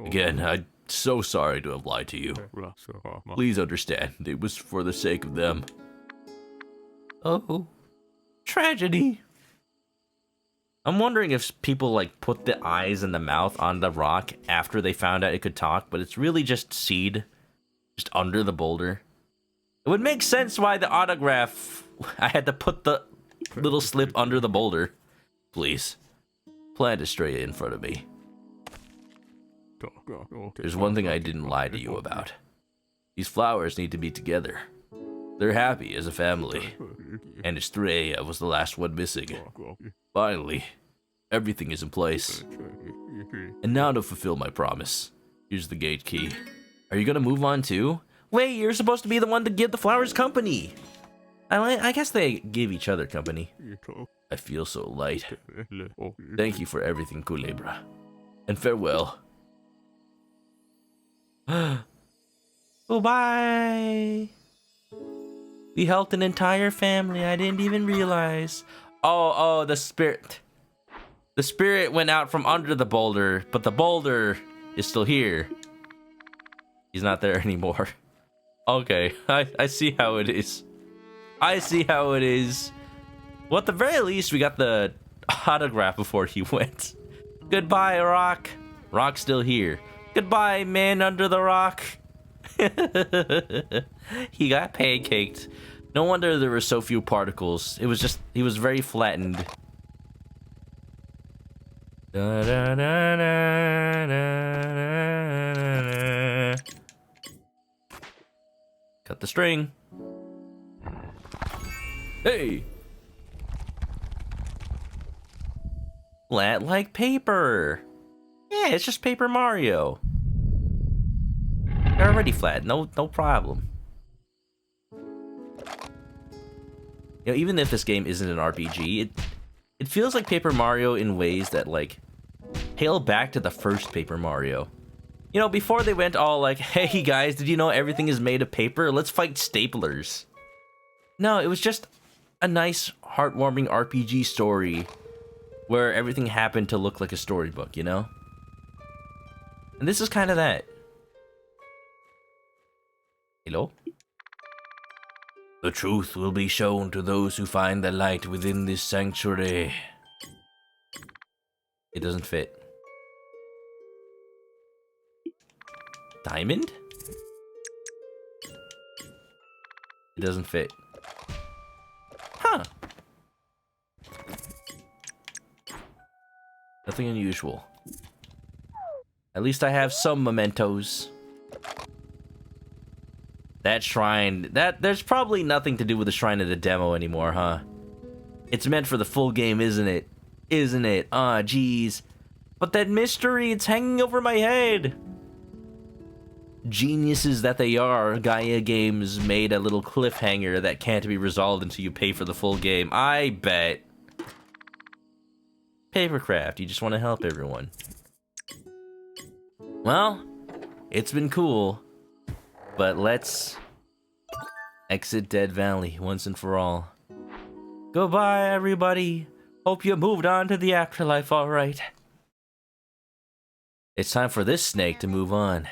Again, I'm so sorry to have lied to you. Please understand, it was for the sake of them. Oh, tragedy. I'm wondering if people like put the eyes and the mouth on the rock after they found out it could talk, but it's really just seed, just under the boulder. It would make sense why the autograph, I had to put the little slip under the boulder. Please, plant Estrella in front of me. There's one thing I didn't lie to you about. These flowers need to be together. They're happy as a family. And Estrella was the last one missing. Finally, everything is in place. And now to fulfill my promise. Here's the gate key. Are you gonna move on too? Wait, you're supposed to be the one to give the flowers company. I guess they give each other company. I feel so light. Thank you for everything, Kulebra. And farewell. Oh, bye. We helped an entire family. I didn't even realize. Oh, the spirit. The spirit went out from under the boulder, but the boulder is still here. He's not there anymore. Okay, I see how it is. I see how it is. Well, at the very least, we got the autograph before he went. Goodbye, Rock. Rock's still here. Goodbye, man under the rock. He got pancaked. No wonder there were so few particles. It was just, he was very flattened. Cut the string. Hey! Flat like paper. Yeah, it's just Paper Mario. They're already flat, no problem. You know, even if this game isn't an RPG, it feels like Paper Mario in ways that, like, hail back to the first Paper Mario. You know, before they went all like, hey guys, did you know everything is made of paper? Let's fight staplers. No, it was just a nice, heartwarming RPG story where everything happened to look like a storybook, you know? And this is kind of that. Hello? The truth will be shown to those who find the light within this sanctuary. It doesn't fit. Diamond? It doesn't fit. Huh. Nothing unusual. At least I have some mementos. That shrine, there's probably nothing to do with the shrine of the demo anymore, huh? It's meant for the full game, isn't it? Isn't it? Aw, geez. But that mystery, it's hanging over my head. Geniuses that they are, Gaia Games made a little cliffhanger that can't be resolved until you pay for the full game. I bet. Papercraft, you just want to help everyone. Well, it's been cool, but let's exit Dead Valley once and for all. Goodbye, everybody. Hope you moved on to the afterlife all right. It's time for this snake to move on.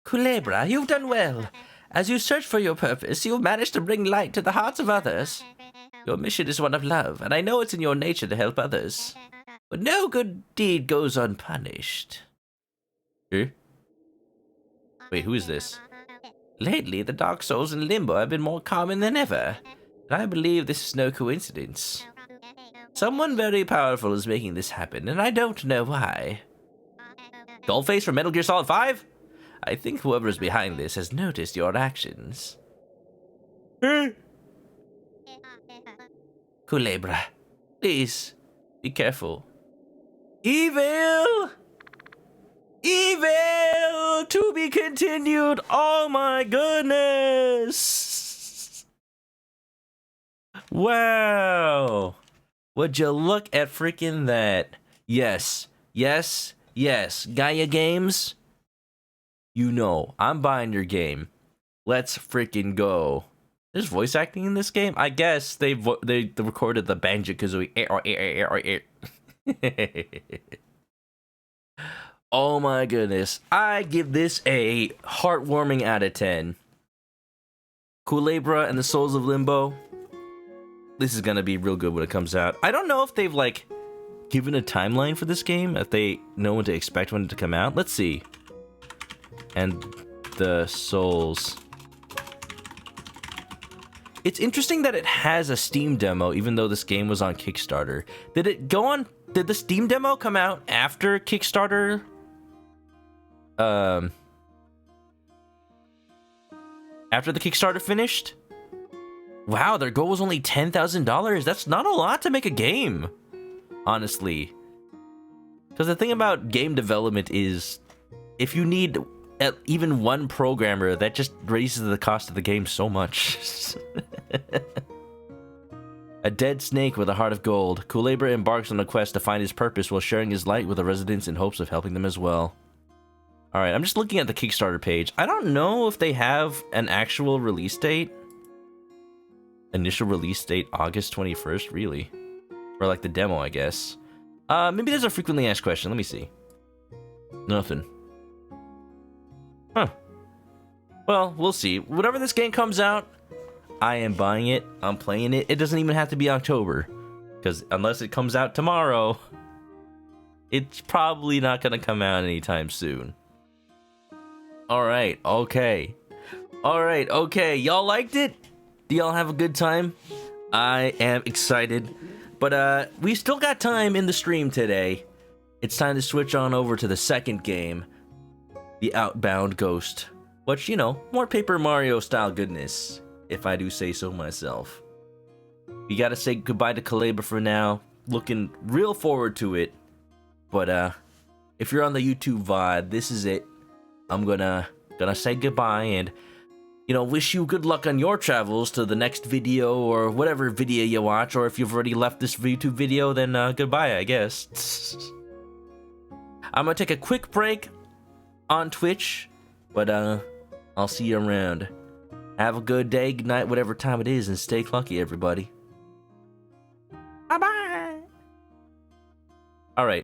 Kulebra, you've done well. As you search for your purpose, you've managed to bring light to the hearts of others. Your mission is one of love, and I know it's in your nature to help others. But no good deed goes unpunished. Who? Wait, who is this? Lately, the dark souls in Limbo have been more common than ever, and I believe this is no coincidence. Someone very powerful is making this happen, and I don't know why. Dollface from Metal Gear Solid 5? I think whoever is behind this has noticed your actions. Kulebra, please, be careful. Evil! Evil! To be continued! Oh my goodness! Wow! Would you look at freaking that? Yes, yes, yes. Gaia Games, you know, I'm buying your game. Let's freaking go. There's voice acting in this game? I guess they recorded the Banjo-Kazooie. Oh my goodness. I give this a heartwarming out of 10. Kulebra and the Souls of Limbo. This is gonna be real good when it comes out. I don't know if they've, like, given a timeline for this game, if they know when to expect when to come out. Let's see. And the Souls. It's interesting that it has a Steam demo, even though this game was on Kickstarter. Did the Steam demo come out after Kickstarter? After the Kickstarter finished? Wow, their goal was only $10,000. That's not a lot to make a game, honestly. Because the thing about game development is, if you need even one programmer, that just raises the cost of the game so much. A dead snake with a heart of gold. Kulebra embarks on a quest to find his purpose while sharing his light with the residents in hopes of helping them as well. Alright, I'm just looking at the Kickstarter page. I don't know if they have an actual release date. Initial release date, August 21st, really? Or like the demo, I guess. Maybe there's a frequently asked question. Let me see. Nothing. Huh. Well, we'll see. Whenever this game comes out, I am buying it. I'm playing it. It doesn't even have to be October. Because unless it comes out tomorrow, it's probably not gonna come out anytime soon. Alright, okay. Alright, okay. Y'all liked it? Do y'all have a good time? I am excited. But we still got time in the stream today. It's time to switch on over to the second game, the Outbound Ghost. Which, you know, more Paper Mario style goodness, if I do say so myself. We gotta say goodbye to Kulebra for now. Looking real forward to it. But if you're on the YouTube VOD, this is it. I'm gonna say goodbye and, you know, wish you good luck on your travels to the next video or whatever video you watch. Or if you've already left this YouTube video, then goodbye, I guess. I'm gonna take a quick break on Twitch, but I'll see you around. Have a good day, good night, whatever time it is, and stay clunky, everybody. Bye-bye! Alright.